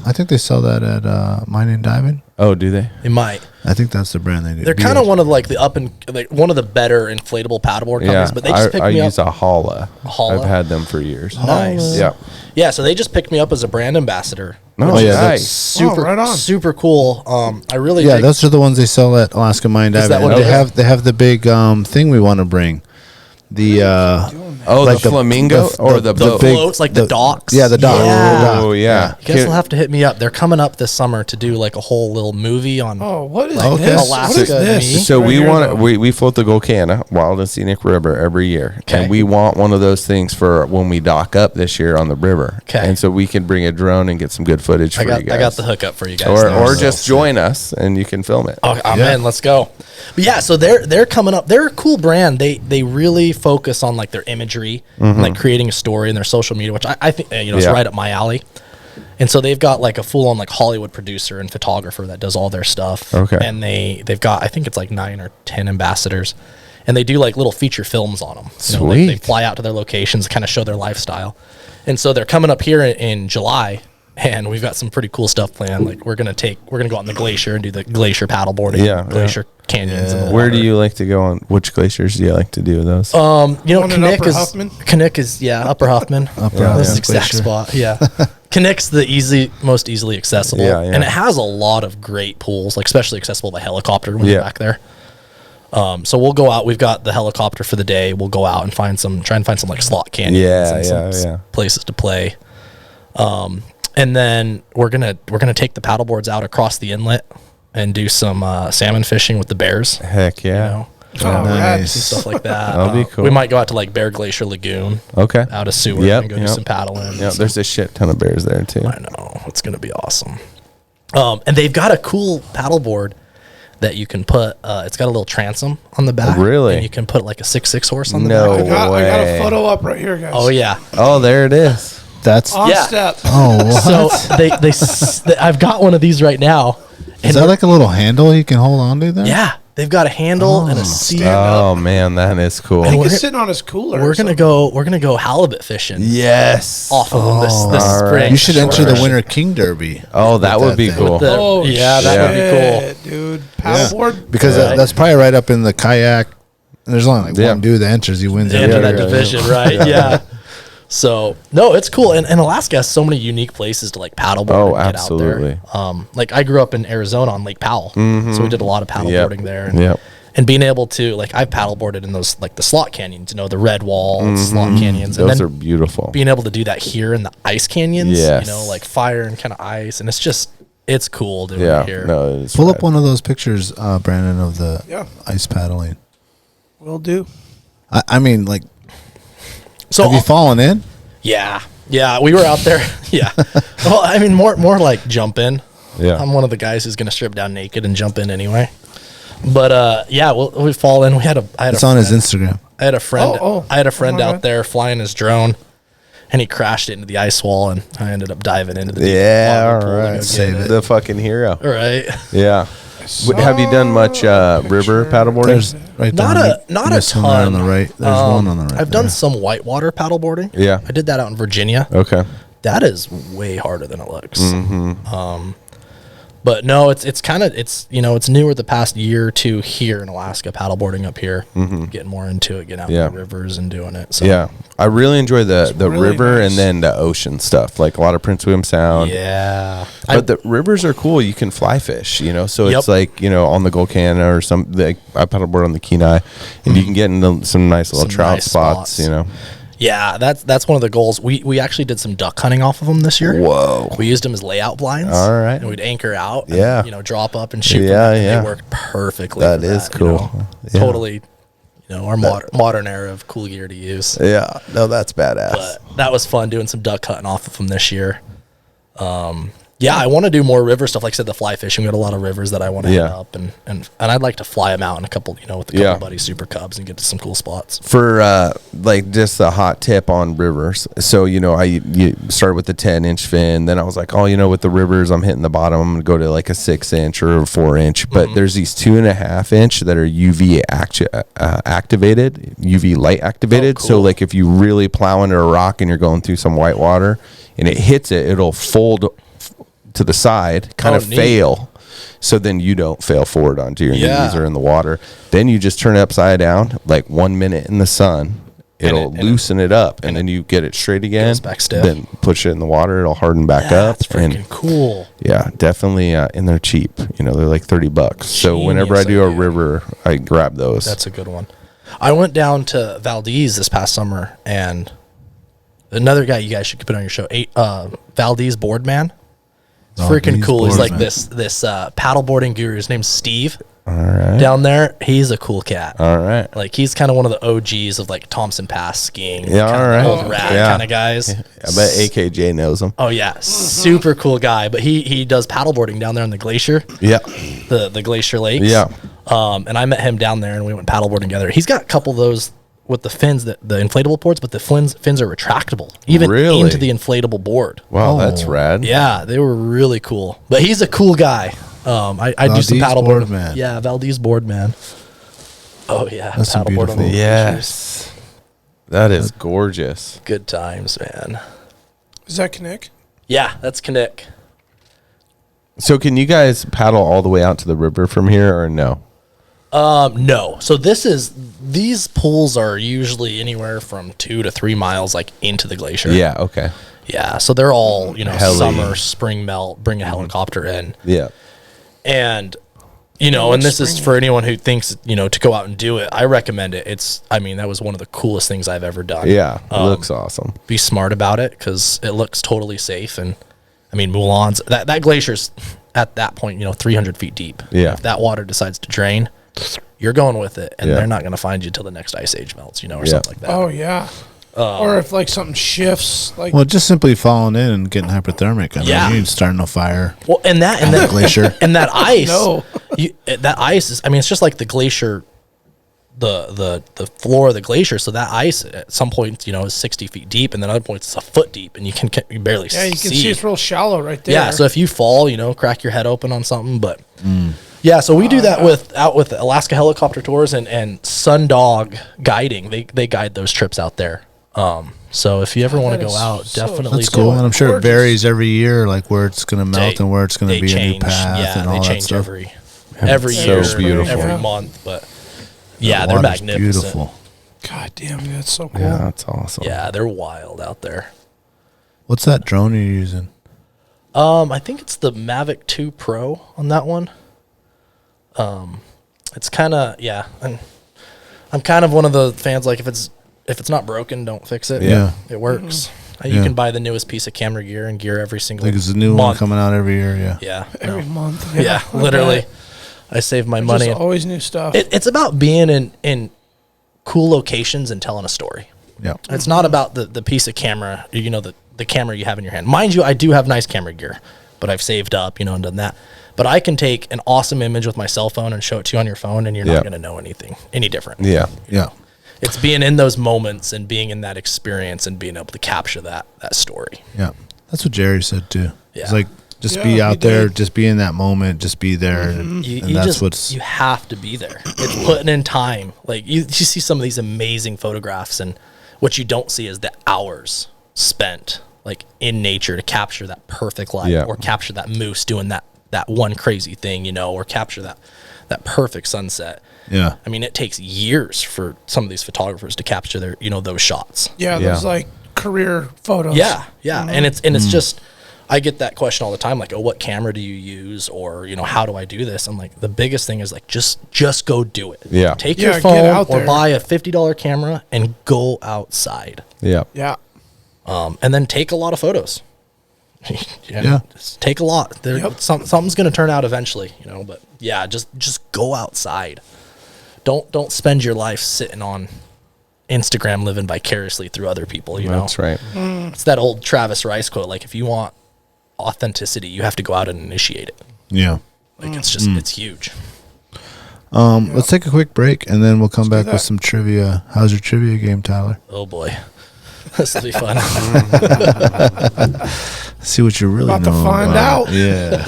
I think they sell that at Mine and Diving. Oh, do they? It might. I think that's the brand they do. They're kind of one of like one of the better inflatable paddleboard companies. But they just picked me up. I use a Hala. Hala? I've had them for years. Nice. Yeah. Yeah. So they just picked me up as a brand ambassador. Oh yeah, nice. Super, right on. super cool. I really Yeah, dig- those are the ones they sell at Alaska Mine Is that Diving. what They it is? have the big thing we want to bring. The like the flamingo or the boat? floats, like the docks. Yeah, the docks. Yeah. The dock. Oh yeah. You guys will have to hit me up. They're coming up this summer to do like a whole little movie on. Oh, what is Okay. this? Alaska What is this? So Right we here, want though. we float the Golcana, Wild and Scenic River, every year, Okay. and we want one of those things for when we dock up this year on the river. Okay. And so we can bring a drone and get some good footage for you guys. I got the hookup for you guys. Or there, or so. just join us and you can film it. Oh, man, let's go. But yeah, so they're coming up. They're a cool brand. They really focus on like their imagery, and, like creating a story in their social media, which I think is Yeah. right up my alley. And so they've got like a full on like Hollywood producer and photographer that does all their stuff. Okay. And they've got, I think it's like 9 or 10 ambassadors, and they do like little feature films on them. You know, they Sweet. fly out to their locations, kind of show their lifestyle. And so they're coming up here in July. And we've got some pretty cool stuff planned. Like we're gonna go out on the glacier and do the glacier paddleboarding, Yeah, canyons. And the Where water. do you like to go on? Which glaciers do you like to do those? You know, One in Upper Huffman? Kinnick is Upper Huffman. Upper This Huffman is the exact Glacier. spot. Yeah, Kinnick's the most easily accessible, Yeah, yeah. and it has a lot of great pools, like especially accessible by helicopter when you're Yeah. back there. So we'll go out. We've got the helicopter for the day. We'll go out and try and find some like slot canyons and some places to play. And then we're gonna take the paddleboards out across the inlet and do some salmon fishing with the bears. Heck yeah. You know, Oh, Nice. and stuff like that. That'll be cool. We might go out to like Bear Glacier Lagoon Okay. out of Seward Yep, and go do yep. some paddling. Yeah, there's a shit ton of bears there too. I know, it's gonna be awesome. And they've got a cool paddleboard that you can put. It's got a little transom on the back. Really? And you can put like a 6'6" horse on the No back. I got a way. photo up right here, guys. Oh yeah. Oh, there it is. That's On Yeah. step. what? So I've got one of these right now. Is that like a little handle you can hold on to there? Yeah, they've got a handle and a seat. Oh man, that is cool. I think we're- it's sitting on his cooler. We're or gonna something. go halibut fishing Yes. off of this all spring. right. You should enter the Winter King Derby. Oh, that with would be thing. cool. The- Oh, yeah, that would be cool. shit, dude. Paddleboard? Because Right. that's probably right up in the kayak. And there's only like Yeah. one dude that enters. He wins. Enter every that year. division, right? Yeah. So no, it's cool, and Alaska has so many unique places to like paddleboard. Oh, and get absolutely. Out there. Like I grew up in Arizona on Lake Powell, so we did a lot of paddleboarding there. And, Yep. and being able to like I've paddleboarded in those like the slot canyons, the red wall slot canyons, and Those then are beautiful. being able to do that here in the ice canyons. Yes. Like fire and kind of ice, and it's cool doing Yeah. it here. No, it's Pull rad. up one of those pictures, Brandon, of the ice paddling. Will do. I mean, like, So have you fallen in? yeah, we were out there. Yeah, well, I mean, more like jump in. Yeah. I'm one of the guys who's gonna strip down naked and jump in anyway. But yeah, we fall in. I had It's a on his friend- Instagram. I had a friend. Oh, I had a friend my out bad. there flying his drone, and he crashed it into the ice wall, and I ended up diving into the deep Yeah, water all pool to go right. get Save it. The fucking hero. Right. Yeah. Have you done much river paddleboarding? There's right Not down a not a this one there ton. on the right. There's one on the right. I've done some whitewater paddleboarding. Yeah. I did that out in Virginia. Okay. That is way harder than it looks. But no, it's kind of it's newer the past year or two here in Alaska, paddleboarding up here, getting more into it, getting out Yeah. in the rivers and doing it. So Yeah. I really enjoy the really river nice. and then the ocean stuff, like a lot of Prince William Sound. yeah. But the rivers are cool. You can fly fish, so Yep. it's like, on the Golcana or I paddleboard on the Kenai, and you can get into some nice little Some trout nice spots, spots. Yeah, that's one of the goals. We actually did some duck hunting off of them this year. Whoa. We used them as layout blinds. All right. And we'd anchor out. Yeah. And, drop up and shoot. Yeah, them, yeah. They worked perfectly. That is cool. Yeah. Totally. Our modern era of cool gear to use. Yeah. No, that's badass. But that was fun doing some duck hunting off of them this year. Yeah, I want to do more river stuff. Like I said, the fly fishing. We got a lot of rivers that I want to hit up, and I'd like to fly them out in a couple, with a couple buddies, Super Cubs, and get to some cool spots. For just a hot tip on rivers. So you started with the 10-inch fin. Then I was like, with the rivers, I'm hitting the bottom. I'm gonna go to like a 6-inch or a 4-inch. But there's these 2.5-inch that are UV activated, UV light activated. Oh, cool. So like if you really plow into a rock and you're going through some white water and it hits it, it'll fold to the side, kind of neat. fail, so then you don't fail forward onto your knees or in the water. Then you just turn it upside down, like 1 minute in the sun, it'll loosen it up, and then you get it straight again. Goes back stiff. Then push it in the water, it'll harden back up. That's freaking cool. Yeah, definitely, and they're cheap. They're like $30. So whenever I do a river, I grab those. That's a good one. I went down to Valdez this past summer, and another guy you guys should put on your show, Valdez Boardman. It's freaking cool. He's like this paddleboarding guru. His name's Steve. All right. Down there, he's a cool cat. All right. Like he's kind of one of the OGs of like Thompson Pass skiing. Yeah, all right. Old rat kind of guys. I bet AKJ knows him. Oh yeah, super cool guy. But he does paddleboarding down there on the glacier. Yeah. The glacier lakes. Yeah. And I met him down there, and we went paddleboarding together. He's got a couple of those with the fins, the inflatable boards, but the fins are retractable, even into the inflatable board. Wow, that's rad. Yeah, they were really cool. But he's a cool guy. I do some paddleboard. Man. Yeah, Valdez Boardman. Oh yeah, That's paddleboard on the Yes, that is gorgeous. Good times, man. Is that Knick? Yeah, that's Knick. So can you guys paddle all the way out to the river from here, or no? No. So these pools are usually anywhere from 2 to 3 miles, like into the glacier. Yeah. Okay. Yeah. So they're all, Heli. summer, spring melt, bring a helicopter in. Yeah. And, and this is for anyone who thinks, to go out and do it. I recommend it. That was one of the coolest things I've ever done. Yeah. It looks awesome. Be smart about it because it looks totally safe. And Moulin's, that glacier's at that point, 300 feet deep. Yeah. If that water decides to drain, you're going with it, and they're not going to find you till the next ice age melts, or something like that. Oh yeah. Or if like something shifts, like just simply falling in and getting hypothermic. I mean, you starting a fire. Well, and that glacier and that ice. No. That ice is. It's just like the glacier, the floor of the glacier. So that ice at some points, is 60 feet deep, and then other points it's a foot deep, and you barely see. Yeah, you can see it's real shallow right there. Yeah, so if you fall, crack your head open on something, but. Yeah, so we do that with Alaska Helicopter Tours and Sundog Guiding. They guide those trips out there. So if you ever want to go out, definitely that's cool. do it. And I'm sure it varies every year, like where it's going to melt and where it's going to be a new path and all they that change stuff. every year, so beautiful. every month. But yeah, they're magnificent. Beautiful. God damn, that's so cool. Yeah, that's awesome. Yeah, they're wild out there. What's that drone you're using? I think it's the Mavic 2 Pro on that one. It's kind of and I'm kind of one of the fans, like if it's not broken, don't fix it. Yeah. It works. You can buy the newest piece of camera gear and gear every single Like there's a new month. one coming out every year, yeah. Yeah. Every month. Yeah, literally. I save my money. Just always new stuff. It's about being in cool locations and telling a story. Yeah. It's not about the piece of camera, the camera you have in your hand. Mind you, I do have nice camera gear, but I've saved up, and done that. But I can take an awesome image with my cell phone and show it to you on your phone, and you're not going to know any different. Yeah. Yeah. It's being in those moments and being in that experience and being able to capture that story. Yeah. That's what Jerry said too. Yeah. It's like just Yeah, be he out there, did. just be in that moment, just be there. And You have to be there. It's putting in time. Like you see some of these amazing photographs, and what you don't see is the hours spent like in nature to capture that perfect light, or capture that moose doing that one crazy thing, or capture that perfect sunset. Yeah. It takes years for some of these photographers to capture their, those shots. yeah, those like career photos. Yeah. And it's just I get that question all the time, like, oh, what camera do you use? Or, you know, how do I do this? I'm like, the biggest thing is like, just go do it. Yeah. Take your phone or buy a $50 camera and go outside. Yeah. Yeah. And then take a lot of photos. Just take a lot. Something's going to turn out eventually, you know, but yeah, just go outside. Don't spend your life sitting on Instagram living vicariously through other people, you know. That's right. It's that old Travis Rice quote, like, if you want authenticity, you have to go out and initiate it. Yeah. Like, it's just it's huge. Let's take a quick break and then we'll come back with some trivia. How's your trivia game, Tyler? Oh boy. This will be fun. See what you really about to find out. Yeah.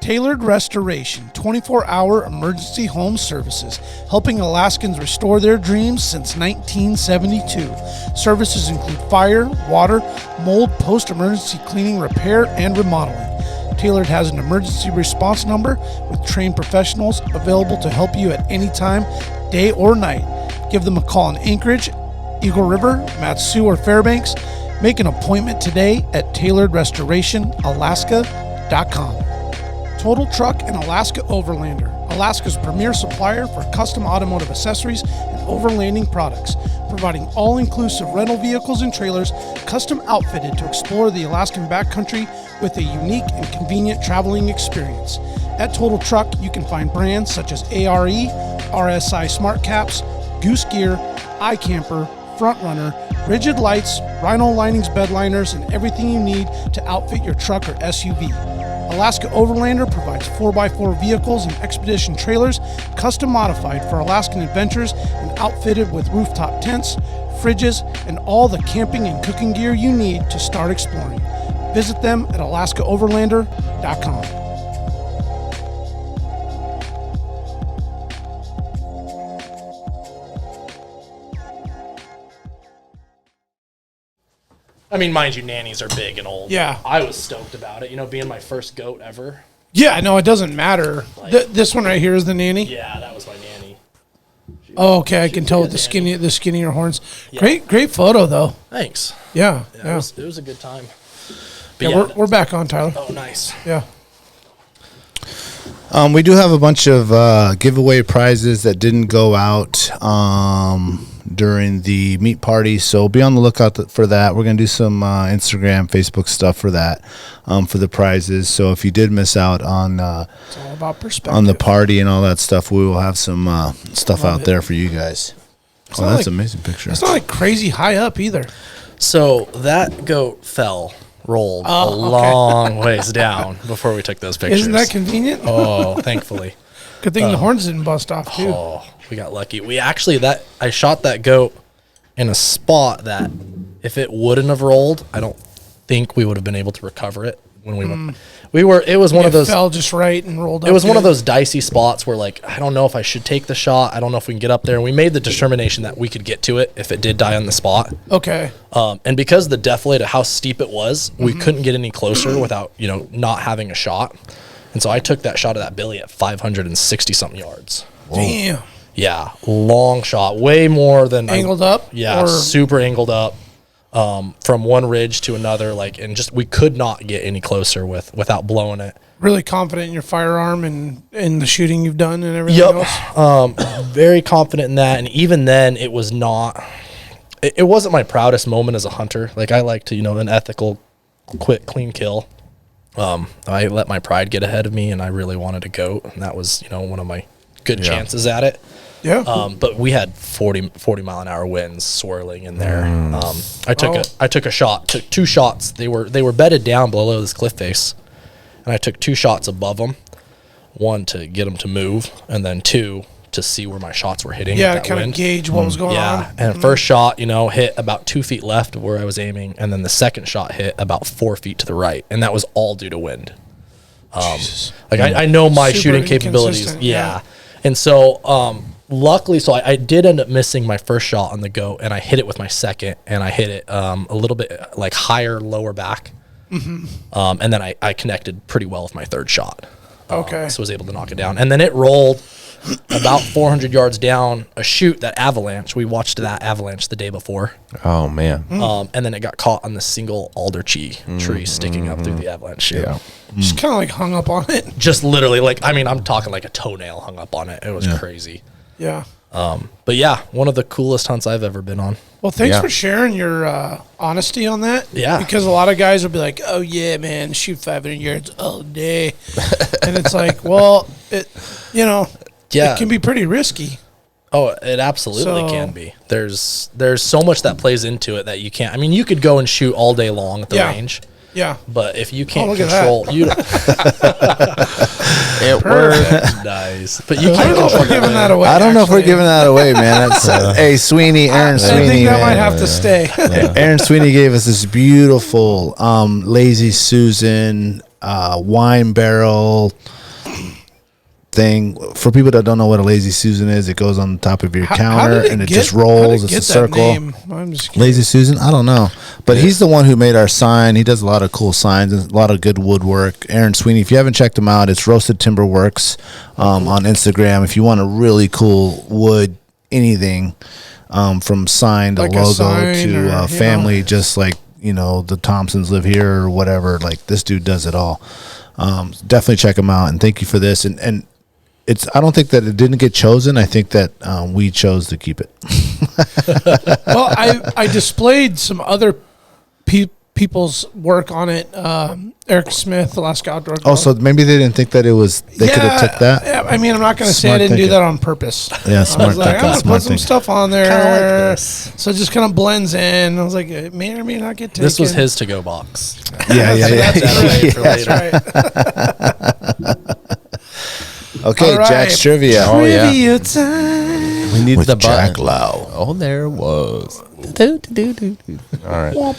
Tailored Restoration, 24-hour emergency home services, helping Alaskans restore their dreams since 1972. Services include fire, water, mold, post-emergency cleaning, repair, and remodeling. Tailored has an emergency response number with trained professionals available to help you at any time, day or night. Give them a call in Anchorage, Eagle River, Mat-Su, or Fairbanks. Make an appointment today at tailoredrestorationalaska.com. Total Truck and Alaska Overlander, Alaska's premier supplier for custom automotive accessories and overlanding products, providing all-inclusive rental vehicles and trailers custom outfitted to explore the Alaskan backcountry with a unique and convenient traveling experience. At Total Truck, you can find brands such as ARE, RSI Smart Caps, Goose Gear, iCamper, Front Runner, Rigid Lights, Rhino Linings bed liners, and everything you need to outfit your truck or SUV. Alaska Overlander provides 4x4 vehicles and expedition trailers, custom modified for Alaskan adventures and outfitted with rooftop tents, fridges, and all the camping and cooking gear you need to start exploring. Visit them at alaskaoverlander.com. I mean, mind you, nannies are big and old. Yeah. I was stoked about it, you know, being my first goat ever. Yeah, no, it doesn't matter. This one right here is the nanny. Yeah, that was my nanny. Oh, okay, I can tell with the skinnier horns. Yeah. Great photo though. Thanks. Yeah. It was a good time. But yeah, we're back on, Tyler. Oh, nice. Yeah. We do have a bunch of giveaway prizes that didn't go out during the meat party, so be on the lookout for that. We're going to do some Instagram, Facebook stuff for that, for the prizes. So if you did miss out on it's all about perspective. On the party and all that stuff, we will have some stuff out there for you guys. Oh, that's an amazing picture. It's not like crazy high up either. So that goat rolled a long ways down before we took those pictures. Isn't that convenient? Oh, thankfully. Good thing the horns didn't bust off too. Oh, we got lucky. I shot that goat in a spot that if it wouldn't have rolled, I don't think we would have been able to recover it when we went. It was one of those fell just right and rolled up. It was one of those dicey spots where, like, I don't know if I should take the shot. I don't know if we can get up there. And we made the determination that we could get to it if it did die on the spot. Okay. And because the deflate, how steep it was, we couldn't get any closer without, not having a shot. And so I took that shot of that billy at 560 something yards. Damn. Yeah, long shot, way more than angled up. Yeah, super angled up. From one ridge to another, and just we could not get any closer without blowing it. Really confident in your firearm and in the shooting you've done and everything else? Very confident in that. And even then, it was not. It wasn't my proudest moment as a hunter. Like, I like to, an ethical, quick, clean kill. I let my pride get ahead of me, and I really wanted a goat, and that was, one of my good chances at it. Yeah. But we had 40 mile an hour winds swirling in there. I took a shot, took two shots. They were bedded down below this cliff face, and I took two shots above them. One to get them to move, and then two to see where my shots were hitting. Yeah, kind of gauge what was going on. Yeah, and first shot, hit about 2 feet left of where I was aiming, and then the second shot hit about 4 feet to the right, and that was all due to wind. I know my shooting capabilities. Yeah. And so, luckily, I did end up missing my first shot on the goat, and I hit it with my second, and I hit it a little bit higher, lower back. And then I connected pretty well with my third shot. Okay. So I was able to knock it down. And then it rolled about 400 yards down a chute that avalanche. We watched that avalanche the day before. Oh man. And then it got caught on the single alder tree sticking up through the avalanche chute. Yeah. Just kind of like hung up on it. Just literally like, I mean, I'm talking like a toenail hung up on it. It was crazy. Yeah. But yeah, one of the coolest hunts I've ever been on. Well, thanks for sharing your honesty on that. Yeah. Because a lot of guys will be like, oh, yeah, man, shoot 500 yards all day. And it's like, well, it can be pretty risky. Oh, it absolutely can be. There's so much that plays into it that you can't. I mean, you could go and shoot all day long at the range. Yeah. But if you can't look control, at you don't. It worked. Nice. But you I don't can't know if we're control. giving that away. I don't know if we're actually. giving that away, man. That's hey, Sweeney, Aaron I Sweeney. think that man. might have to stay. Aaron Sweeney gave us this beautiful Lazy Susan wine barrel thing. For people that don't know what a Lazy Susan is, it goes on the top of your counter and it just rolls. It's a circle. I'm just Lazy Susan? I don't know. But he's the one who made our sign. He does a lot of cool signs and a lot of good woodwork. Aaron Sweeney, if you haven't checked him out, it's Roasted Timber Works on Instagram. If you want a really cool wood, anything from sign to Like a logo sign to or, family, you know. just like, the Thompsons live here or whatever. Like, this dude does it all. Definitely check him out. And thank you for this. And I don't think that it didn't get chosen. I think that we chose to keep it. Well, I displayed some other people's work on it. Eric Smith, Alaska Outdoor Club. Oh, so maybe they didn't think that it was. They could have took that. Yeah, I mean, I'm not going to say I Smart didn't do thinking. that on purpose. Yeah, I smart was like, thinking. I'm going to Smart put some thinking. stuff on Kinda like there. this. So it just kind of blends in. I was like, it may or may not get taken. This was his to-go box. Yeah. That's right. For That's later. right. Okay, All right. Jack's trivia. Oh, yeah. Trivia time. We need With the button. Jack Lau. Oh, there it was. All right. All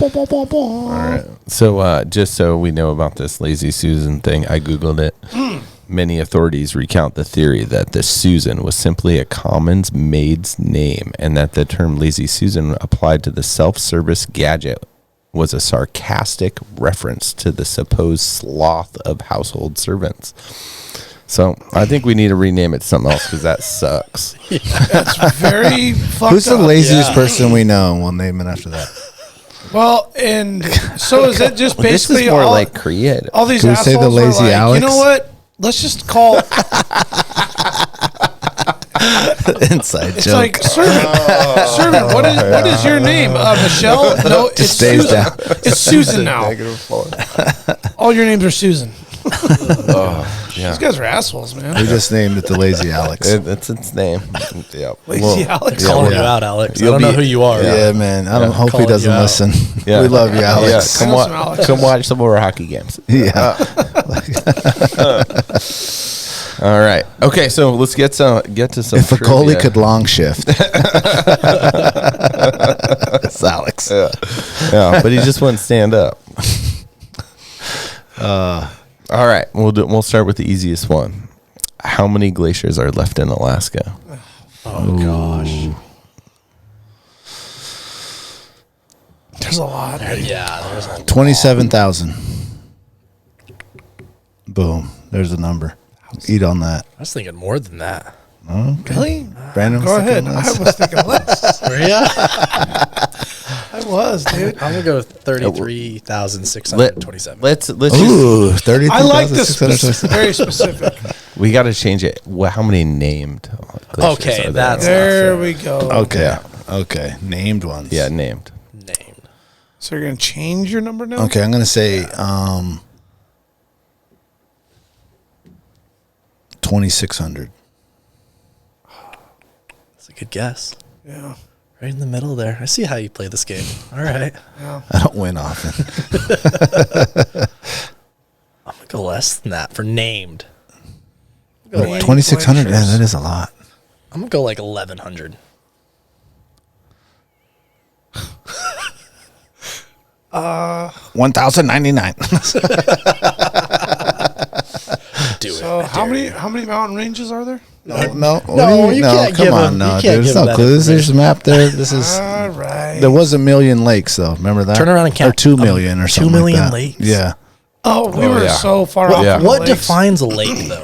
right. So, just so we know about this Lazy Susan thing, I Googled it. Many authorities recount the theory that the Susan was simply a common maid's name and that the term Lazy Susan applied to the self-service gadget was a sarcastic reference to the supposed sloth of household servants. So I think we need to rename it something else because that sucks. That's very fucked Who's the up. laziest person we know? We'll name it after that. Well, and so is it just This basically is more all, like creative. all these Can we assholes say the were lazy like, Alex? you know what? Let's just call Inside it's joke. like servant. What is your name? Michelle? No, it's stays Susan. down. It's Susan now. All your names are Susan. Yeah. These guys are assholes, man. We just named it the Lazy Alex. That's its name. Yeah. Lazy Alex. Calling yeah. you out, Alex. I You'll don't know be- who you are. Yeah, man. I don't hope he Calling doesn't you out. listen. Yeah. We love you, Alex. Yeah, I know some Alexes. come watch some of our hockey games. Yeah. All right. Okay, so let's get to some. If a goalie trivia. could long shift, it's Alex. Yeah, but he just wouldn't stand up. All right, we'll start with the easiest one. How many glaciers are left in Alaska? Oh, gosh. There's a lot. Yeah, there's a 27,000. Boom. There's a number. Eat on that. I was thinking more than that. Really? Brandon, Go was ahead. thinking I less. was thinking less. Were ya? I was, dude. I'm going to go with 33,627. Let's Ooh, 30. I like this very specific. we got to change it. How many named glaciers Okay, are that's- There we go. Okay. Okay. Named ones. yeah, named. Named. So you're gonna change your number now? Okay, I'm gonna say 2,600. That's a good guess. Yeah. Right in the middle there. I see how you play this game. All right. I don't win often. I'm going to go less than that for named. I'm going to go like 2,600. Yeah, that is a lot. 1,100. 1,099. Do it. So how many mountain ranges are there? No, you can't come give on, him- no, you can't dude. There's give no him that clue. There's a information. map there. This is. All right. There was 1 million lakes, though. Remember that? Turn around and count. Or 2 million or 2 something million like that. lakes? Yeah. We were yeah. so far off. Yeah. from the What lakes. defines a lake, though?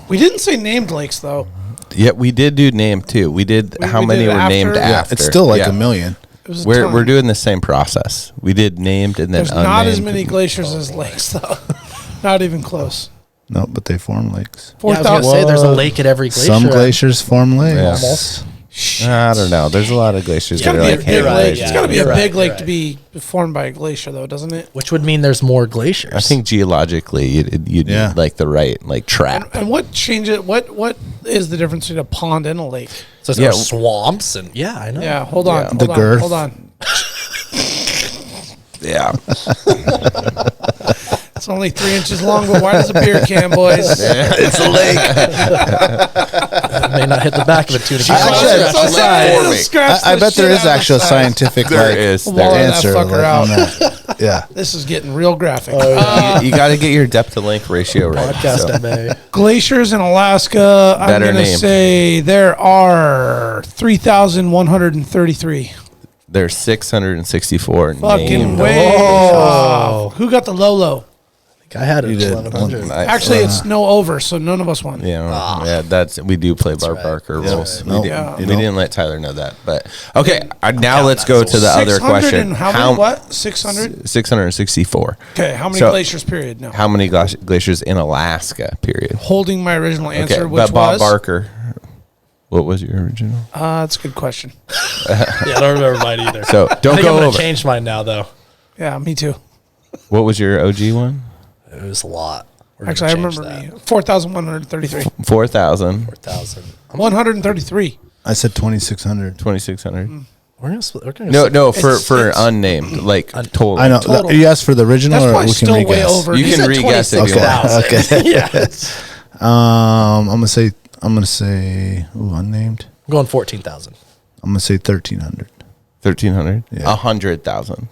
We didn't say named lakes though. Yeah, we did do name too. We did. How we many did were after? named Yeah, after? It's still like a million. It was a We're ton. doing the same process. We did named and then There's not as unnamed. many glaciers as lakes, though. Not even close. No, but they form lakes. Yeah, I was gonna say there's a lake at every glacier. Some glaciers form lakes. Yeah. Almost. I don't know. There's a lot of glaciers It's that got to are be a like big right, lake. yeah. It's got to be a You're big right, lake you're to be formed by a glacier, though, doesn't it? Which would mean there's more glaciers. I think geologically, you'd need like the right trap. And what changes? What is the difference between a pond and a lake? So there's swamps and I know. Yeah, hold on. The girth. Hold on. Yeah. It's only 3 inches long, but wide as a beer can, boys. It's a lake. It may not hit the back of a tuna can. I bet there is actually a scientific There is. Wallow that answer fucker out. on that. Yeah. This is getting real graphic. You got to get your depth to length ratio right. Podcast MA. Glaciers in Alaska, I'm Better going to name. say there are 3,133. There's 664 Fucking named. way off. Who got the Lolo? I had it You at did. 1100. Actually, it's no over, so none of us won. Yeah, we do play Bart right. Barker rules. Nope. We didn't let Tyler know that, but okay. Now let's go to the other 600 question. and how many, what? 600? 664. Okay, how many So- glaciers, period? No. How many glaciers in Alaska? Period. Holding my original answer, Okay, which but Bob was? Barker. What was your original? That's a good question. I don't remember mine either. So I don't think I'm go gonna over. change mine now, though. Yeah, me too. What was your OG one? It was a lot. Actually, I remember me. 4,133. 4,000. 4,000. 133. I said 2,600. 2,600. We're gonna split. No, for It's- unnamed, like total. I know. Total. You asked for the original, That's or probably we can still way re-guess? over. You can re-guess if you want. Okay. Yeah. I'm gonna say unnamed. I'm going 14,000. I'm gonna say 1,300. 1,300. Yeah. 100,000.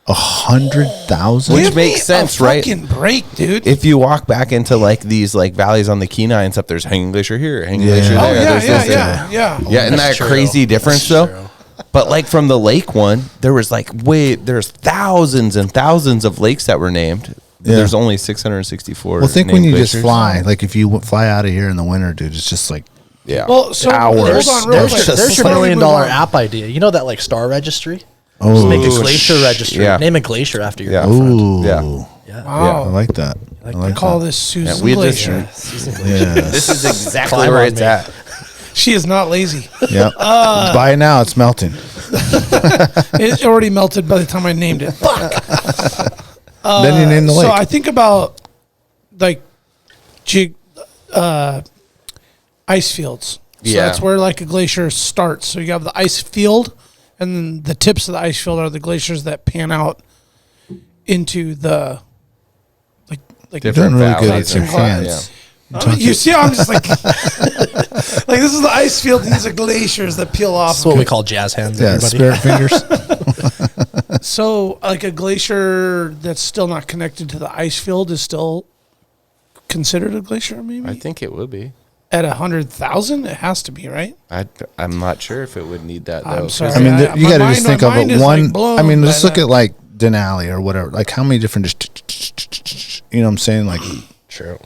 100,000. Which Give makes me sense, a right? fucking break, dude. If you walk back into like these like valleys on the Kenai and stuff, there's Hanging Glacier here, Hanging Yeah. Glacier Oh, there. yeah, there's yeah, this, yeah, yeah. Yeah, isn't that That's a true. crazy difference That's though? true. But like from the lake one, there was like there's thousands and thousands of lakes that were named. Yeah. There's only 664. Well, think when named you just glaciers. fly, like if you fly out of here in the winter, dude, it's just like Yeah. Well, so Hours. hold on real There's quick. just- There's your Before we $1 million move on. app idea. You know that like star registry? oh, Just make a glacier registry. Yeah. Name a glacier after your Yeah. girlfriend. ooh, Yeah. Yeah. Wow. I like that. I I like call that. this Susan we just- Glacier. Yeah. This is exactly Climb where on it's me. at. She is not lazy. Yep. By now, it's melting. It already melted by the time I named it. Fuck. Then you name the lake. So I think about like ice fields. So Yeah. that's where like a glacier starts. So you have the ice field, and then the tips of the ice field are the glaciers that pan out into the like You're doing really good valleys with your and- hands. you see how I'm just like like this is the ice field, and these are glaciers that peel off. That's what we call jazz hands. Yeah, Everybody. spirit fingers. So like a glacier that's still not connected to the ice field is still considered a glacier, maybe? I think it would be. At 100,000, it has to be, right? I'm not sure if it would need that though. I'm 'cause sorry. I mean, I- you my got to mind- just think my of mind it is, like, one. blown I mean, by just look that. at like Denali or whatever. Like how many different you know what I'm saying? Like True.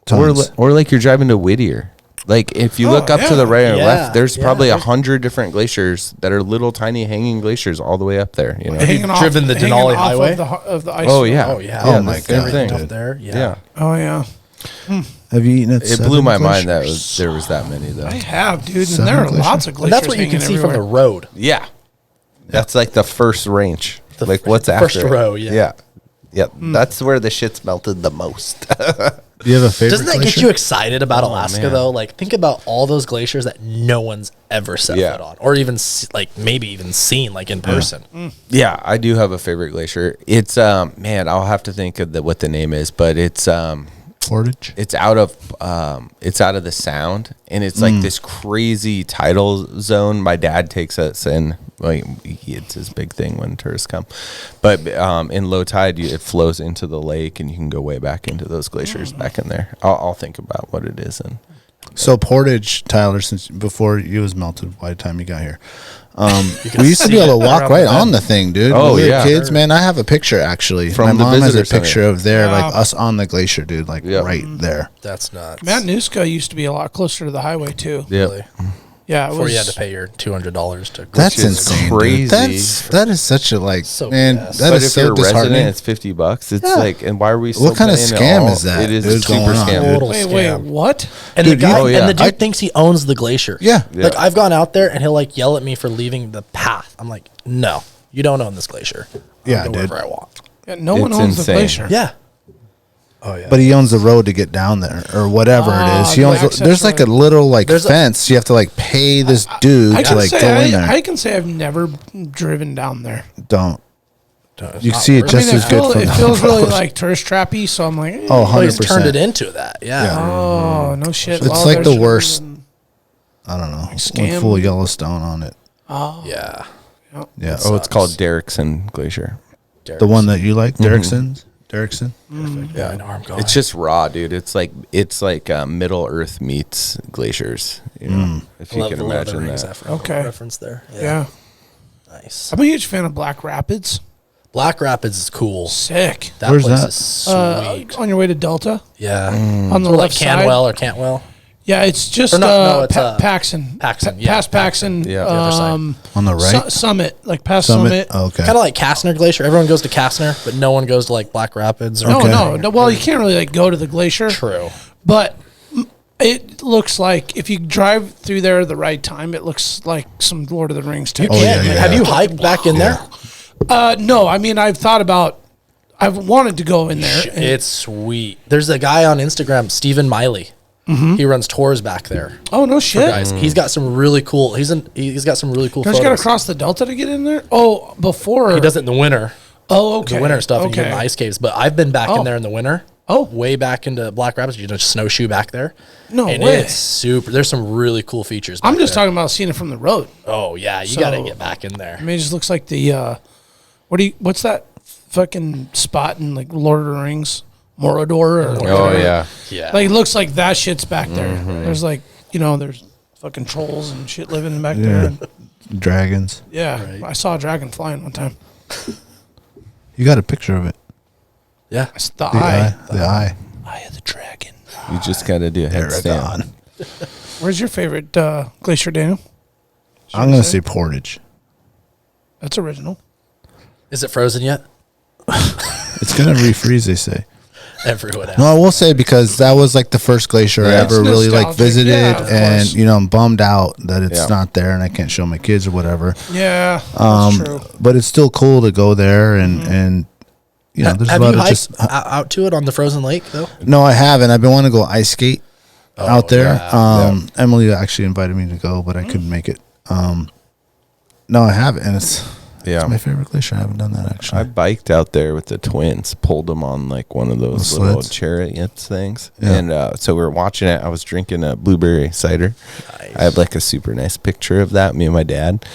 tons. or like you're driving to Whittier. Like if you look up to the right or Yeah, left, there's yeah. probably 100 different glaciers that are little tiny hanging glaciers all the way up there. You know. Hanging off- driven the hanging Denali off Highway? of the ice Oh field. yeah. Oh, yeah. Oh, my the same God, thing. dude. Up there. Yeah. Yeah. Oh, yeah. Have you eaten at It blew my mind that there was that many though. I have, dude. And Seven there are glaciers? lots of And glaciers. that's what you can hanging see from the everywhere. road. Yeah. That's like the first range. The like fir- what's the after first it. row, yeah. Yeah. Yep. That's where the shit's melted the most. Do you have a favorite? Doesn't that get glacier? you excited about Alaska man. though? Like think about all those glaciers that no one's ever set Yeah. foot on, or even like maybe even seen like in person. Yeah, I do have a favorite glacier. It's man, I'll have to think of what the name is, but it's Portage? it's out of the sound, and it's like this crazy tidal zone. My dad takes us in, like it's his big thing when tourists come, but in low tide it flows into the lake, and you can go way back into those glaciers back in there. I'll think about what it is. And So Portage, Tyler, since before you was melted by the time you got here, We used to be able to walk right on the thing, dude. Oh, when we yeah. were kids, man. I have a picture actually. From My the mom has a visitor picture center. of there, like us on the glacier, dude, like right there. That's nuts. Matanuska used to be a lot closer to the highway too. Yeah. Really? Yeah, it Before was. you had to pay your $200 to. That's is insane, crazy. dude. That is such a like, So man. BS. That But is if so you're a resident, disheartening. it's $50. It's like, and why are we still What kind of paying it scam all? is that, It is dude, a super going on? scam. Total Wait, scam. what? And Dude, the guy, oh, yeah. and the dude thinks he owns the glacier. Yeah. Like I've gone out there and he'll like yell at me for leaving the path. I'm like, no, you don't own this glacier. I'll Yeah, go dude. wherever I want. Yeah, no one It's owns insane. the glacier. Yeah. Oh yeah. But he owns the road to get down there, or whatever it is. He the owns. access There's like a road. little like There's a- fence. You have to like pay this dude I to can like say go in there. I can say I've never driven down there. Don't. It's You not see it worth just I mean, as good from it the feels really road. like tourist trappy. So I'm like, Oh, Well, he's 100%. turned it into that. Yeah. oh, no shit. It's Well, like there's the some worst. reason- I don't know. scam. Went full Yellowstone on it. Oh, Yeah. Yeah. Oh, it's called Derrickson Glacier. The one that you like, Derrickson's. Derrickson. Yeah, I know where I'm going. It's just raw, dude. It's like Middle Earth meets glaciers. You know, if you Love can the Lord of the imagine Rings that. Okay. reference there. yeah. Nice. I'm a huge fan of Black Rapids. Black Rapids is cool. Sick. That Where's place that? is sweet. On your way to Delta, Yeah. on the Or left like side. Canwell or Cantwell. Yeah, it's just Or no, it's, Paxson. Paxson, yeah, Past Paxson. Yeah. The other side. On the right. Summit, like past Summit. Oh, okay. Kind of like Kastner Glacier. Everyone goes to Kastner, but no one goes to like Black Rapids. Or Okay. No. Well, you can't really like go to the glacier. True. But it looks like if you drive through there at the right time, it looks like some Lord of the Rings type. Oh, yeah, yeah. Have you hiked back in there? No, I mean I've wanted to go in there. and- It's sweet. There's a guy on Instagram, Stephen Miley. He runs tours back there. oh no shit! Guys, he's got some really cool. He's got some really cool. Don't you got to photos. cross the Delta to get in there? Oh, before He does it in the winter. Oh, okay. The winter stuff. You get in the ice caves. But I've been back Oh. in there in the winter. Oh. way back into Black Rapids. You just snowshoe back there. No and way. It's super. There's some really cool features. I'm back just there. talking about seeing it from the road. Oh yeah, you So- got to get back in there. I mean, it just looks like the what's that fucking spot in like Lord of the Rings, Mordor or Oh whatever. yeah. Yeah, Like it looks like that shit's back there. There's like there's fucking trolls and shit living back there. And, Dragons. yeah, I saw a dragon flying one time. You got a picture of it. yeah. It's the The eye. eye. The eye. Eye of the dragon. You just got to do a headstand. Aragon. Where's your favorite glacier, Daniel? I'm gonna say Portage. That's original. Is it frozen yet? It's gonna refreeze, they say. Everyone else. No, I will say because that was like the first glacier I Yeah. ever It's really like nostalgic. visited, Yeah, of and course. I'm bummed out that it's Yeah. not there and I can't show my kids or whatever. Yeah, that's true. But it's still cool to go there and there's Have a lot you of hiked just out to it on the frozen lake though? no, I haven't. I've been wanting to go ice skate out there. yeah. Emily actually invited me to go, but I couldn't make it. No, I haven't, and it's my favorite glacier. I haven't done that actually. I biked out there with the twins, pulled them on like one of those The little sleds? chariots things. Yeah. And so we were watching it. I was drinking a blueberry cider. I have like a super nice picture of that, me and my dad.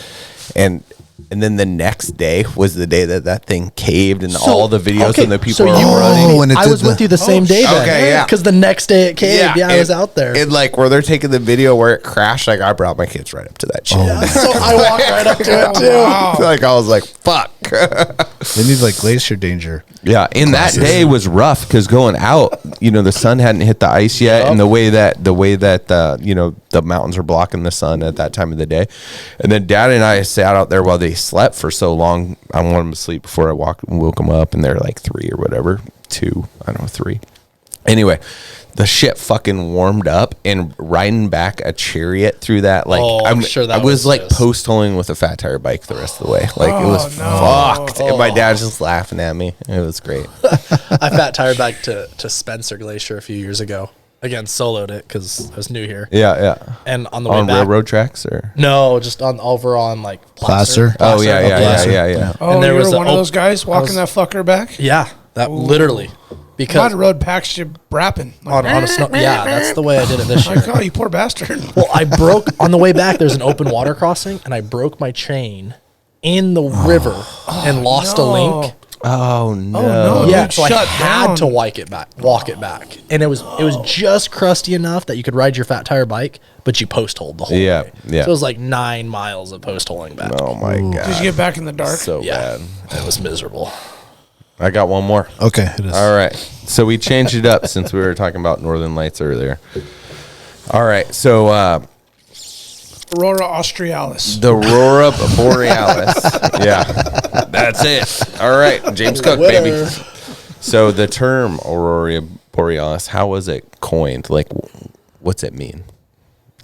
And then the next day was the day that thing caved, and all the videos and the people so were you running. when it I did was the- with you the same day then. Okay, yeah. Because the next day it caved. Yeah, I was out there. And like where they're taking the video where it crashed, like I brought my kids right up to that shit. so I walked right up to it too. Wow. Like I was like, fuck. They need like glacier danger. Yeah, and that day was rough because going out, the sun hadn't hit the ice yet, and the way that the mountains were blocking the sun at that time of the day, and then Dad and I sat out there while they slept for so long. I wanted them to sleep before I woke them up, and they're like 3 or whatever, 2, I don't know, 3. Anyway, the shit fucking warmed up, and riding back a chariot through that, like I'm sure that I was was like just- post holing with a fat tire bike the rest of the way. Like it was fucked, and my dad's just laughing at me. It was great. I fat tired back to Spencer Glacier a few years ago. Again, soloed it because I was new here. Yeah. And on the way On back, railroad tracks or no, just over on like Placer? oh yeah. Oh, And there you was were a one of those guys walking was- that fucker back? Yeah, that literally Might because have rode packs you rapping. Like, on a snow. Yeah, that's the way I did it this year. like, oh, you poor bastard. Well, I broke on the way back. There's an open water crossing, and I broke my chain in the river and lost a link. Oh no! no. Yeah, Dude, so I shut had down. to walk it back, and it was just crusty enough that you could ride your fat tire bike, but you post holed the whole way. Yeah. So it was like 9 miles of post holing back. Oh my god! Did you get back in the dark? So Yeah, bad. it was miserable. I got one more. Okay, it is. All right. So we changed it up since we were talking about Northern Lights earlier. All right. So Aurora Australis. the Aurora Borealis. Yeah. That's it. All right. James Cook, baby. So the term Aurora Borealis, how was it coined? Like, what's it mean?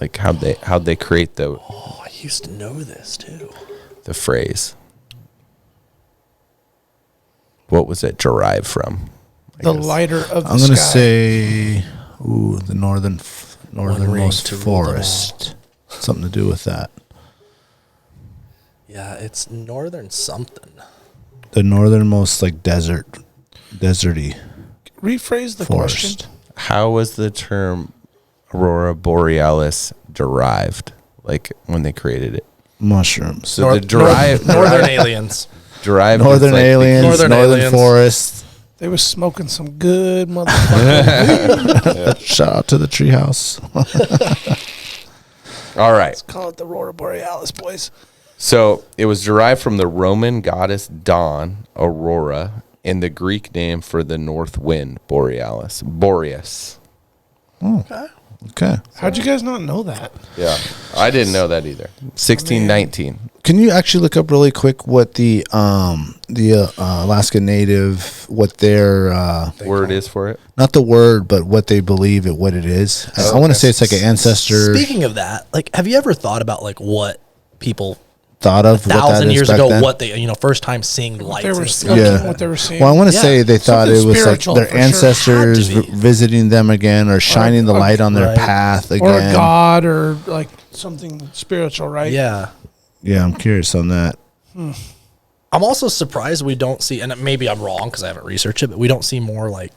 Like, how'd they create Oh, I used to know this too. the phrase? What was it derived from? The lighter of the I'm gonna sky. say, the ring northernmost to rule them forest. Something to do with that. Yeah, it's northern something. The northernmost like deserty Rephrase the forest. question. How was the term Aurora Borealis derived? Like when they created it? Mushrooms. So the Northern aliens. derived Northern is like aliens, Northern northern aliens. forest. They was smoking some good motherfucker. Shout out to the treehouse. All right. Call it the Aurora Borealis, boys. So it was derived from the Roman goddess Dawn, Aurora, and the Greek name for the north wind, Borealis, Boreas. Okay. How'd you guys not know that? Yeah, I didn't know that either. 1619. Can you actually look up really quick what the Alaska Native, what their Word is for it. not the word, but what they believe what it is? I want to say it's like an ancestor Speaking of that, like, have you ever thought about like what people thought of what that 1,000 is years back ago, then? what they, first time seeing lights? They were and smoking stuff. Yeah. what they were seeing. Well, I want to Yeah. say they thought it Something was like spiritual their for sure. ancestors Had to be. visiting them again or shining the light on their right. path again. or a god or like something spiritual, right? Yeah. Yeah, I'm curious on that. I'm also surprised we don't see, and maybe I'm wrong because I haven't researched it, but we don't see more like,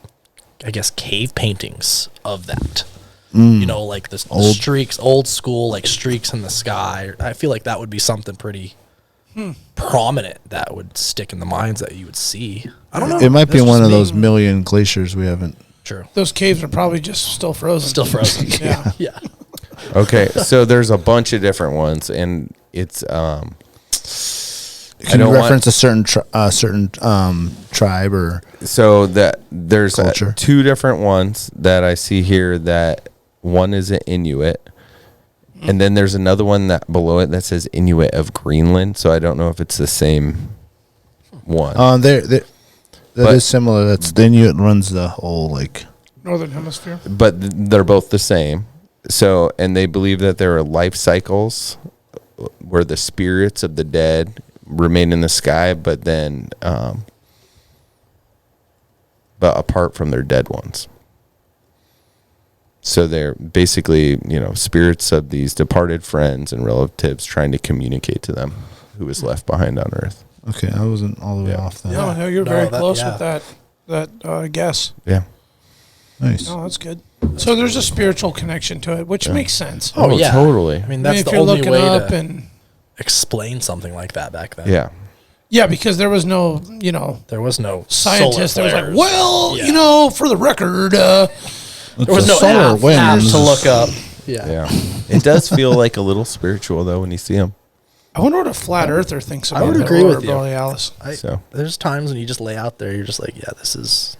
I guess, cave paintings of that. Like the streaks, old school, like streaks in the sky. I feel like that would be something pretty prominent that would stick in the minds that you would see. I don't know. It might be That's one just of me. those million glaciers we haven't. True. Those caves are probably just still frozen. Still frozen. Yeah. Yeah. Okay, so there's a bunch of different ones, and it's Can you reference a certain tribe or so that there's Culture. two different ones that I see here. That one is an Inuit, and then there's another one that below it that says Inuit of Greenland. So I don't know if it's the same one. that But- is similar. That's the Inuit runs the whole like Northern Hemisphere. But they're both the same. So, and they believe that there are life cycles where the spirits of the dead remain in the sky, but then, but apart from their dead ones. So they're basically, spirits of these departed friends and relatives trying to communicate to them who was left behind on Earth. Okay, I wasn't all the way Yeah. off that. No, you're No, very that- close yeah. with that guess. Yeah. Nice. No, that's good. So there's a spiritual connection to it, which makes sense. Oh, yeah. Totally. I mean, I mean, that's if the you're only looking way up to and explain something like that back then. Yeah. yeah, because there was no, There was no scientist that was like, solar well, Yeah. for the record, there was no solar app winds to look up. Yeah. Yeah. It does feel like a little spiritual, though, when you see them. I wonder what a flat earther thinks about would the agree Aurora with you. Borealis. So. There's times when you just lay out there, you're just like, yeah, this is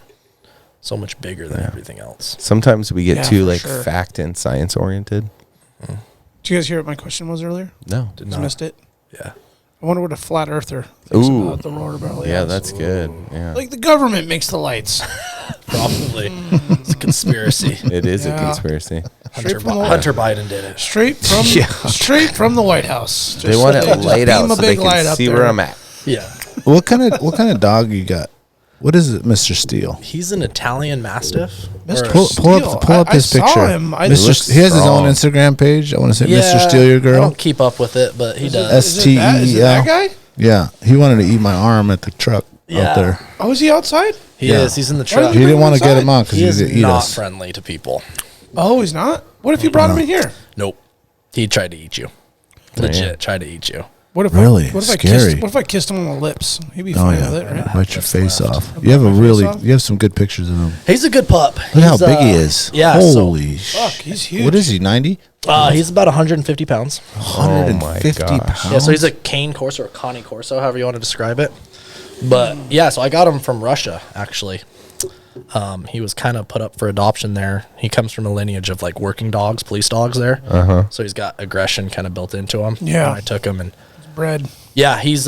so much bigger than everything else. Sometimes we get Yeah, too for like sure. fact and science oriented. Did you guys hear what my question was earlier? No. Did Just not. missed it. Yeah. I wonder what a flat earther thinks Ooh. about the Aurora Borealis. Yeah, that's good. Yeah. Like the government makes the lights. Probably. It's a conspiracy. It is a Yeah. conspiracy. Straight from the Hunter Biden did it. Straight from the White House. They want it just laid beam out a so they big light can up see there. where I'm at. Yeah. What kind of dog you got? What is it, Mr. Steele? He's an Italian Mastiff. Mr. Or- Pull Steele. up I his saw picture. him. I Mr. looked He has his own strong. Instagram page. I want to say Yeah, Mr. Steele, your I girl. don't keep up with it, but he does. S- Is it that STEEL. guy? Yeah, he wanted to eat my arm at the truck Yeah. out there. Oh, is he outside? He Yeah. is. He's in the Why truck. did He you didn't bring want him to get him inside? on because He he is would eat not us. friendly to people. Oh, he's not? What if you brought him in here? Nope. He tried to eat you. Legit tried to eat you. What if Really? what Scary. if I kissed him on the lips? He'd be fine with it, right? Bite your face off. Bite You have my face off? you have some good pictures of him. He's a good pup. Look how big he is. Yeah. Holy Fuck, he's huge. What is he, 90? He's about 150 pounds. 150 gosh. pounds? Yeah, so he's a cane corso or Connie corso, however you want to describe it. But yeah, so I got him from Russia, actually. He was kind of put up for adoption there. He comes from a lineage of like working dogs, police dogs there. So he's got aggression kind of built into him. Yeah. And I took him and Bred. yeah, he's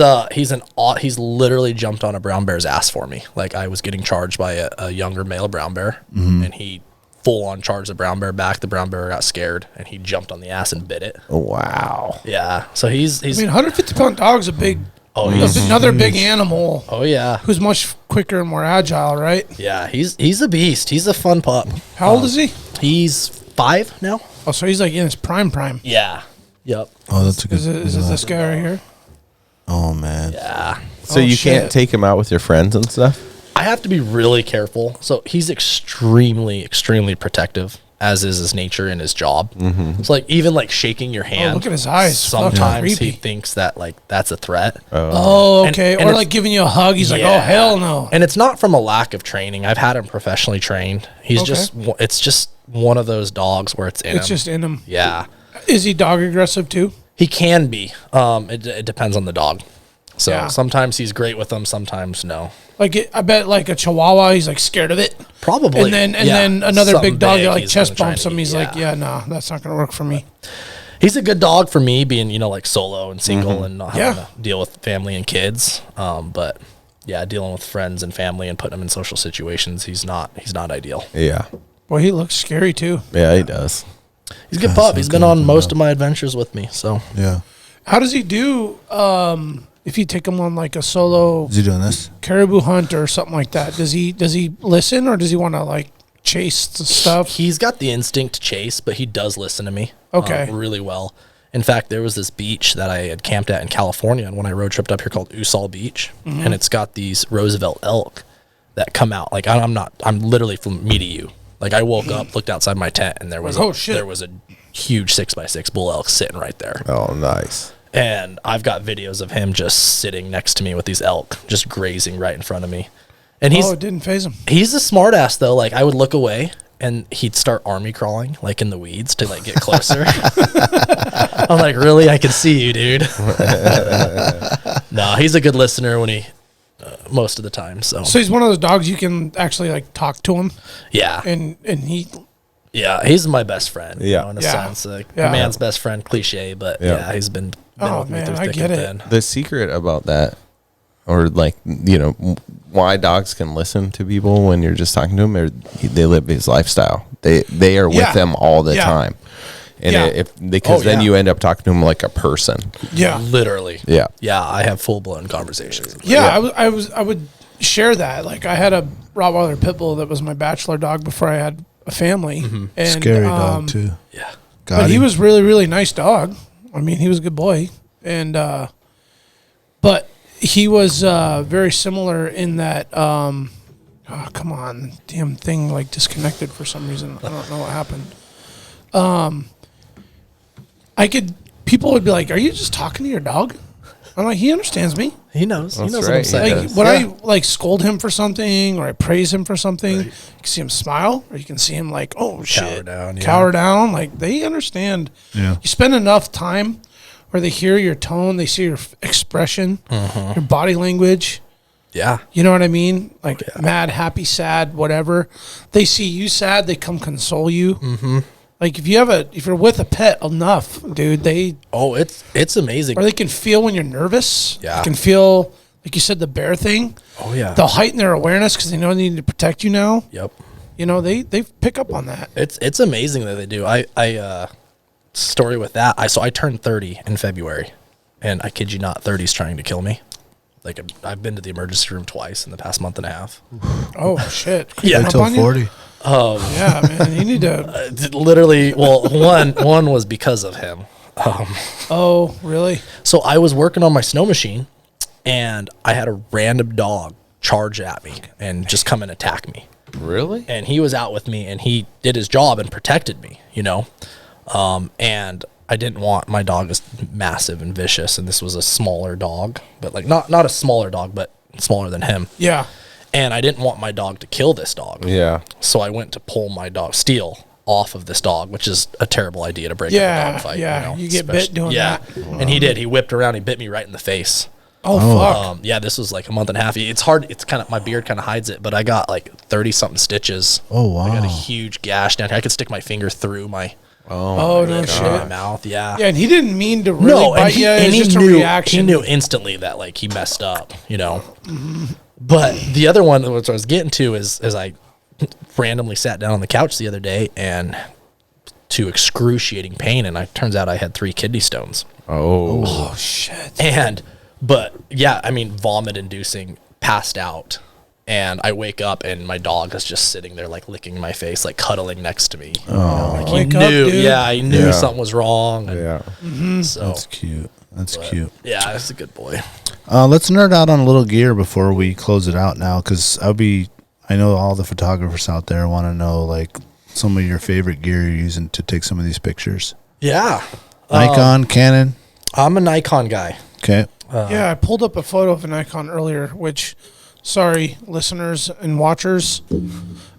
literally jumped on a brown bear's ass for me. Like I was getting charged by a younger male brown bear, and he full on charged the brown bear back. The brown bear got scared, and he jumped on the ass and bit it. Oh, wow. Yeah, so he's. I mean, 150-pound dog's a big. Oh, he's another big animal. Oh yeah, Who's much quicker and more agile, right? yeah. He's a beast. He's a fun pup. How old is he? He's 5 now. Oh, so he's like in his prime. Yeah. Yep. Oh, that's a good. Is it this guy right here? Oh, man. Yeah. So you can't take him out with your friends and stuff? I have to be really careful. So he's extremely, extremely protective, as is his nature and his job. It's like even like shaking your hand. look at his eyes. Sometimes Fucking he creepy. thinks that like that's a threat. Oh, okay. And or it's- like giving you a hug. He's like, Yeah. oh, hell no. And it's not from a lack of training. I've had him professionally trained. He's Okay. it's just one of those dogs where it's in him. It's just in him. Yeah. Is he dog aggressive too? He can be. It depends on the dog. So Yeah. sometimes he's great with them, sometimes no. Like I bet like a Chihuahua, he's like scared of it. Probably. And then Yeah. another Something big dog that like he's chest gonna try bumps to him. He's eat, like, yeah, no, that's not gonna work for me. He's a good dog for me, being like solo and single and not having Yeah. to deal with family and kids. But yeah, dealing with friends and family and putting him in social situations, he's not ideal. Yeah. Boy, he looks scary too. Yeah, he does. He's a good pup. He's been on most of my adventures with me. So Yeah. How does he do if you take him on like a solo Is he doing this? caribou hunt or something like that? Does he listen or does he want to like chase the stuff? he's got the instinct to chase, but he does listen to me. Okay. Really well. In fact, there was this beach that I had camped at in California, and when I road tripped up here called Usal Beach, and it's got these Roosevelt elk that come out. Like I'm literally from me to you. Like I woke up, looked outside my tent, and there was Oh, shit. there was a huge 6x6 bull elk sitting right there. Oh, nice. And I've got videos of him just sitting next to me with these elk just grazing right in front of me. And It didn't phase him. he's a smart ass though. Like I would look away and he'd start army crawling like in the weeds to like get closer. I'm like, really? I can see you, dude. No, he's a good listener when he most of the time. So So he's one of those dogs you can actually like talk to him yeah, and he yeah, he's my best friend. Yeah. You know, in a Yeah. sense, like Yeah. a man's best friend, cliche, but yeah, he's been Oh, with me man, through I thick get and it. thin. The secret about that, or like, why dogs can listen to people when you're just talking to them, or they live his lifestyle. They are with Yeah. them all the Yeah. time. And Yeah. because then you end up talking to them like a person. yeah. Literally. Yeah. Yeah, I have full blown conversations. Yeah, I would share that. Like I had a Rottweiler pit bull that was my bachelor dog before I had a family. And, Scary dog, too. Yeah. But he was really, really nice dog. I mean, he was a good boy. And but he was very similar in that oh, come on, damn thing like disconnected for some reason. I don't know what happened. People would be like, "Are you just talking to your dog?" I'm like, "He understands me." He knows. He That's knows right, what I'm he saying. Like does. when I like scold him for something or I praise him for something, you can see him smile or you can see him like, oh shit, down, yeah. cower down. Like they understand. Yeah. You spend enough time where they hear your tone, they see your expression, your body language. Yeah. You know what I mean? Like mad, happy, sad, whatever. They see you sad, they come console you. Mm-hmm. Like if you're with a pet enough, dude, Oh, it's amazing. or they can feel when you're nervous. Yeah. They can feel, like you said, the bear thing. Oh yeah. They'll heighten their awareness because they know they need to protect you now. Yep. You know, they pick up on that. It's amazing that they do. I story with that. I turned 30 in February, and I kid you not, 30's trying to kill me. Like I've been to the emergency room twice in the past month and a half. Oh shit! Yeah. Up Until on you? 40. Yeah, man, you need to. Literally, well, one was because of him. Oh, really? So I was working on my snow machine, and I had a random dog charge at me and just come and attack me. Really? And he was out with me, and he did his job and protected me, you know. And I didn't want my dog is massive and vicious, and this was a smaller dog, but like not a smaller dog, but smaller than him. Yeah. And I didn't want my dog to kill this dog. Yeah. So I went to pull my dog, Steel, off of this dog, which is a terrible idea to break up a dog fight. Yeah, you get bit doing that. And he did. He whipped around. He bit me right in the face. Oh, fuck. Yeah, this was like a month and a half. It's hard. It's kind of, my beard kind of hides it, but I got like 30-something stitches. Oh, wow. I got a huge gash down here. I could stick my finger through my no shit. my mouth. Yeah. Yeah, and he didn't mean to really bite you. It was just a reaction. He knew instantly that like he messed up, you know. Mm-hmm. But the other one, which I was getting to, is I randomly sat down on the couch the other day and to excruciating pain, and it turns out I had 3 kidney stones. Oh shit. But yeah, I mean, vomit inducing, passed out, and I wake up and my dog is just sitting there like licking my face, like cuddling next to me. Like he knew, he knew something was wrong. And so That's cute. That's cute. Yeah, that's a good boy. Let's nerd out on a little gear before we close it out now, because I know all the photographers out there want to know like some of your favorite gear you're using to take some of these pictures. Yeah. Nikon, Canon? I'm a Nikon guy. Okay. Yeah, I pulled up a photo of a Nikon earlier, which, sorry, listeners and watchers.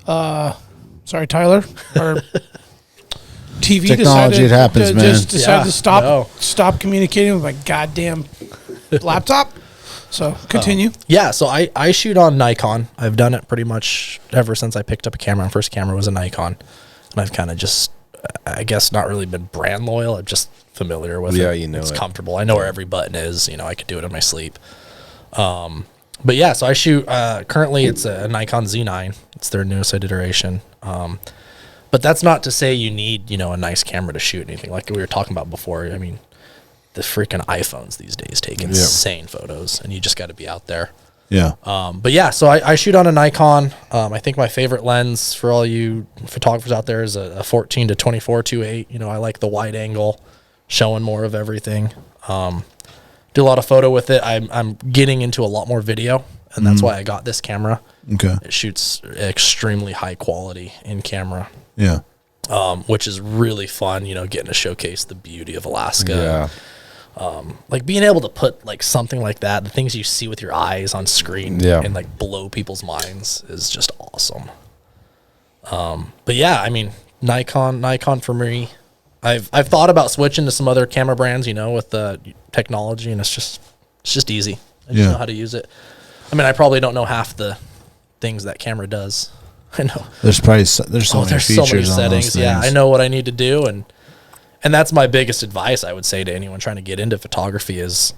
Sorry, Tyler. Our TV Technology, decided it happens, man. Just decided to stop communicating with my goddamn laptop. So continue. Yeah, so I shoot on Nikon. I've done it pretty much ever since I picked up a camera. My first camera was a Nikon, and I've kind of just, I guess, not really been brand loyal. I'm just familiar with it. Yeah, you know it's it. comfortable. I know where every button is. You know, I could do it in my sleep. But yeah, so I shoot. Currently, it's a Nikon Z9. It's their newest iteration. But that's not to say you need, you know, a nice camera to shoot anything like we were talking about before. I mean, the freaking iPhones these days take insane photos, and you just got to be out there. Yeah. But yeah, so I shoot on a Nikon. I think my favorite lens for all you photographers out there is a 14 to 24 2.8. You know, I like the wide angle, showing more of everything. Do a lot of photo with it. I'm getting into a lot more video, and that's why I got this camera. Okay. It shoots extremely high quality in camera. Yeah. Which is really fun, you know, getting to showcase the beauty of Alaska. Yeah. Like being able to put like something like that, the things you see with your eyes on screen and like blow people's minds is just awesome. But yeah, I mean, Nikon for me. I've thought about switching to some other camera brands, you know, with the technology, and it's just easy. I just know how to use it. I mean, I probably don't know half the things that camera does. I know There's so many features so many on settings. those things. Yeah, I know what I need to do, and that's my biggest advice I would say to anyone trying to get into photography is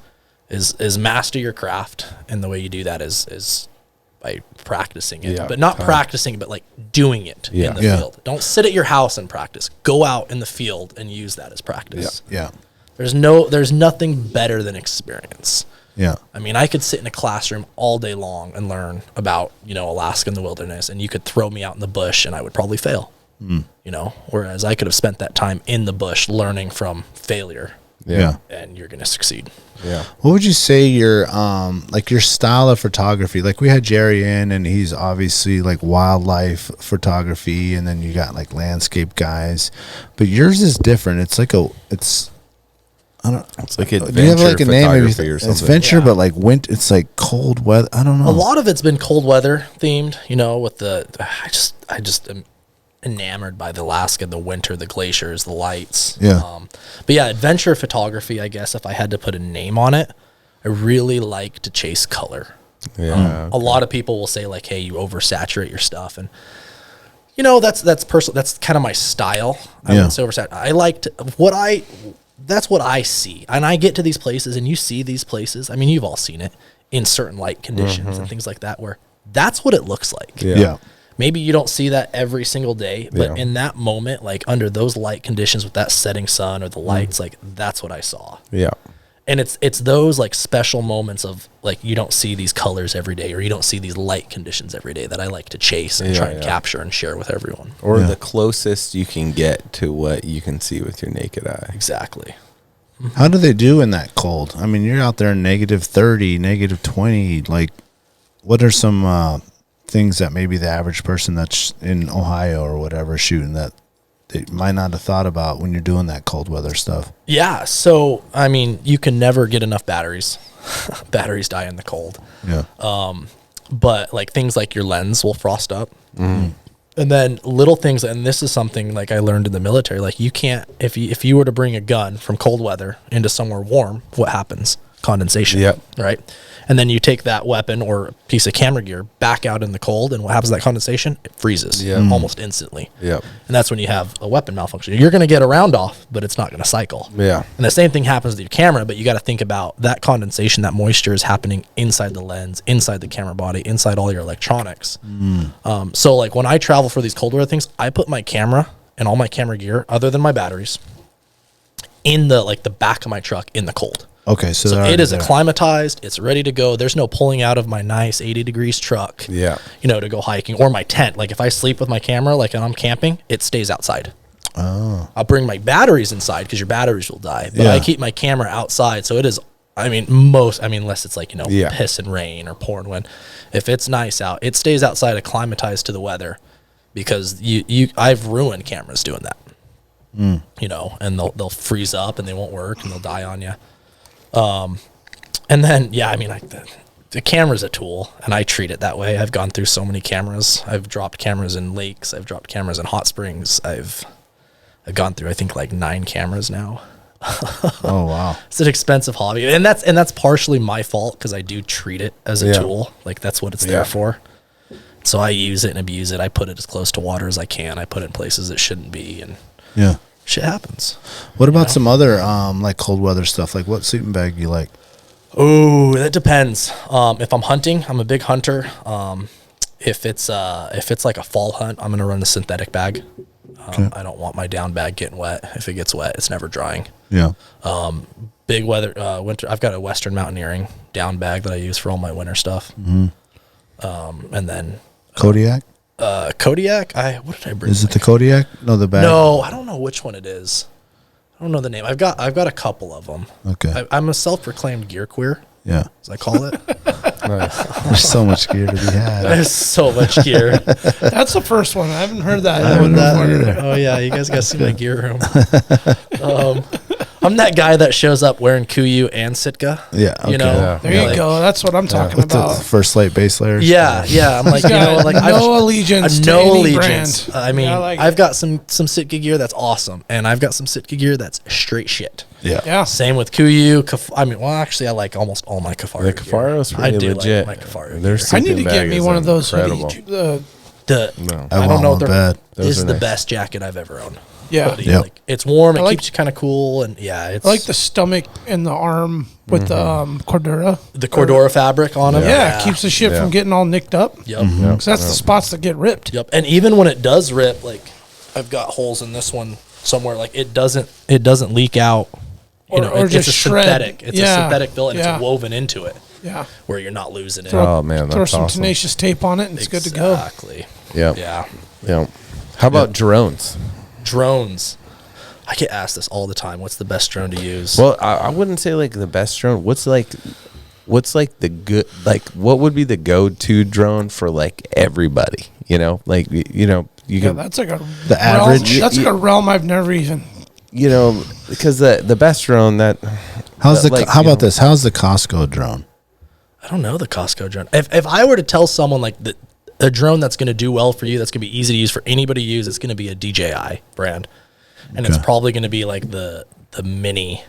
master your craft, and the way you do that is by practicing it, but not practicing, but like doing it in the field. Don't sit at your house and practice. Go out in the field and use that as practice. Yeah. There's nothing better than experience. Yeah. I mean, I could sit in a classroom all day long and learn about, you know, Alaska and the wilderness, and you could throw me out in the bush and I would probably fail, you know, whereas I could have spent that time in the bush learning from failure. Yeah. And you're going to succeed. Yeah. What would you say your like your style of photography? Like we had Jerry in, and he's obviously like wildlife photography, and then you got like landscape guys, but yours is different. It's like It's like adventure do you have like a name? photography or something. Adventure, but like it's like cold weather. I don't know. A lot of it's been cold weather themed, you know, with I just am enamored by the Alaska, the winter, the glaciers, the lights. Yeah. But yeah, adventure photography, I guess if I had to put a name on it, I really like to chase color. Yeah. A lot of people will say like, hey, you oversaturate your stuff, and you know, that's personal. That's kind of my style. I wouldn't say oversaturate. I like to, that's what I see. And I get to these places, and you see these places. I mean, you've all seen it in certain light conditions and things like that, where that's what it looks like. Yeah. Maybe you don't see that every single day, but in that moment, like under those light conditions with that setting sun or the lights, like that's what I saw. Yeah. And it's those like special moments of like, you don't see these colors every day, or you don't see these light conditions every day, that I like to chase and try and capture and share with everyone. Or the closest you can get to what you can see with your naked eye. Exactly. How do they do in that cold? I mean, you're out there in -30, -20. Like, what are some things that maybe the average person that's in Ohio or whatever shooting that they might not have thought about when you're doing that cold weather stuff? Yeah. So, I mean, you can never get enough batteries. Batteries die in the cold. Yeah. But like things like your lens will frost up. Mm-hmm. And then little things, and this is something like I learned in the military, like you can't, if you were to bring a gun from cold weather into somewhere warm, what happens? Condensation. Yep. Right? And then you take that weapon or piece of camera gear back out in the cold, and what happens to that condensation? It freezes almost instantly. Yep. And that's when you have a weapon malfunction. You're going to get a round off, but it's not going to cycle. Yeah. And the same thing happens with your camera, but you got to think about that condensation, that moisture is happening inside the lens, inside the camera body, inside all your electronics. So like when I travel for these cold weather things, I put my camera and all my camera gear, other than my batteries, in the back of my truck in the cold. Okay, so it is acclimatized. It's ready to go. There's no pulling out of my nice 80 degrees truck, to go hiking, or my tent. Like if I sleep with my camera, like and I'm camping, it stays outside. Oh. I'll bring my batteries inside because your batteries will die. But I keep my camera outside. So it is, unless it's like, piss and rain or pouring wind. If it's nice out, it stays outside acclimatized to the weather because I've ruined cameras doing that. And they'll freeze up and they won't work and they'll die on you. And then, the camera's a tool and I treat it that way. I've gone through so many cameras. I've dropped cameras in lakes. I've dropped cameras in hot springs. I've gone through, I think 9 cameras now. Oh, wow. It's an expensive hobby. And that's partially my fault because I do treat it as a tool. Like that's what it's there for. So I use it and abuse it. I put it as close to water as I can. I put it in places it shouldn't be. And shit happens. What about some other like cold weather stuff? Like what sleeping bag do you like? Oh, that depends. If I'm hunting, I'm a big hunter. If it's like a fall hunt, I'm gonna run the synthetic bag. I don't want my down bag getting wet. If it gets wet, it's never drying. Yeah. Big weather winter. I've got a Western Mountaineering down bag that I use for all my winter stuff. Mm-hmm. And then Kodiak. Kodiak. What did I bring? Is it the Kodiak? No, the bag. No, I don't know which one it is. I don't know the name. I've got a couple of them. Okay. I'm a self-proclaimed gear queer. Yeah. As I call it. There's so much gear to be had. There's so much gear. That's the first one. I haven't heard that. Oh yeah, you guys got to see my gear room. I'm that guy that shows up wearing Kuiu and Sitka. Yeah. Okay. There you go. That's what I'm talking about. The first light base layers. Yeah. I'm like, no allegiance to any brand. I mean, I've got some Sitka gear that's awesome, and I've got some Sitka gear that's straight shit. Yeah. Same with Kuiu. I like almost all my Kafaro. The Kafaro's pretty legit. Like my Kafaro. I need to get me one of those. I don't know what is the best jacket I've ever owned. Yeah. Like, it's warm. It keeps you kind of cool. And it's I like the stomach and the arm with the Cordura. The Cordura fabric on them. Yeah. It keeps the shit from getting all nicked up. Yep. Because that's the spots that get ripped. Yep. And even when it does rip, like I've got holes in this one somewhere, like it doesn't leak out. Or just it's a shred. synthetic. It's a synthetic fill and it's woven into it. Yeah. Where you're not losing it. Oh man, throw some tenacious tape on it and it's good to go. Exactly. Yeah. How about drones? Drones. I get asked this all the time. What's the best drone to use? Well, I wouldn't say like the best drone. What's like the good, like what would be the go-to drone for like everybody? You can. That's like the average. That's like a realm I've never even. Because the best drone that. How about this? How's the Costco drone? I don't know the Costco drone. If I were to tell someone like a drone that's going to do well for you, that's going to be easy to use for anybody to use, it's going to be a DJI brand. And it's probably going to be like the mini,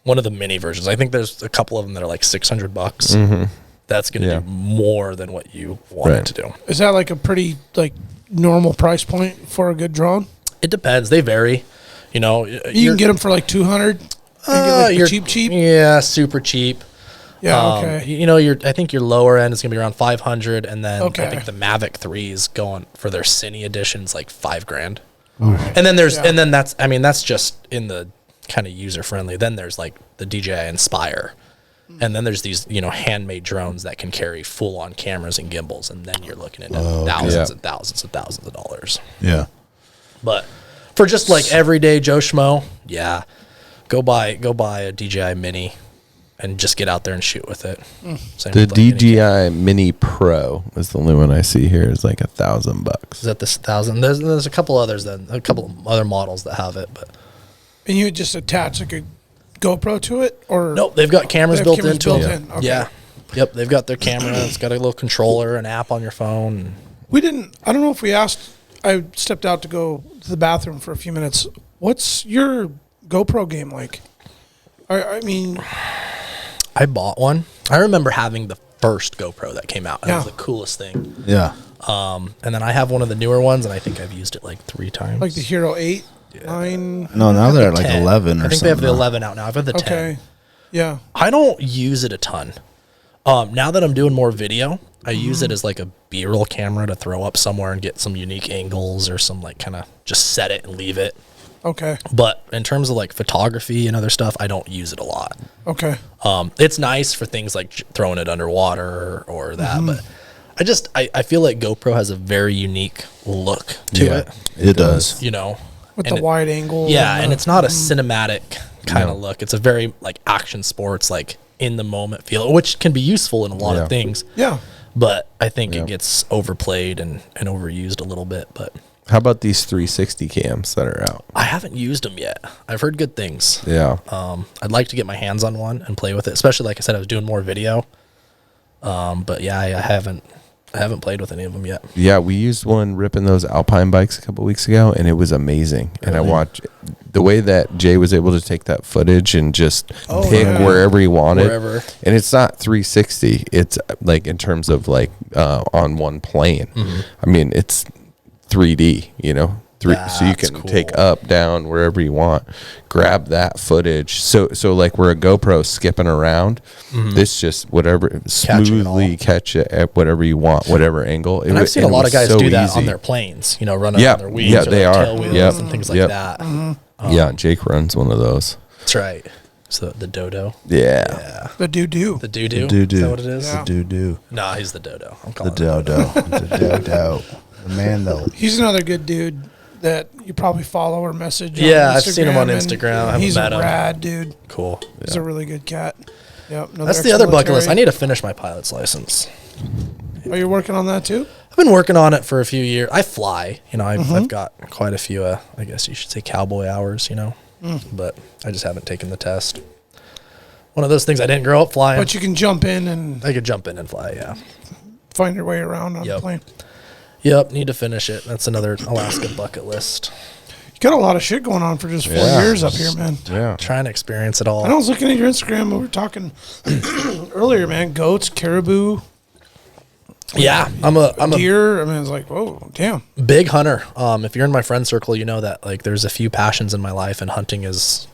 one of the mini versions. I think there's a couple of them that are like $600. Mm-hmm. That's going to do more than what you want it to do. Is that like a pretty like normal price point for a good drone? It depends. They vary. You can get them for like $200. You're cheap. Yeah, super cheap. Yeah, okay. I think your lower end is going to be around 500, and then I think the Mavic 3 is going for their Cine editions like $5,000. Right. And then that's just in the kind of user friendly. Then there's like the DJI Inspire, and then there's these handmade drones that can carry full on cameras and gimbals, and then you're looking at thousands and thousands and thousands of dollars. Yeah, but for just like everyday Joe Schmo, go buy a DJI Mini. and just get out there and shoot with it. Same The with, like, DJI Mini Pro is the only one I see here. Is like $1,000. Is that this 1,000? There's a couple others then, a couple other models that have it, but And you would just attach like a GoPro to it, or nope, they've got cameras built into built them. in. Okay. Yeah, yep, they've got their camera. It's got a little controller, an app on your phone. We didn't. I don't know if we asked. I stepped out to go to the bathroom for a few minutes. What's your GoPro game like? I mean, I bought one. I remember having the first GoPro that came out. It Yeah. was the coolest thing. Yeah. And then I have one of the newer ones, and I think I've used it like 3 times. like the Hero 8, 9. No, now they're at like 10. 11 or I think something. they have the 11 out now. I've had the 10. Okay. Yeah. I don't use it a ton. Now that I'm doing more video, I use it as like a B-roll camera to throw up somewhere and get some unique angles or some like kind of just set it and leave it. Okay. But in terms of like photography and other stuff, I don't use it a lot. Okay. It's nice for things like throwing it underwater or that, but I feel like GoPro has a very unique look to it. It does. You know, With and the wide angle. yeah, and the- it's not a cinematic kind of look. It's a very like action sports, like in the moment feel, which can be useful in a lot of things. Yeah. But I think it gets overplayed and overused a little bit. But How about these 360 cams that are out? I haven't used them yet. I've heard good things. Yeah. I'd like to get my hands on one and play with it, especially like I said, I was doing more video. But yeah, I haven't played with any of them yet. Yeah, we used one ripping those Alpine bikes a couple weeks ago, and it was amazing. And I watched the way that Jay was able to take that footage and just pick wherever he wanted. Wherever. And it's not 360. It's like in terms of like on one plane. I mean, it's 3D, you know. So you That's can cool. take up, down, wherever you want. Grab that footage. So like where a GoPro skipping around, this just whatever smoothly catch it at whatever you want, whatever angle. And I've seen a lot of guys do that on their planes, you know, running on their wheels or they their are. tail wheels and things like that. Yeah, Jake runs one of those. That's right. So the dodo. Yeah. The doo-doo. The doo-doo. Doo-doo. Is that what it is? Yeah. The doo-doo. Nah, he's the dodo. I'm The calling him dodo. The dodo. The man, though. He's another good dude that you probably follow or message. Yeah, on I've seen him on and Instagram. I haven't He's met a him. rad dude. Cool. He's a really good cat. Yep. That's the other bucket list. I need to finish my pilot's license. Are you working on that too? I've been working on it for a few years. I fly. You know, I've got quite a few, I guess you should say cowboy hours, you know. But I just haven't taken the test. One of those things I didn't grow up flying. But you can jump in and I could jump in and fly, yeah. find your way around on a plane. Yep, need to finish it. That's another Alaska bucket list. You got a lot of shit going on for just 4 years up here, man. Yeah. Trying to experience it all. I was looking at your Instagram. We were talking earlier, man. Goats, caribou, Yeah, I'm a deer. I mean, it's like, whoa, damn. big hunter. If you're in my friend circle, you know that like there's a few passions in my life, and hunting is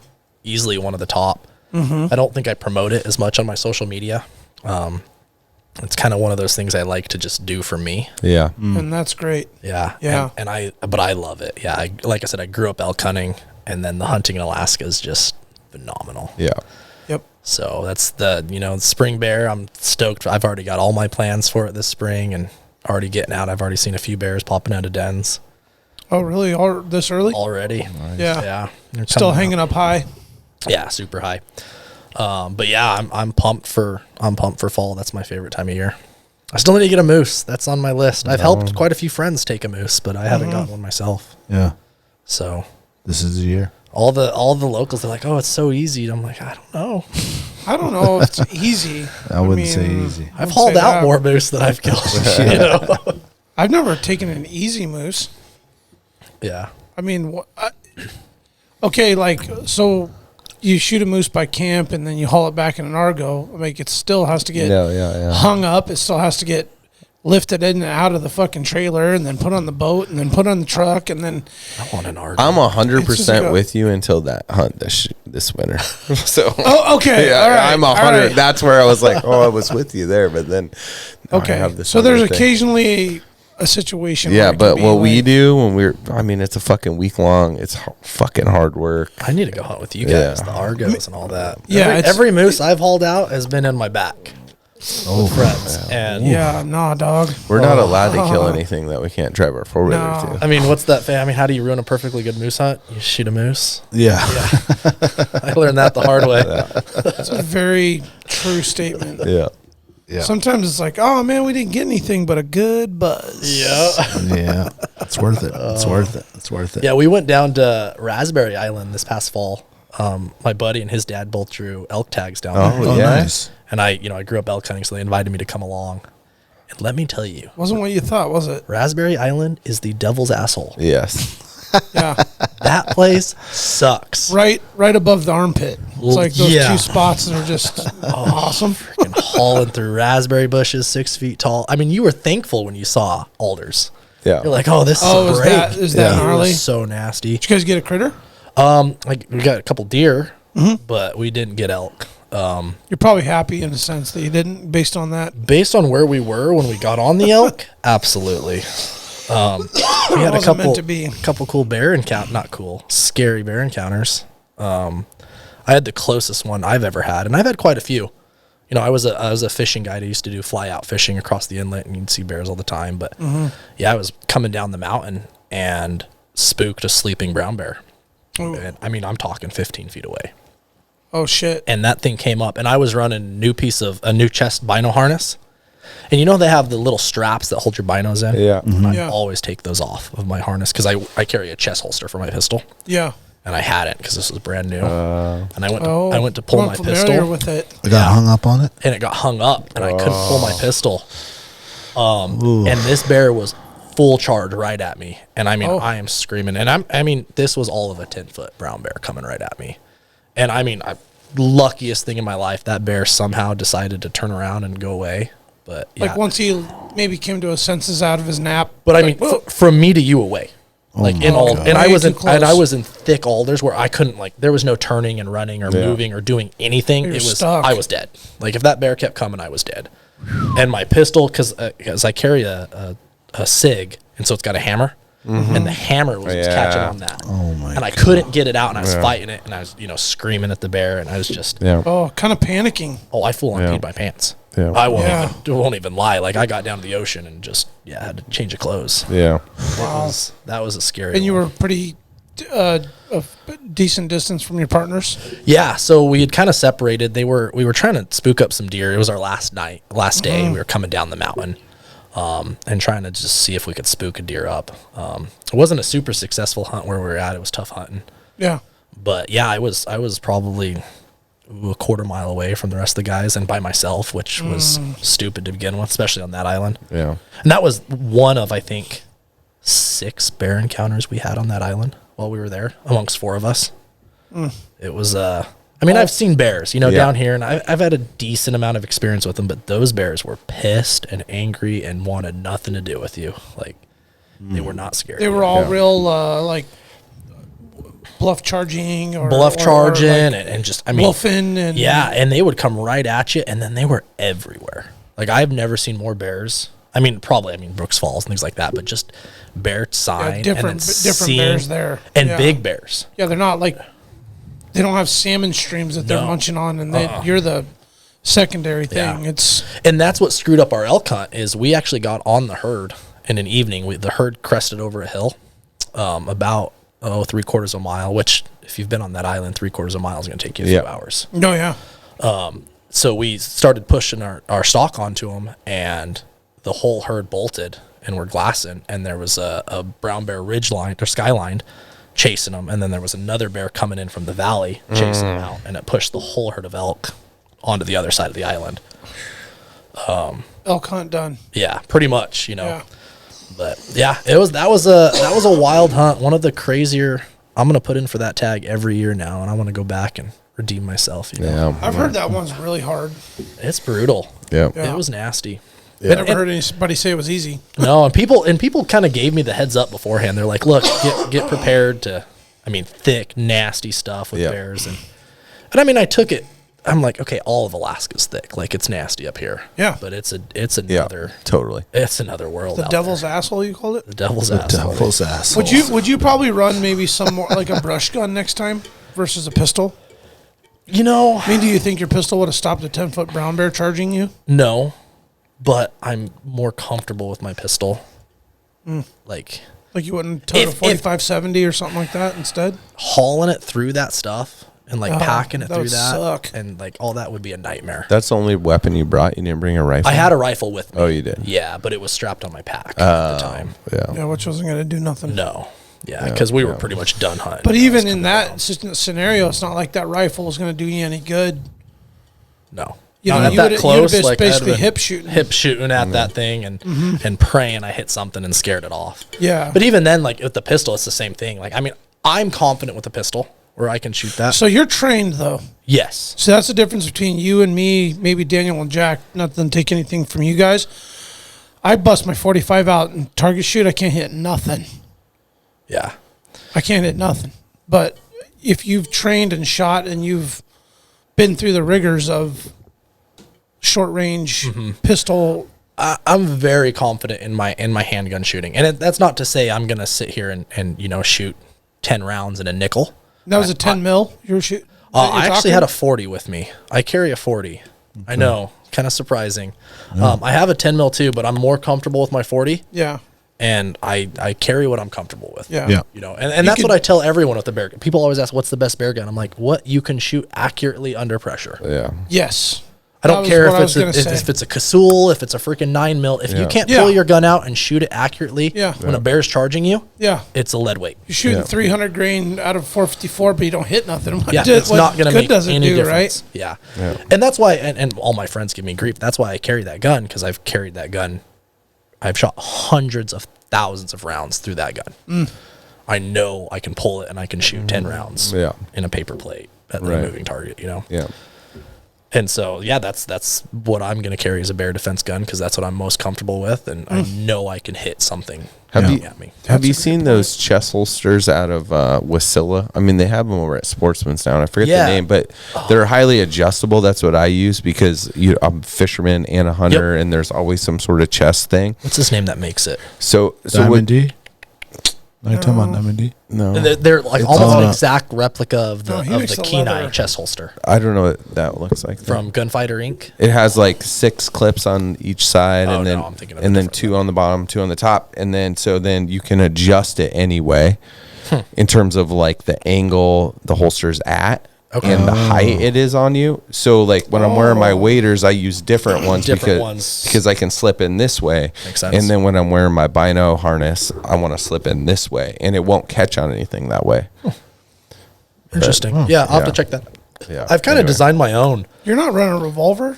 easily one of the top. I don't think I promote it as much on my social media. It's kind of one of those things I like to just do for me. Yeah. And that's great. Yeah, Yeah. But I love it. Yeah, like I said, I grew up elk hunting, and then the hunting in Alaska is just phenomenal. Yeah. Yep. So that's the spring bear. I'm stoked. I've already got all my plans for it this spring, and already getting out. I've already seen a few bears popping out of dens Oh, really? All this early? already. Yeah. Yeah, they're Still coming hanging out. up high. Yeah, super high. But yeah, I'm pumped for fall. That's my favorite time of year. I still need to get a moose. That's on my list. I've helped quite a few friends take a moose, but I haven't gotten one myself. Yeah. So This is the year. all the locals, they're like, "Oh, it's so easy." And I'm like, I don't know. I don't know if it's easy. I wouldn't say easy. I I've would hauled say out that. more moose than I've killed. You know? I've never taken an easy moose. Yeah. I mean, okay, like, so you shoot a moose by camp and then you haul it back in an Argo. Like, it still has to get hung up. It still has to get lifted in and out of the fucking trailer and then put on the boat and then put on the truck and then I want an Argo. I'm 100% It's just with you until that hunt this winter. So oh, okay, yeah, all right, I'm all 100. right. That's where I was like, oh, I was with you there, but then now I Okay, have this so there's other thing. occasionally a situation. Yeah, where it but can be what we like- do I mean, it's a fucking week long. It's fucking hard work. I need to go hunt with you guys, Yeah. the Argos and all that. Yeah, it's- every moose I've hauled out has been in my back. with friends. And nah, dog. We're not allowed to kill anything that we can't drive our four-wheeler to. I mean, what's that? I mean, how do you ruin a perfectly good moose hunt? You shoot a moose. Yeah. I learned that the hard way. That's a very true statement. Yeah. Yeah. Sometimes it's like, oh man, we didn't get anything but a good buzz. Yeah. It's worth it. It's worth it. It's worth it. Yeah, we went down to Raspberry Island this past fall. My buddy and his dad both drew elk tags down there. Oh, nice. And I grew up elk hunting, so they invited me to come along. And let me tell you, Wasn't what you thought, was it? Raspberry Island is the devil's asshole. Yes. Yeah. That place sucks. Right above the armpit. It's like those Yeah. two spots that are just awesome. And hauling through raspberry bushes 6 feet tall. I mean, you were thankful when you saw alders. Yeah. You're like, oh, this Oh, is is great. that It gnarly? was so nasty. Did you guys get a critter? Like we got a couple deer, but we didn't get elk. You're probably happy in a sense that you didn't, based on that. Based on where we were when we got on the elk, absolutely. We had a wasn't meant to be. couple cool bear scary bear encounters. I had the closest one I've ever had, and I've had quite a few. You know, I was a fishing guide. I used to do fly out fishing across the inlet, and you'd see bears all the time. But yeah, I was coming down the mountain and spooked a sleeping brown bear. Ooh. And, I mean, I'm talking 15 feet away. Oh shit. And that thing came up, and I was running a new chest bino harness. And you know they have the little straps that hold your binos in? Yeah. I Yeah. always take those off of my harness because I carry a chest holster for my pistol. Yeah. And I hadn't because this was brand new. And I Oh, went to pull I'm my familiar pistol, with it. I got hung up on it. and it got hung up, and I couldn't pull my pistol. And this bear was full charge right at me, and I mean, I am screaming, and I mean, this was all of a 10-foot brown bear coming right at me, and I mean, luckiest thing in my life, that bear somehow decided to turn around and go away. But yeah, Like once he maybe came to his senses out of his nap. but I like, mean, whoa. from me to you away. Like in all, God. and I Way was too in, close. and I was in thick alders where I couldn't, like, there was no turning and running or moving or doing anything. You're It was, stuck. I was dead. Like if that bear kept coming, I was dead. And my pistol, because I carry a SIG, and so it's got a hammer, and the hammer was catching on that. Oh my! And I couldn't get it out, and I was fighting it, and I was, screaming at the bear, and I was just, Oh, kind of panicking. I full on peed my pants. Yeah. I won't even lie. Like I got down to the ocean and just had to change of clothes. Yeah. That was a scary. And you one. were pretty a decent distance from your partners. Yeah, so we had kind of separated. We were trying to spook up some deer. It was our last day. We were coming down the mountain, and trying to just see if we could spook a deer up. It wasn't a super successful hunt where we were at. It was tough hunting. Yeah. But yeah, I was probably a quarter mile away from the rest of the guys and by myself, which was stupid to begin with, especially on that island. Yeah. And that was one of, I think, 6 bear encounters we had on that island while we were there, amongst 4 of us. It was, I mean, I've seen bears, down here, and I've had a decent amount of experience with them, but those bears were pissed and angry and wanted nothing to do with you. Like, they were not scared. They were all real, like, bluff charging or and just, I mean, wolfing and and they would come right at you, and then they were everywhere. Like, I've never seen more bears. I mean, Brooks Falls and things like that, but just bear sign, different bears there, and big bears. Yeah, they're not like, they don't have salmon streams that they're munching on, and you're the secondary thing. Yeah. And that's what screwed up our elk hunt is we actually got on the herd in an evening. The herd crested over a hill, about 3/4 of a mile, which if you've been on that island, 3/4 of a mile is going to take you a few hours. No, yeah. So we started pushing our stock onto them, and the whole herd bolted and were glassing, and there was a brown bear ridgeline or skyline chasing them, and then there was another bear coming in from the valley chasing them out, and it pushed the whole herd of elk onto the other side of the island. Elk hunt done. Yeah, pretty much, Yeah. But yeah, that was a wild hunt. One of the crazier. I'm gonna put in for that tag every year now, and I want to go back and redeem myself. Yeah. I've heard that one's really hard. It's brutal. Yeah. It was nasty. I never heard anybody say it was easy. No, and people kind of gave me the heads up beforehand. They're like, "Look, get prepared to." I mean, thick, nasty stuff with bears, and I mean, I took it. I'm like, okay, all of Alaska's thick. Like, it's nasty up here. Yeah. But it's another totally. It's another world. The out devil's there. asshole, you called it? The devil's asshole. Devil's asshole. Would you probably run maybe some more like a brush gun next time versus a pistol? I mean, do you think your pistol would have stopped a 10-foot brown bear charging you? No, but I'm more comfortable with my pistol. Like you wouldn't tote a 45-70 or something like that instead? Hauling it through that stuff and packing it through that. Suck. And all that would be a nightmare. That's the only weapon you brought? You didn't bring a rifle? I had a rifle with me. Oh, you did? Yeah, but it was strapped on my pack at the time. Yeah, which wasn't going to do nothing. No. Yeah, because we were pretty much done hunting. But even in that scenario, it's not like that rifle is going to do you any good. No. You at that close, basically hip shooting. Hip shooting at that thing and praying I hit something and scared it off. Yeah. But even then, with the pistol, it's the same thing. I'm confident with the pistol where I can shoot that. So you're trained, though. Yes. So that's the difference between you and me, maybe Daniel and Jack. Not to take anything from you guys. I bust my 45 out and target shoot. I can't hit nothing. Yeah. I can't hit nothing. But if you've trained and shot and you've been through the rigors of short range pistol, I'm very confident in my handgun shooting. And that's not to say I'm going to sit here and shoot 10 rounds in a nickel. That was a 10 mil you were shooting? I actually had a 40 with me. I carry a 40. I know. Kind of surprising. Yeah. I have a 10 mil too, but I'm more comfortable with my 40. Yeah. And I carry what I'm comfortable with. Yeah. And that's what I tell everyone with the bear gun. People always ask, what's the best bear gun? I'm like, what you can shoot accurately under pressure. Yeah. Yes. I don't care if it's a Casul, if it's a freaking 9 mil. If you can't pull your gun out and shoot it accurately when a bear's charging you, it's a lead weight. You're shooting 300 grain out of 454, but you don't hit nothing. It's not going to make any difference. Right? Yeah. And that's why, and all my friends give me grief. That's why I carry that gun, because I've carried that gun. I've shot hundreds of thousands of rounds through that gun. I know I can pull it and I can shoot 10 rounds in a paper plate at a moving target, Yeah. And so, that's what I'm going to carry as a bear defense gun, because that's what I'm most comfortable with, and I know I can hit something at me. Have you seen those chest holsters out of Wasilla? I mean, they have them over at Sportsman's now, and I forget the name, but they're highly adjustable. That's what I use, because I'm a fisherman and a hunter, and there's always some sort of chest thing. What's his name that makes it? So Diamond D? Are you talking about Diamond D? No. They're almost an exact replica of the Kenai leather chest holster. I don't know what that looks like. From Gunfighter Inc. It has 6 clips on each side, and then I'm thinking of and then 2 on the bottom, 2 on the top, and then then you can adjust it anyway in terms of the angle the holster's at. And the height it is on you. So when I'm wearing my waders, I use different ones because I can slip in this way. Makes sense. And then when I'm wearing my bino harness, I want to slip in this way, and it won't catch on anything that way. Interesting. I'll have to check that. Yeah. I've kind of designed my own. You're not running a revolver?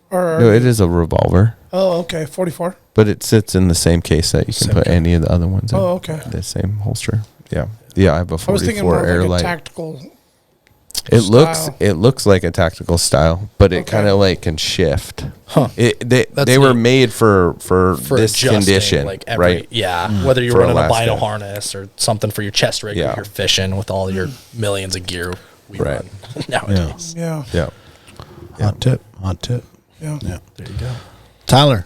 No, it is a revolver. Oh, okay. 44. But it sits in the same case that you can put any of the other ones in. Oh, okay. The same holster. Yeah. Yeah, I have a 44 I was thinking more Airlight. like a tactical It looks like a tactical style, but it kind of can shift. Huh. They were made for this condition, right? Yeah. Whether you're running a bino harness or something for your chest rig, or you're fishing with all your millions of gear we run nowadays. Yeah. Hot tip. Yeah. There you go. Tyler,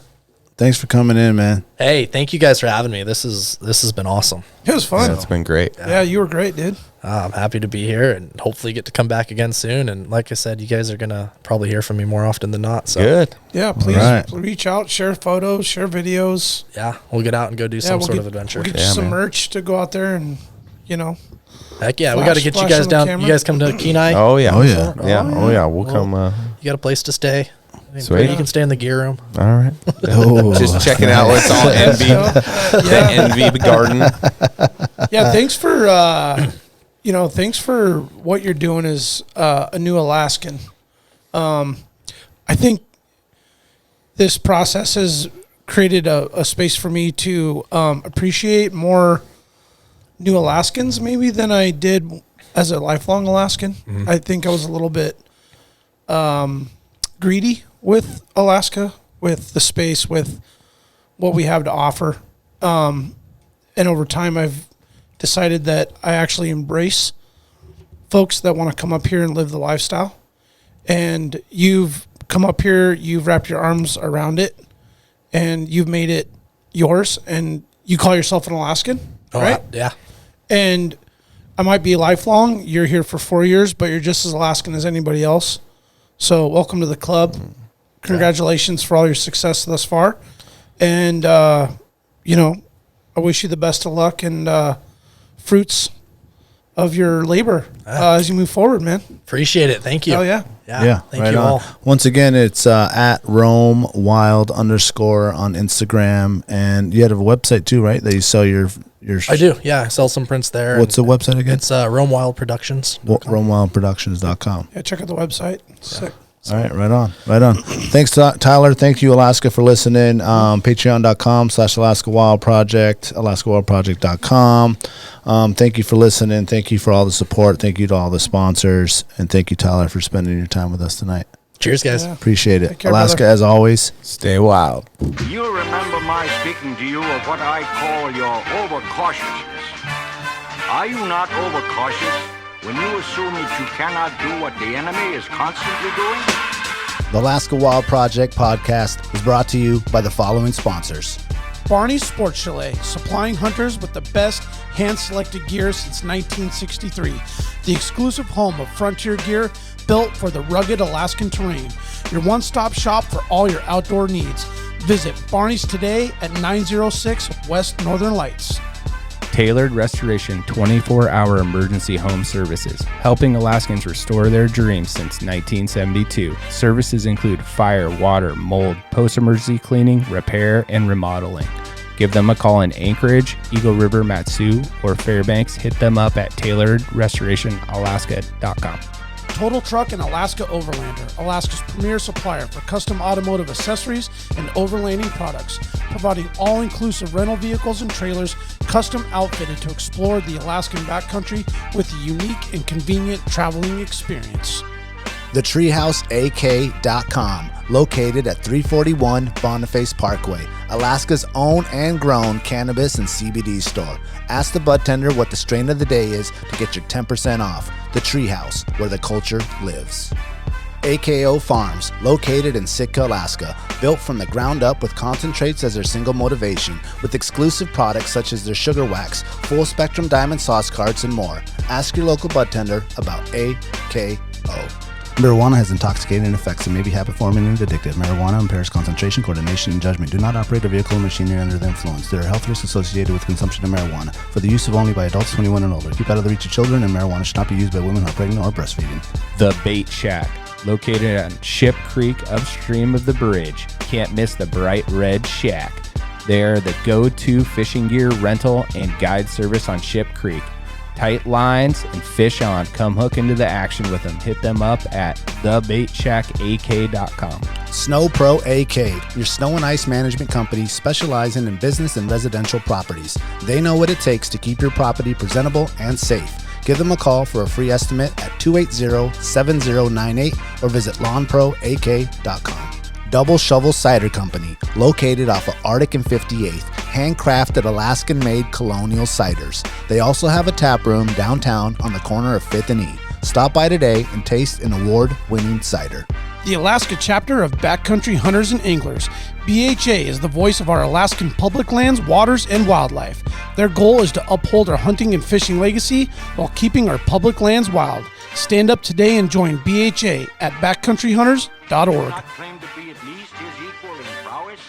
thanks for coming in, man. Hey, thank you guys for having me. This has been awesome. It was fun. Yeah, it's been great. Yeah, you were great, dude. I'm happy to be here and hopefully get to come back again soon. And like I said, you guys are going to probably hear from me more often than not. So good. Yeah, please reach out, share photos, share videos. Yeah, we'll get out and go do some sort of adventure. We'll get you some merch to go out there and, Heck yeah, we got to get you guys down. You guys come to Kenai? Oh, yeah. Oh, yeah. We'll come. You got a place to stay? Sweet. You can stay in the gear room. All right. Just checking out what's all envy. Envy the garden. Yeah, thanks for what you're doing as a new Alaskan. I think this process has created a space for me to appreciate more new Alaskans maybe than I did as a lifelong Alaskan. Mm-hmm. I think I was a little bit greedy with Alaska, with the space, with what we have to offer. And over time, I've decided that I actually embrace folks that want to come up here and live the lifestyle. And you've come up here, you've wrapped your arms around it, and you've made it yours. And you call yourself an Alaskan, right? Yeah. And I might be lifelong. You're here for 4 years, but you're just as Alaskan as anybody else. So welcome to the club. Congratulations for all your success thus far. And, you know, I wish you the best of luck and fruits of your labor as you move forward, man. Appreciate it. Thank you. Oh, yeah. Yeah, Thank right you on. all. Once again, it's at RoamWild _ on Instagram, and you have a website too, right? That you sell your. I do. Yeah, I sell some prints there. What's the website again? It's RoamWild Productions. RoamWildProductions.com. Yeah, check out the website. Sick. All right, right on. Thanks, Tyler. Thank you, Alaska, for listening. Patreon.com/Alaska Wild Project, AlaskaWildProject.com. Thank you for listening. Thank you for all the support. Thank you to all the sponsors. And thank you, Tyler, for spending your time with us tonight. Cheers, guys. Yeah. Appreciate it. Take care, Alaska, brother. as always. Stay wild. You remember my speaking to you of what I call your overcautiousness. Are you not overcautious when you assume that you cannot do what the enemy is constantly doing? The Alaska Wild Project podcast is brought to you by the following sponsors. Barney's Sports Chalet, supplying hunters with the best hand-selected gear since 1963. The exclusive home of frontier gear built for the rugged Alaskan terrain. Your one-stop shop for all your outdoor needs. Visit Barney's today at 906 West Northern Lights. Tailored Restoration 24-hour emergency home services, helping Alaskans restore their dreams since 1972. Services include fire, water, mold, post-emergency cleaning, repair, and remodeling. Give them a call in Anchorage, Eagle River, Matsu, or Fairbanks. Hit them up at tailoredrestorationalaska.com. Total Truck and Alaska Overlander, Alaska's premier supplier for custom automotive accessories and overlanding products, providing all-inclusive rental vehicles and trailers custom outfitted to explore the Alaskan backcountry with a unique and convenient traveling experience. TheTreehouseAK.com, located at 341 Boniface Parkway, Alaska's own and grown cannabis and CBD store. Ask the bud tender what the strain of the day is to get your 10% off. The Treehouse, where the culture lives. AKO Farms, located in Sitka, Alaska, built from the ground up with concentrates as their single motivation, with exclusive products such as their sugar wax, full spectrum diamond sauce carts, and more. Ask your local bud tender about AKO. Marijuana has intoxicating effects and may be habit-forming and addictive. Marijuana impairs concentration, coordination, and judgment. Do not operate a vehicle or machinery under the influence. There are health risks associated with consumption of marijuana. For the use of only by adults 21 and older. Keep out of the reach of children, and marijuana should not be used by women who are pregnant or breastfeeding. The Bait Shack, located on Ship Creek upstream of the bridge. Can't miss the bright red shack. They're the go-to fishing gear rental and guide service on Ship Creek. Tight lines and fish on. Come hook into the action with them. Hit them up at thebaitshackak.com. Snow Pro AK, your snow and ice management company specializing in business and residential properties. They know what it takes to keep your property presentable and safe. Give them a call for a free estimate at 280-7098 or visit lawnproak.com. Double Shovel Cider Company, located off of Arctic and 58th, handcrafted Alaskan-made colonial ciders. They also have a tap room downtown on the corner of 5th and E. Stop by today and taste an award-winning cider. The Alaska chapter of Backcountry Hunters and Anglers. BHA is the voice of our Alaskan public lands, waters, and wildlife. Their goal is to uphold our hunting and fishing legacy while keeping our public lands wild. Stand up today and join BHA at backcountryhunters.org. Not claim to be at least his equal in prowess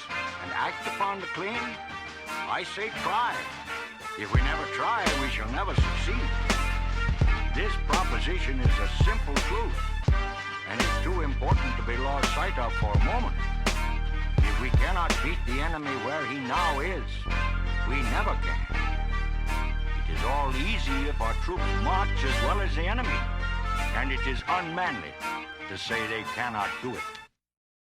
and act upon the claim? I say try. If we never try, we shall never succeed. This proposition is a simple truth, and it's too important to be lost sight of for a moment. If we cannot beat the enemy where he now is, we never can. It is all easy if our troops march as well as the enemy, and it is unmanly to say they cannot do it.